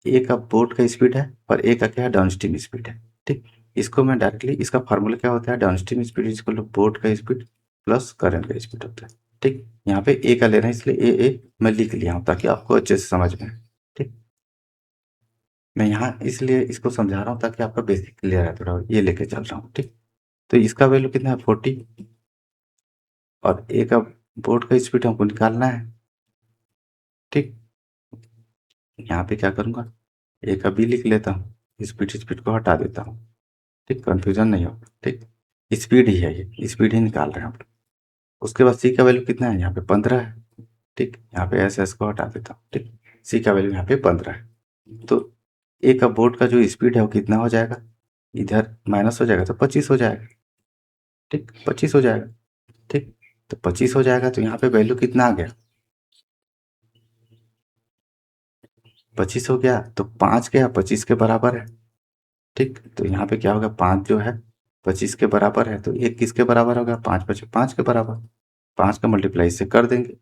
ए का बोट का स्पीड है और ए का क्या है? डाउनस्ट्रीम स्पीड है। ठीक, इसको मैं डायरेक्टली, इसका फार्मूला क्या होता है? Downstream speed is equal to boat का स्पीड प्लस करंट का स्पीड होता है। ठीक, यहाँ पे ए का ले रहे हैं इसलिए ए मैं लिख लिया हूँ ताकि आपको अच्छे से समझ में आए। ठीक, मैं यहाँ इसलिए इसको समझा रहा हूँ ताकि आपका बेसिक क्लियर है थोड़ा, ये लेके चल रहा हूँ। ठीक, तो इसका वैल्यू कितना है? 40, और ए का बोट का स्पीड हमको निकालना है। ठीक, यहाँ पे क्या करूँगा? ए का बी लिख लेता हूँ, स्पीड स्पीड को हटा देता हूँ। ठीक, कंफ्यूजन नहीं हो। ठीक, स्पीड ही है, ये स्पीड ही निकाल रहे हैं हम लोग। उसके बाद सी का वैल्यू कितना है? यहाँ पे 15 है। ठीक, यहाँ पे एस एस को हटा देता हूँ। ठीक, सी का वैल्यू यहाँ पे 15 है। तो ए का बोट का जो स्पीड है वो कितना हो जाएगा? इधर माइनस हो जाएगा तो 25 हो जाएगा। ठीक, 25 हो जाएगा। ठीक, तो 25 हो जाएगा, तो यहाँ पे वैल्यू कितना आ गया? 25 हो गया, तो 5 क्या 25 के बराबर है। ठीक, तो यहाँ पे क्या होगा? 5 जो है 25 के बराबर है, तो एक किसके बराबर होगा? 5 5 5 के बराबर। 5 का मल्टीप्लाई इससे कर देंगे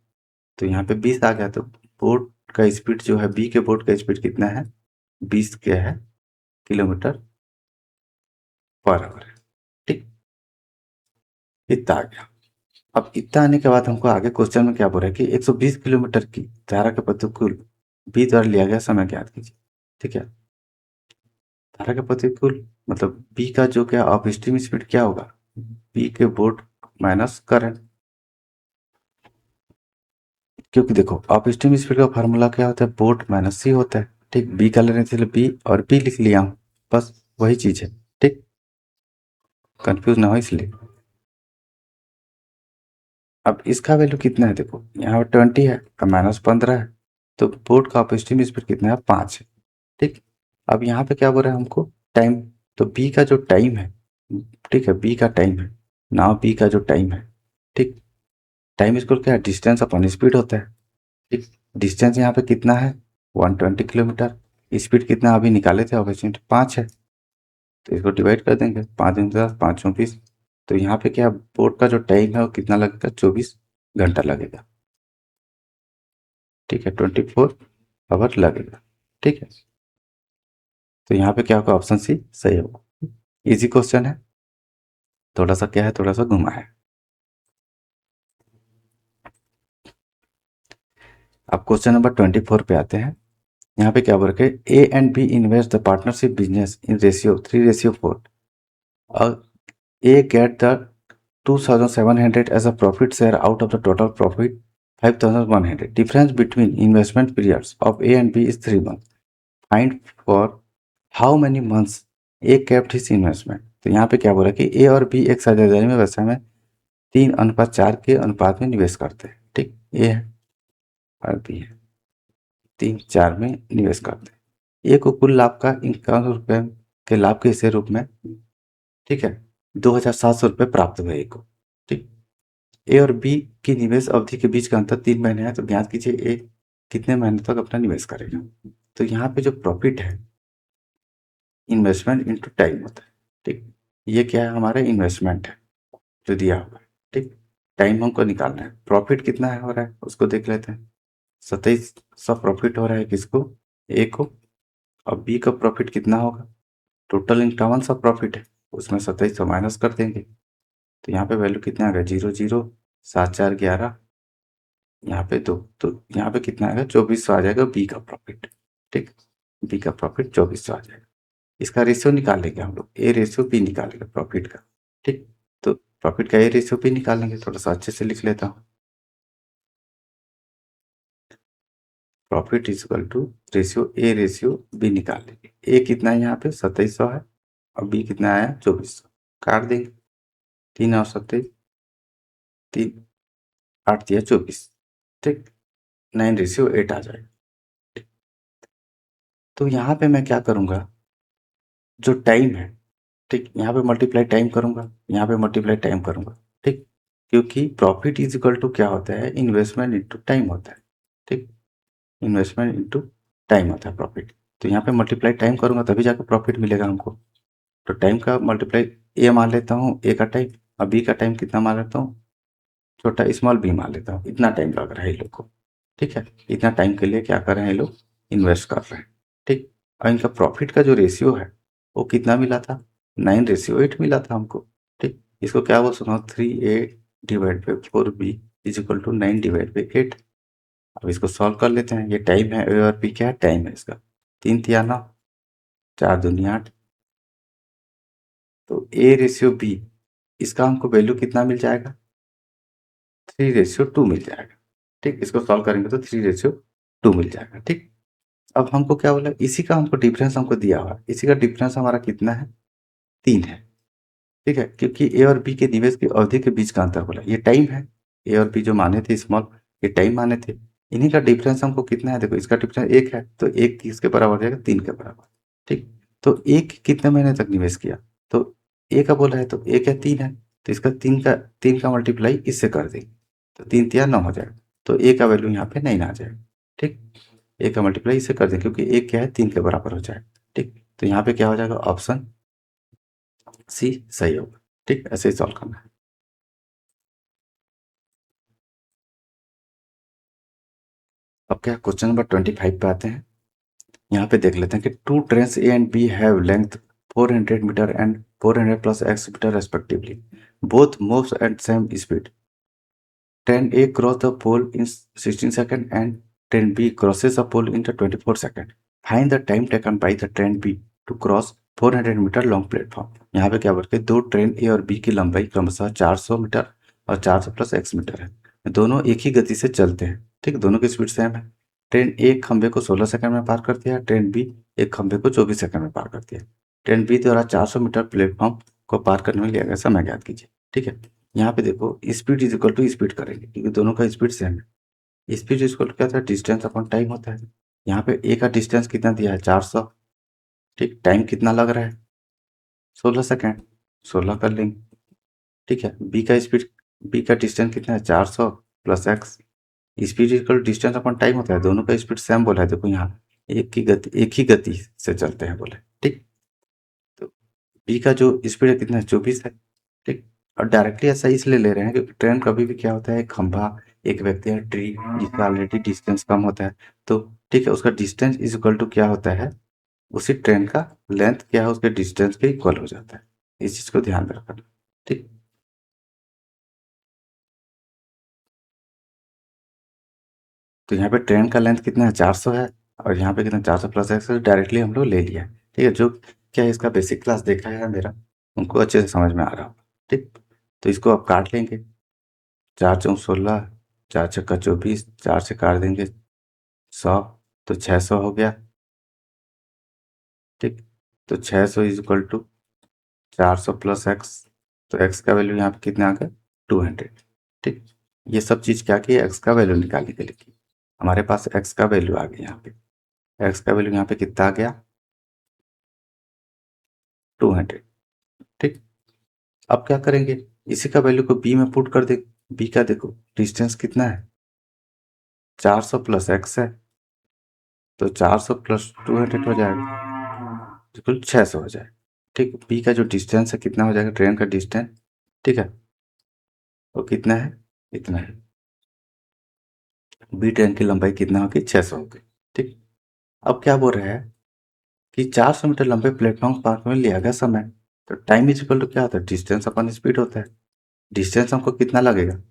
तो यहाँ पे 20 आ गया। तो बोट का स्पीड जो है, बी के बोट का स्पीड कितना है, 20 क्या है किलोमीटर पर आवर है। ठीक, इतना आ गया। अब इतना आने के बाद हमको आगे क्वेश्चन में क्या बोल रहा है कि 120 किलोमीटर की धारा के प्रतिकूल बी द्वारा लिया गया समय ज्ञात कीजिए। ठीक है, धारा के प्रतिकूल मतलब बी का जो क्या अपस्ट्रीम स्पीड क्या होगा, बी के बोट माइनस करंट, क्योंकि देखो अपस्ट्रीम स्पीड का फार्मूला क्या होता है, बोट माइनस सी होता है। ठीक, बी का लेने थे बी और बी लिख लिया हूँ, बस वही चीज है। ठीक, कंफ्यूज ना हो इसलिए। अब इसका वैल्यू कितना है, देखो यहाँ पर 20 है और माइनस 15 है, तो बोट का अपस्ट्रीम स्पीड कितना है, 5 है। ठीक, अब यहाँ पे क्या बोल रहा है हमको, टाइम, तो बी का जो टाइम है, ठीक है, बी का टाइम है, नाउ बी का जो टाइम है, ठीक, टाइम इक्वल क्या है, डिस्टेंस अपॉन स्पीड होता है। ठीक, डिस्टेंस यहाँ पे कितना है, 120 किलोमीटर, स्पीड कितना अभी निकाले थे ऑब्वियसली 5 है, तो इसको डिवाइड कर देंगे, 5 दिन 10 5 24, तो यहाँ पे क्या बोट का जो टाइम है वो कितना लगेगा, 24 घंटा लगेगा। ठीक है, 24 आवर लगेगा। ठीक है, तो यहाँ पे क्या होगा, ऑप्शन सी सही होगा। इजी क्वेश्चन है, थोड़ा सा क्या है, थोड़ा सा घुमा है। अब क्वेश्चन नंबर 24 पे आते हैं। यहाँ पे क्या बोल रखे, A and B invest the partnership business in ratio 3:4। A get the 2700 as a profit share out of the total profit 5100. Difference between investment periods of A and B is 3 months. Find for how many months A kept his investment. तो यहाँ पे क्या बोला कि ए और B एक साझेदारी में व्यवसाय में 3:4 के अनुपात में निवेश करते हैं। ठीक, ए है और बी है, 3:4 में निवेश करते हैं। ए को कुल लाभ का 51 रुपये के लाभ के हिस्से रूप में, ठीक है, 2700 रुपये प्राप्त हुए ए को। ठीक, ए और बी की निवेश अवधि के बीच का अंतर 3 महीने है, तो ज्ञात कीजिए ए कितने महीने तक अपना निवेश करेगा। तो यहाँ पे जो प्रॉफिट है, इन्वेस्टमेंट इनटू टाइम होता है। ठीक, ये क्या है, हमारा इन्वेस्टमेंट है जो दिया हुआ है। ठीक, टाइम हमको निकालना है, प्रॉफिट कितना है हो रहा है उसको देख लेते हैं। 2700 प्रॉफिट हो रहा है किसको, ए को, और बी का प्रॉफिट कितना होगा, टोटल इक्यावन सा प्रॉफिट है, उसमें 2700 माइनस कर देंगे, तो यहाँ पे वैल्यू कितना आ गया, 0,0, 7 4 11, यहाँ पे तो यहाँ पे कितना आएगा, 2400 आ जाएगा बी का प्रॉफिट। ठीक, बी का प्रॉफिट 2400 आ जाएगा। इसका रेशियो निकालेंगे हम लोग, ए रेशियो बी निकालेंगे प्रॉफिट का। ठीक, तो प्रॉफिट का ए रेशियो बी निकालेंगे, थोड़ा सा अच्छे से लिख लेता हूँ। Profit is equal to ratio A ratio B निकाल लेंगे। ए कितना है यहाँ पे 2700 है और बी कितना आया 2400, काट देंगे, 3 और 27, 3 8 या 24। ठीक, 9:8 आ जाएगा। तो यहाँ पे मैं क्या करूँगा, जो टाइम है, ठीक, यहाँ पे मल्टीप्लाई टाइम करूँगा, यहाँ पे मल्टीप्लाई टाइम करूँगा। ठीक, क्योंकि प्रॉफिट इज इक्वल टू क्या होता है, इन्वेस्टमेंट इनटू टाइम होता है। ठीक, इन्वेस्टमेंट इनटू टाइम होता है प्रॉफिट, तो यहाँ पे मल्टीप्लाई टाइम करूँगा तभी जाकर प्रॉफिट मिलेगा हमको। तो टाइम का मल्टीप्लाई ए मान लेता हूँ, ए का टाइम, और बी का टाइम कितना मान लेता हूँ, छोटा स्मॉल बी मान लेता हूँ। इतना टाइम लग रहा है इन लोग को। ठीक है, इतना टाइम के लिए क्या कर रहे हैं ये लोग, इन्वेस्ट कर रहे हैं। ठीक, और इनका प्रॉफिट का जो रेशियो है वो कितना मिला था, 9:8 मिला था हमको। ठीक, इसको क्या बोल सकता हूँ, 3A/4B इज इक्वल टू 9/8। अब इसको सॉल्व कर लेते हैं, ये टाइम है, ए और बी क्या है, टाइम है इसका, 3 3 9, 4 2 8, तो ए रेशियो बी, इसका हमको वैल्यू कितना मिल जाएगा, 3:2 मिल जाएगा। ठीक, इसको सॉल्व करेंगे तो 3:2 मिल जाएगा। ठीक, अब हमको क्या बोला, इसी का हमको डिफरेंस हमको दिया हुआ है, इसी का डिफरेंस हमारा कितना है, 3 है। ठीक है, क्योंकि ए और बी के निवेश की अवधि के बीच का अंतर बोला, ये टाइम है, ए और बी जो माने थे स्मॉल, ये टाइम माने थे, इन्हीं का डिफरेंस हमको कितना है, देखो इसका डिफरेंस 1 है, तो 1 किसके बराबर हो जाएगा, 3 के बराबर। ठीक, तो 1 कितने महीने तक निवेश किया, तो ए का बोला है, तो 1 है 3 है, तो इसका 3 का मल्टीप्लाई इससे कर देंगे, तो 3 3 9 हो जाएगा, तो ए का वैल्यू यहाँ पे 9 आ जाएगा। ठीक, ए का मल्टीप्लाई इससे कर दें, क्योंकि एक क्या है 3 के बराबर हो जाएगा। ठीक, तो यहाँ पे क्या हो जाएगा, ऑप्शन सी सही होगा। ठीक, ऐसे ही सॉल्व करना है। अब क्या क्वेश्चन नंबर 25 पे आते हैं। यहाँ पे देख लेते हैं कि two trains A and B have length 400 metre and 400 plus x metre respectively, both moves at same speed. Train A cross the pole in 16 second and train B crosses the pole in 24 second. Find the time taken by the train B to cross 400 metre long platform. यहाँ पे क्या बोल के दो train ए और B की लंबाई क्रमशः 400 मीटर और 400 प्लस एक्स मीटर है। दोनों एक ही गति से चलते हैं, ठीक, दोनों की स्पीड सेम है। ट्रेन ए एक खंबे को 16 सेकंड में पार करती है, ट्रेन बी एक खंबे को 24 सेकंड में पार करती है। ट्रेन बी द्वारा 400 मीटर प्लेटफॉर्म को पार करने में लिया गया समय ज्ञात कीजिए। ठीक है, यहाँ पे देखो speed is equal to speed करेंगे क्योंकि दोनों का स्पीड सेम है। स्पीड इज इक्वल टू क्या होता है, डिस्टेंस अपॉन टाइम होता है। यहाँ पे ए का डिस्टेंस कितना दिया है, 400। ठीक, टाइम कितना लग रहा है, 16 सेकेंड, 16 कर लेंगे। ठीक है, बी का स्पीड, बी का डिस्टेंस कितना है, 400 plus x. Speed equal distance upon time होता है, दोनों का स्पीड सेम बोला है। देखो यहाँ एक ही गति से चलते हैं बोले। ठीक, तो बी का जो स्पीड है कितना है, 24 है। ठीक, और डायरेक्टली ऐसा इसलिए ले रहे हैं क्योंकि ट्रेन कभी भी क्या होता है, एक खंभा, एक व्यक्ति है, ट्री जिसका ऑलरेडी डिस्टेंस कम होता है। तो ठीक है, उसका डिस्टेंस इज इक्वल टू क्या होता है, उसी ट्रेन का लेंथ क्या है उसके डिस्टेंस के इक्वल हो जाता है। इस चीज को ध्यान में रखना। ठीक, तो यहाँ पे ट्रेन का लेंथ कितना है, 400 है, और यहाँ पे कितना, 400 प्लस एक्स डायरेक्टली हम लोग ले लिया है। ठीक है, जो क्या है इसका बेसिक क्लास देखा है मेरा, उनको अच्छे से समझ में आ रहा होगा। ठीक, तो इसको आप काट लेंगे, 4 × 4 = 16, 4 × 6 = 24, 4 से काट देंगे 100, तो 600 हो गया। ठीक, तो 600 is equal to 400 plus x, तो एक्स का वैल्यू यहाँ पे कितना आ गया, 200। ठीक, ये सब चीज़ क्या की, एक्स का वैल्यू निकालने के लिए की। हमारे पास एक्स का वैल्यू आ गया, यहाँ पे एक्स का वैल्यू यहाँ पे कितना आ गया, 200। ठीक, अब क्या करेंगे, इसी का वैल्यू को बी में पुट कर दे। बी का देखो डिस्टेंस कितना है, 400 प्लस एक्स है, तो 400 प्लस 200 हो जाएगा, बिल्कुल 600 हो जाएगा। ठीक, बी का जो डिस्टेंस है कितना हो जाएगा, ट्रेन का डिस्टेंस, ठीक है, वो कितना है, इतना है। बी ट्रेन की लंबाई कितना होगी, 600 होगी। ठीक, अब क्या बोल रहा है कि 400 मीटर लंबे प्लेटफॉर्म पार में लिया गया समय, तो टाइम इज इक्वल टू क्या होता है, डिस्टेंस अपन स्पीड होता है। डिस्टेंस हमको कितना लगेगा,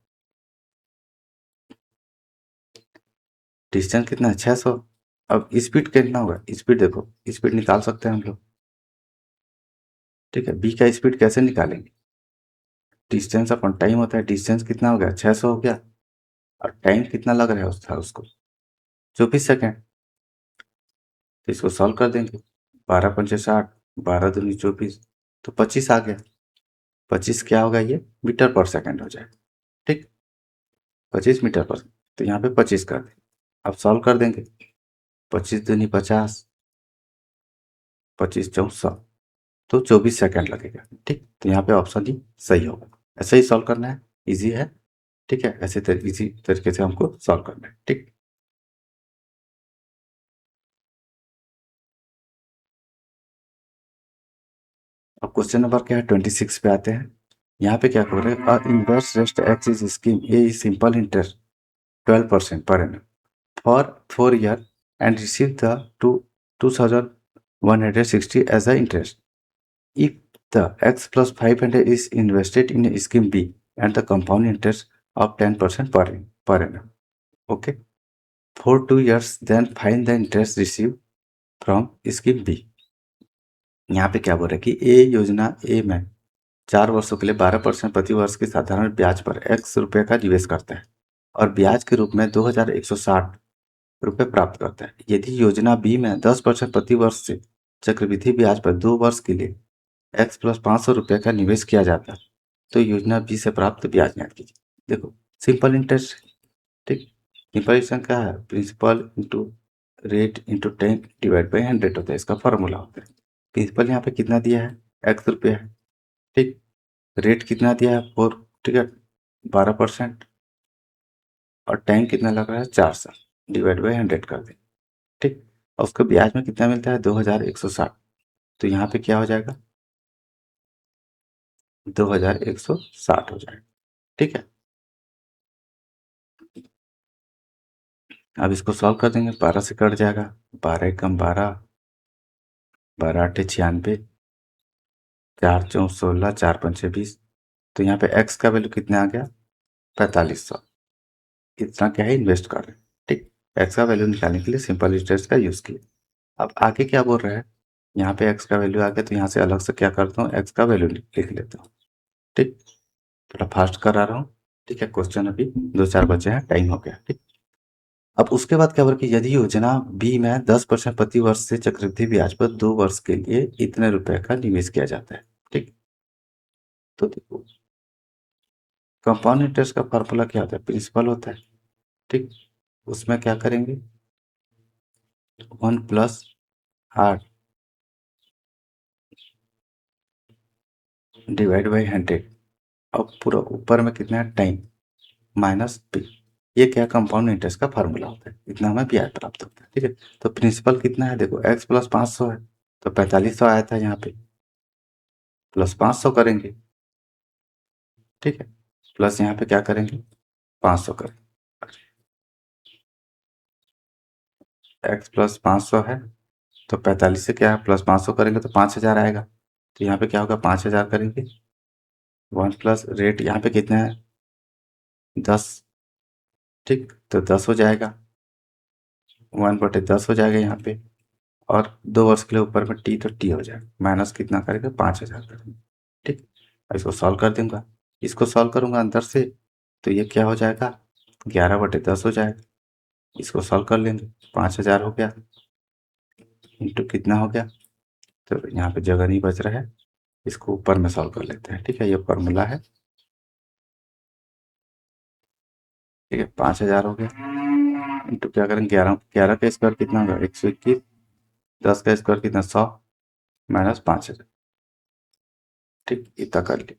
डिस्टेंस कितना है, 600। अब स्पीड कितना होगा, स्पीड देखो, स्पीड निकाल सकते हैं हम लोग। ठीक है, बी का स्पीड कैसे निकालेंगे, डिस्टेंस अपन टाइम होता है, डिस्टेंस कितना हो गया, 600 हो गया, और टाइम कितना लग रहा है उसका, उसको 24 सेकेंड। तो इसको सॉल्व कर देंगे, 12×5 = 60, 12×2 = 24, तो 25 आ गया। 25 क्या होगा, ये मीटर पर सेकेंड हो जाएगा। ठीक, 25 मीटर पर, तो यहाँ पे 25 कर दें। अब सॉल्व कर देंगे, 25×2 = 50, 25×4 = 100, तो 24 सेकेंड लगेगा। ठीक, तो यहाँ पे ऑप्शन डी सही होगा। ऐसे ही सॉल्व करना है, इजी है। ठीक है, ऐसे इजी तरीके से हमको सॉल्व करना है। ठीक, अब क्वेश्चन नंबर क्या है, 26 पे आते हैं। यहाँ पे क्या कर रहे हैं, inverse rest axis scheme a simple interest 12% per annum for 4 year and receive the 2160 as a interest. If the x plus 500 is invested in scheme B and the compound interest of 10% per annum. Okay. For 2 years, then find the interest received from scheme B. यहाँ पे क्या बोल रहा है कि ए योजना ए में 4 वर्षों के लिए 12% प्रति वर्ष की साधारण ब्याज पर x रुपए का निवेश करता है और ब्याज के रूप में 2160 रुपए प्राप्त करता है। यदि योजना बी में 10% प्रति वर्ष से चक्रवृद्धि ब्याज पर 2 वर्ष के लिए x प्लस 500 रुपये का निवेश किया जाता है, तो योजना बी से प्राप्त ब्याज ज्ञात कीजिए। देखो सिंपल इंटरेस्ट, ठीक, सिंपल इंटरेस्ट क्या है, प्रिंसिपल इंटू रेट इंटू 10/100 होता है, इसका फॉर्मूला होता है। प्रिंसिपल यहाँ पे कितना दिया है, x रुपया है। ठीक, रेट कितना दिया है, 4, ठीक है, 12%, और टाइम कितना लग रहा है, 4 साल, /100 कर दें। ठीक, और उसको ब्याज में कितना मिलता है, 2160, तो यहाँ पे क्या हो जाएगा, 2160 हो जाएगा। ठीक है, अब इसको सॉल्व कर देंगे, 12 से कट जाएगा, 12 एकम 12, 12 आठे 96, 4 चौं 16, 4 पंचे 20। तो यहाँ पे एक्स का वैल्यू कितना आ गया, 4500। इतना क्या है, इन्वेस्ट कर रहे हैं। ठीक, एक्स का वैल्यू निकालने के लिए सिंपल इंटरेस्ट का यूज़ किया। अब आगे क्या बोल रहा है, यहाँ पे एक्स का वैल्यू आ गया, तो यहाँ से अलग से क्या करता हूँ, एक्स का वैल्यू लिख लेता हूँ। ठीक, थोड़ा फास्ट करा रहा हूँ। ठीक है, क्वेश्चन अभी 2-4 बचे हैं, टाइम हो गया। ठीक, अब उसके बाद क्या बोल कि यदि योजना बी में 10% प्रति वर्ष से चक्रवृद्धि ब्याज पर 2 वर्ष के लिए इतने रुपए का निवेश किया जाता है। ठीक, तो देखो कंपाउंड इंटरेस्ट का फॉर्मूला क्या होता है, प्रिंसिपल होता है। ठीक, उसमें क्या करेंगे, 1 प्लस 8 डिवाइड बाई 100, अब पूरा ऊपर में कितना है, टाइम माइनस पी। ये क्या, कंपाउंड इंटरेस्ट का फार्मूला होता है, इतना हमें ब्याज प्राप्त होता है। ठीक है, तो प्रिंसिपल कितना है, देखो एक्स प्लस 500 है, तो 4500 आया था, यहाँ पे प्लस 500 करेंगे। ठीक है, प्लस यहाँ पे क्या करेंगे, 500 करेंगे। एक्स प्लस 500 है, तो 45 से क्या है, प्लस 500 करेंगे तो 5000 आएगा। तो यहाँ पे क्या होगा, 5000 करेंगे, 1 प्लस रेट यहाँ पे कितना है, 10। ठीक, तो 10 हो जाएगा, 1/10 हो जाएगा यहाँ पे, और 2 वर्ष के लिए ऊपर में टी, तो टी हो जाएगा, माइनस कितना करेगा, 5000 करेंगे। ठीक, इसको सॉल्व कर दूंगा, इसको सॉल्व करूंगा अंदर से, तो ये क्या हो जाएगा, 11/10 हो जाएगा। इसको सॉल्व कर लेंगे, 5000 हो गया, इंटू कितना हो गया, तो यहाँ पे जगह नहीं बच रहा है, इसको ऊपर में सॉल्व कर लेते हैं। ठीक है, ये फॉर्मूला है। ठीक है, 5000 हो गया, इंटू क्या करेंगे, 11, 11 का स्क्वायर कितना होगा, 121, 10 का स्क्वायर कितना, 100, माइनस 5000। ठीक, इतना कर लिया।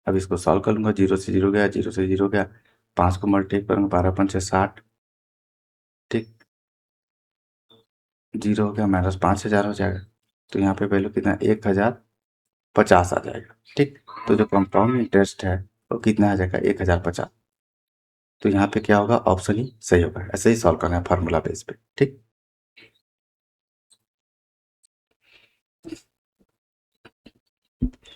अब इसको सॉल्व कर लूंगा, 0 से 0 गया, 0 से 0 गया, 5 को मल्टीप्लाई करूंगा, 12 पंचे 60। ठीक, 0 हो गया, माइनस 5000 हो जाएगा, तो यहाँ पे वैल्यू कितना, 1050 आ जाएगा। ठीक, तो जो कंपाउंड इंटरेस्ट है वो कितना आ जाएगा, 1050। तो यहाँ पे क्या होगा, ऑप्शन ही सही होगा। ऐसे ही सॉल्व करना है फार्मूला बेस पे। ठीक,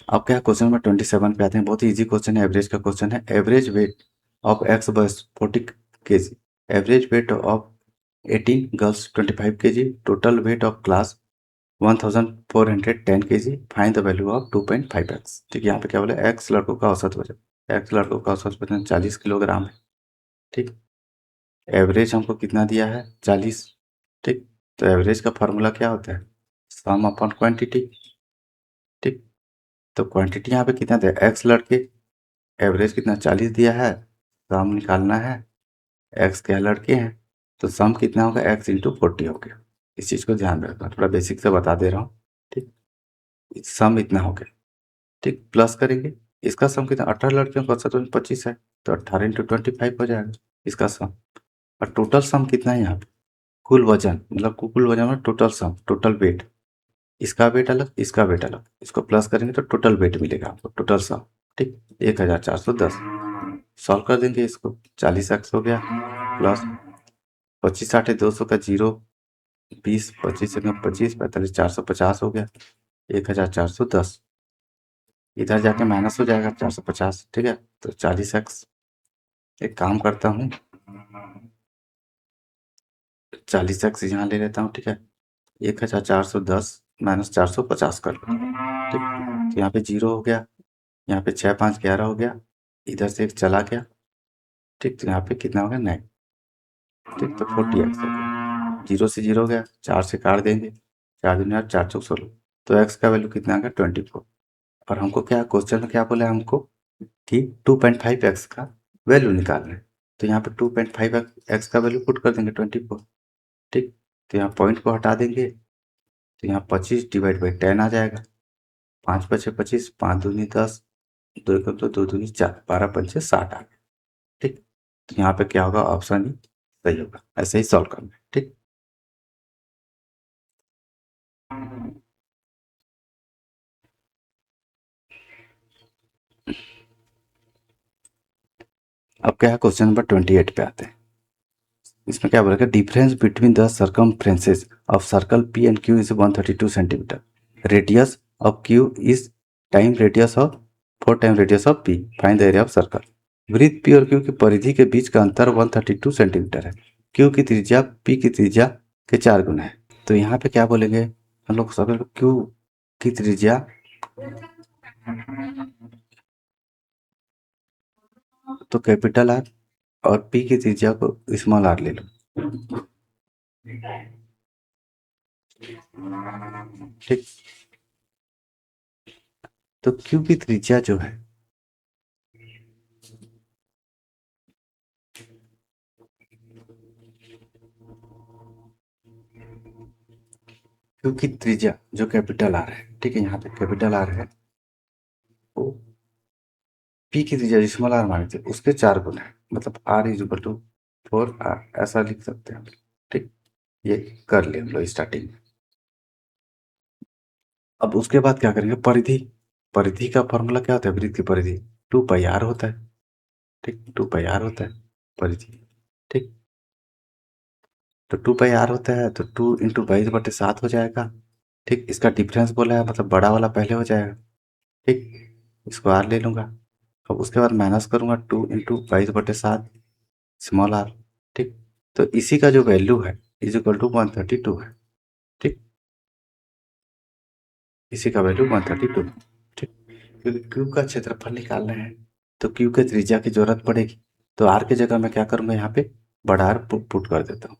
अब क्या क्वेश्चन नंबर 27 पे आते हैं, बहुत ही इजी क्वेश्चन है, एवरेज का क्वेश्चन है। एवरेज वेट ऑफ एक्स बस 40 kg, average weight of 18 girls 25 kg, total weight of class 1410 kg, find the value of 2.5x। ठीक है, यहाँ पे क्या बोले, एक्स लड़कों का औसत वजन, एक्स लड़कों का औसत वजन 40 किलोग्राम है। ठीक, एवरेज हमको कितना दिया है, 40। ठीक, तो एवरेज का फॉर्मूला क्या होता है, सम अपॉन क्वांटिटी। ठीक, तो क्वांटिटी यहाँ पे कितना दिया, एक्स लड़के, एवरेज कितना 40 दिया है, सम निकालना है, एक्स क्या लड़के हैं, तो सम कितना होगा, एक्स इंटू 40 हो गया। इस चीज़ को ध्यान में रखना, थोड़ा बेसिक से बता दे रहा हूँ। ठीक, सम इतना हो गया। ठीक, प्लस करेंगे, इसका सम कितना, 18 लड़कियों का औसत वजन 25 है, तो 18 इंटू 25 हो जाएगा इसका सम। और टोटल सम कितना है यहाँ पे, कुल वजन, मतलब कुल वजन में टोटल सम, टोटल वेट, इसका वेट अलग, इसका वेट अलग, इसको प्लस करेंगे तो टोटल वेट मिलेगा आपको, टोटल सम। ठीक, 1410। सॉल्व कर देंगे इसको, 40x हो गया, प्लस 25 आठे 200 का 0, 20, 25 से 25, 45, 450 हो गया, 1410। इधर जाके माइनस हो जाएगा 450। ठीक है, तो 40x, एक काम करता हूँ, 40x यहाँ ले लेता हूँ। ठीक है, 1410 माइनस 450 कर लो। ठीक, तो यहाँ पे 0 हो गया, यहाँ पे 6 5 11 हो गया, इधर से एक चला गया। ठीक, तो यहाँ पे कितना हो गया, 9। ठीक, तो 40x हो गया, 0 से 0 हो गया, 4 से काट देंगे, 4 दूनी 8, 4 चौक 16, तो x का वैल्यू कितना आ गया, 24। और हमको क्या क्वेश्चन में क्या बोला है हमको, कि 2.5x का वैल्यू निकालना है, तो यहाँ पे 2.5x का वैल्यू पुट कर देंगे 24। ठीक, तो यहाँ पॉइंट को हटा देंगे, तो यहाँ 25 डिवाइड बाई 10 आ जाएगा, 5 पचे 25, 5 दूनी 10, 2 एकम तो 2 दूनी 4, 12 पंचे 60 आ गया। ठीक, तो यहाँ पे क्या होगा, ऑप्शन ही सही होगा। ऐसे ही सॉल्व करना है। ठीक, अब क्या है, क्वेश्चन नंबर 28 पे आते हैं। इसमें क्या बोलेगा, difference between the circumferences of circle P and Q is 132 centimetre, radius of Q is time radius of 4 time radius of P, find the area of circle. वृत्त पी और क्यू की परिधि के बीच का अंतर 132 सेंटीमीटर है, क्यू की त्रिज्या पी की त्रिज्या के 4 गुना है। तो यहाँ पे क्या बोलेंगे हम लोग, सर्कल क्यू की त्रिज्या तो कैपिटल आर और पी की त्रिज्या को स्मॉल आर ले लो, ठीक। तो क्यू की त्रिज्या जो है क्यू की त्रिज्या जो कैपिटल आर है, ठीक है, यहाँ पे कैपिटल आर है, वो पी की त्रिज्या स्मॉल आर माने थे उसके 4 गुना है, मतलब R is equal to 4 R, ऐसा लिख सकते हैं हम, ठीक। ये कर ले हम लोग स्टार्टिंग में। अब उसके बाद क्या करेंगे, परिधि। परिधि का फॉर्मूला क्या होता है, वृत्त की परिधि 2 पाई आर होता है, ठीक, 2 पाई आर होता है परिधि, ठीक। तो 2 पाई आर होता है तो 2 इंटू 22/7 हो जाएगा, ठीक। इसका डिफरेंस बोला है, मतलब बड़ा वाला पहले हो जाएगा, ठीक। इसको आर ले लूंगा, अब उसके बाद माइनस करूंगा 2 इंटू 22/7 स्मॉल आर, ठीक। तो इसी का जो वैल्यू है इज इक्वल टू 132 है, ठीक। इसी का वैल्यू 132, ठीक। क्योंकि क्यूब का क्षेत्रफल निकालना है तो क्यूब के त्रिज्या की जरूरत पड़ेगी, तो आर की जगह मैं क्या करूंगा, यहाँ पे बड़ा आर पुट कर देता हूँ,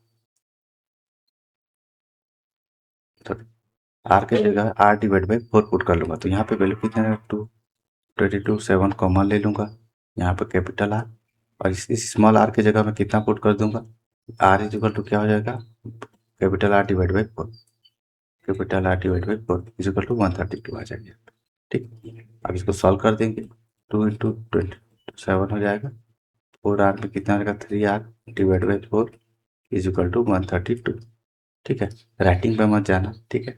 तो आर की जगह आर डिवाइड बाई 4 पुट कर लूंगा, तो यहाँ पे वैल्यू कितना है 222 7 कॉमन ले लूंगा, यहाँ पे कैपिटल आर, और इस स्मॉल आर की जगह मैं कितना पुट कर दूंगा, आर इज इक्वल टू क्या हो जाएगा, capital R divide by 4, capital R divide by 4 is equal to 132 आ जाएगा, ठीक। अब इसको सॉल्व कर देंगे, 2 इंटू 27 हो जाएगा, 4 आर में कितना रहेगा 3 R divide by 4 is equal to 132, ठीक है। राइटिंग पे मत जाना, ठीक है,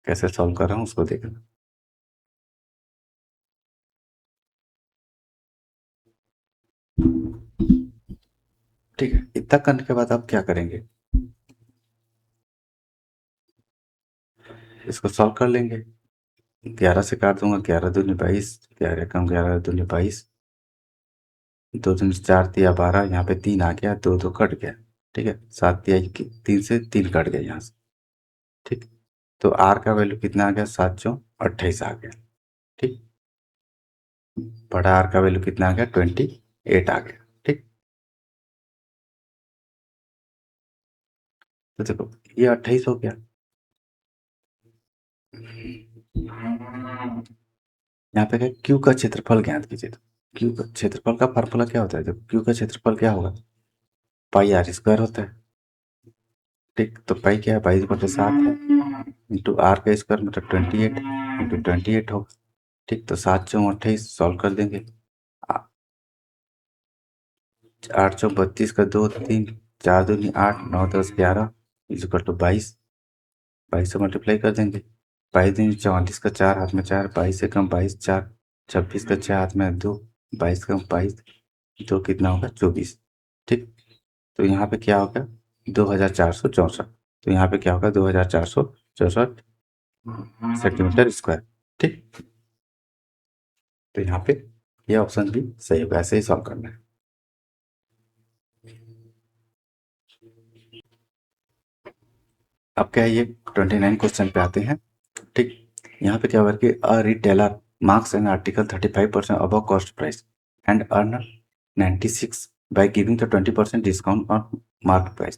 कैसे सॉल्व कर रहा हूँ उसको देखना, ठीक है। इतना करने के बाद आप क्या करेंगे, इसको सॉल्व कर लेंगे, 11 से काट दूंगा, 11 दूनी 22, 11 कम 11 दूनी 22, 2 दूनी 4 दिया 12, यहाँ पे 3 आ गया, 2 2 कट गया, ठीक है, 7 दिया 3 से 3 कट गया यहाँ से, ठीक। तो आर का वैल्यू कितना आ गया, 7 चौ 28 आ गया, ठीक। बड़ा आर का वैल्यू कितना आ गया, 28 आ गया, ठीक। तो देखो ये 28 हो गया, यहाँ पे क्या, क्यू का क्षेत्रफल ज्ञात कीजिए, तो क्यू का क्षेत्रफल का फॉर्मूला क्या होता है, देखो क्यू का क्षेत्रफल क्या होगा, पाई आर स्क्वायर होता है, ठीक। तो पाई क्या है, 22/7 है, इंटू आर का स्क्वायर मतलब 28 इंटू 28 होगा, ठीक। तो 7 चौ 28 सॉल्व कर देंगे, 8 चौ 32 का 2 3, 4 दूनी 8, 9 10 11 इज इक्वल टू 22, 22 से मल्टीप्लाई कर देंगे, 22 दूनी 44 का 4 हाथ में 4, 22 से कम 22 4, 26 का 6 हाथ में 2, 22 कम 22 तो कितना होगा 24, ठीक। तो यहाँ पे क्या होगा 2464, तो यहाँ पे क्या होगा 2464 सेंटीमीटर स्क्वायर, ठीक। तो यहाँ पे ये ऑप्शन भी सही होगा, ऐसे ही सॉल्व करना है। अब क्या है, ये 29 क्वेश्चन पे आते हैं, ठीक। यहाँ पे क्या होगा कि a retailer marks an article 35% above cost price and earn 96 by giving the 20% discount on market price.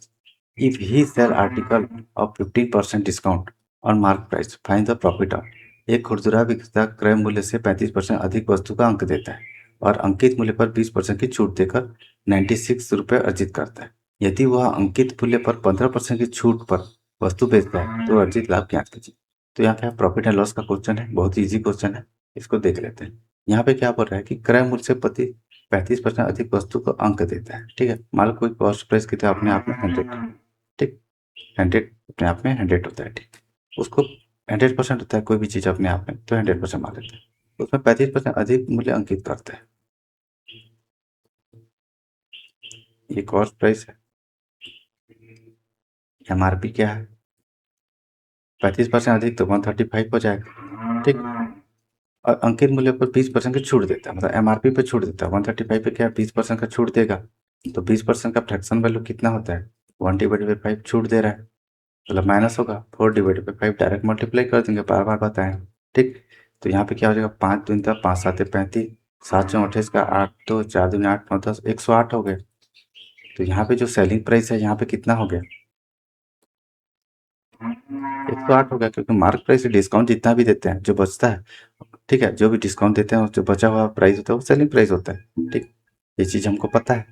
If he sell article of 15% discount on market price, find the profit on। एक खुदरा विक्रेता क्रय मूल्य से 35% अधिक वस्तु का अंक देता है और अंकित मूल्य पर 20% की छूट देकर 96 रुपये अर्जित करता है। यदि वह अंकित मूल्य पर 15% की छूट पर वस्तु बेचता है तो अर्जित लाभ ज्ञात कीजिए। तो यहाँ क्या प्रॉफिट एंड लॉस का क्वेश्चन है, बहुत इजी क्वेश्चन है, इसको देख लेते हैं। यहाँ पे क्या बोल रहा है कि क्रय मूल्य से 35% अधिक वस्तु को अंक देता है, ठीक है। मान लो कोई कॉस्ट प्राइस कितना अपने आप में 100, ठीक, 100 अपने आप में 100 होता है, ठीक। उसको 100% होता है कोई भी चीज़ अपने आप में, तो 100% मान लेते हैं, उसमें 35% अधिक मूल्य अंकित करता है, ये कॉस्ट प्राइस है, एमआरपी क्या है 35% अधिक तो 135 हो जाएगा, ठीक। और अंकित मूल्य पर 20% की छूट देता है, मतलब एमआरपी पे छूट देता है। 135 पे क्या 20% का छूट देगा, तो 20% का फ्रैक्शन वैल्यू कितना होता है 1/5 छूट दे रहा है, मतलब माइनस होगा 4/5 डायरेक्ट मल्टीप्लाई कर देंगे, बार बार बताएं, ठीक। तो यहाँ पे क्या हो जाएगा 5 दूनी 10, 5 7 35, 7 चौं 28 का 8 2 4 दूनी 8 9 10 108 हो गए। तो यहाँ पे जो सेलिंग प्राइस है यहाँ पे कितना हो गया 108 हो गया, क्योंकि मार्क प्राइस डिस्काउंट जितना भी देते हैं जो बचता है, ठीक है, जो भी डिस्काउंट देते हैं जो बचा हुआ प्राइस होता है वो सेलिंग प्राइस होता है, ठीक। ये चीज़ हमको पता है।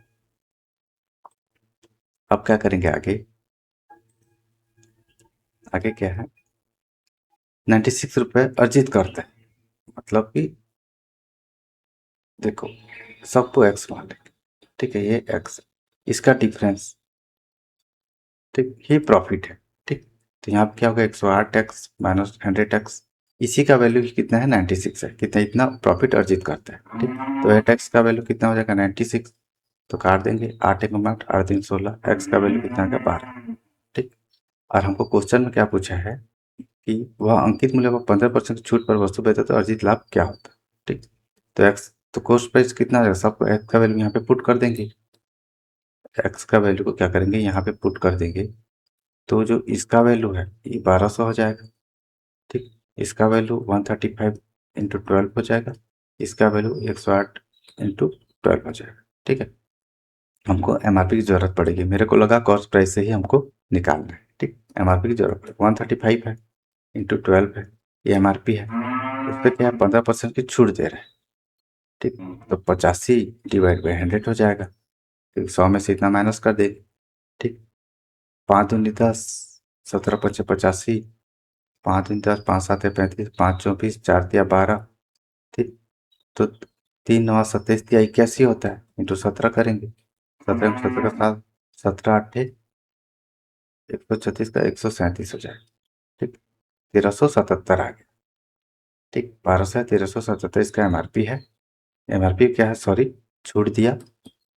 अब क्या करेंगे आगे, आगे क्या है 96 रुपये अर्जित करते हैं, मतलब कि देखो सबको एक्स मान लेंगे, ठीक है, ये एक्स, इसका डिफरेंस, ठीक, ये प्रॉफिट है, ठीक। तो यहाँ पे क्या होगा 108 एक्स माइनस 100 एक्स, इसी का वैल्यू कितना है 96 है, कितना इतना प्रॉफिट अर्जित करता है, ठीक। तो 8 एक्स का वैल्यू कितना हो जाएगा 96, तो काट देंगे 8 एक 8 8 3 16, एक्स का वैल्यू कितना होगा 12, ठीक। और हमको क्वेश्चन में क्या पूछा है कि वह अंकित मूल्य पर 15% छूट पर वस्तु बेचता तो अर्जित लाभ क्या होता, ठीक। तो एक्स, तो कॉस्ट प्राइस कितना आ जाएगा, सबको एक्स का वैल्यू यहाँ पे पुट कर देंगे, एक्स का वैल्यू को क्या करेंगे यहाँ पे पुट कर देंगे, तो जो इसका वैल्यू है ये 1200 हो जाएगा, ठीक। इसका वैल्यू 135 इंटू 12 हो जाएगा, इसका वैल्यू 108 इंटू 12 हो जाएगा, ठीक है। हमको एमआरपी की जरूरत पड़ेगी, मेरे को लगा कॉस्ट प्राइस से ही हमको निकालना है, ठीक। एमआरपी की जरूरत पड़ेगी 135 है इंटू 12 है, ये एमआरपी है, इस पर क्या है 15% की छूट दे रहे हैं, ठीक। तो 85/100 हो जाएगा, फिर 100 में से इतना माइनस कर देंगे, ठीक। 5 दूनी 10, 17 पचे 85, 5 दूनी 10, 5 7 35, 5 24, 4 दिया 12, ठीक। तो 3 9 27 दिया 81 होता है, इंटू 17 करेंगे, 17 में 17 का 7, 17 8 136 का 137 हो जाएगा, ठीक। 1377 आ गया, ठीक। 1200 है 1377 इसका एमआरपी है, एमआरपी क्या है सॉरी छूट दिया,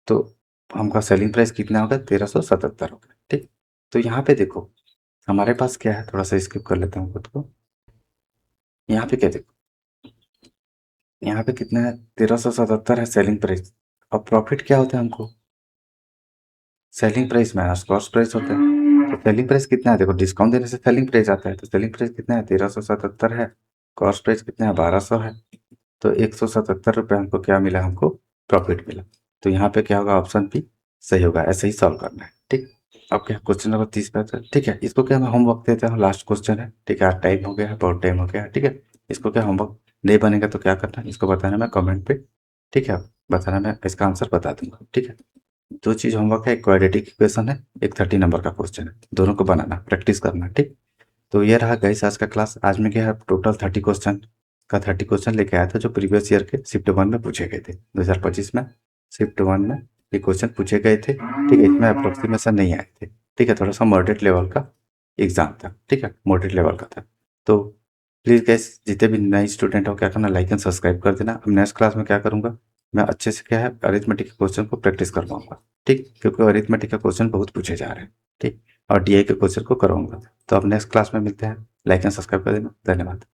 तो हमका सेलिंग प्राइस कितना होगा 1377 होगा, ठीक। तो यहाँ पे देखो हमारे पास क्या है, थोड़ा सा स्किप कर लेता हूँ खुद को, यहाँ पे क्या देखो, यहाँ पे कितना है 1377 है सेलिंग प्राइस, अब प्रॉफिट क्या होता है हमको selling price minus cost price होता है, तो सेलिंग प्राइस कितना है देखो डिस्काउंट देने से सेलिंग प्राइस आता है, तो सेलिंग प्राइस कितना है 1377 है, कॉस्ट प्राइस कितना है 1200 है, तो 177 रुपये हमको क्या मिला, हमको प्रॉफिट मिला। तो यहाँ पे क्या होगा ऑप्शन बी सही होगा, ऐसे ही सॉल्व करना है, ठीक। अब क्या क्वेश्चन नंबर 30 पे आता है, ठीक है, इसको क्या मैं होमवर्क देता हूँ, लास्ट क्वेश्चन है, ठीक है, आज टाइम हो गया है, बहुत टाइम हो गया है, ठीक है। इसको क्या होमवर्क नहीं बनेगा तो क्या करना है, इसको बताना मैं कमेंट पे, ठीक है, बताना मैं इसका आंसर बता दूंगा, ठीक है। दो चीज़ होमवर्क है, एक क्वाड्रेटिक इक्वेशन है, एक 30 नंबर का क्वेश्चन है, दोनों को बनाना प्रैक्टिस करना, ठीक। तो ये रहा गाइस आज का क्लास, आज में क्या है टोटल 30 क्वेश्चन का 30 क्वेश्चन लेके आया था जो प्रीवियस ईयर के शिफ्ट 1 में पूछे गए थे, 2025 में शिफ्ट 1 में ये क्वेश्चन पूछे गए थे, ठीक है। इसमें अप्रोक्सीमेशन नहीं आए थे, ठीक है, थोड़ा सा मॉडरेट लेवल का एग्जाम था, ठीक है, मॉडरेट लेवल का था। तो प्लीज़ गाइस जितने भी नए स्टूडेंट हो क्या करना लाइक एंड सब्सक्राइब कर देना। अब नेक्स्ट क्लास में क्या करूँगा मैं अच्छे से क्या है अरिथमेटिक के क्वेश्चन को प्रैक्टिस करवाऊंगा, ठीक, क्योंकि अरिथमेटिक का क्वेश्चन बहुत पूछे जा रहे हैं, ठीक, और डीआई के क्वेश्चन को करवाऊंगा। तो अब नेक्स्ट क्लास में मिलते हैं, लाइक एंड सब्सक्राइब कर देना, धन्यवाद।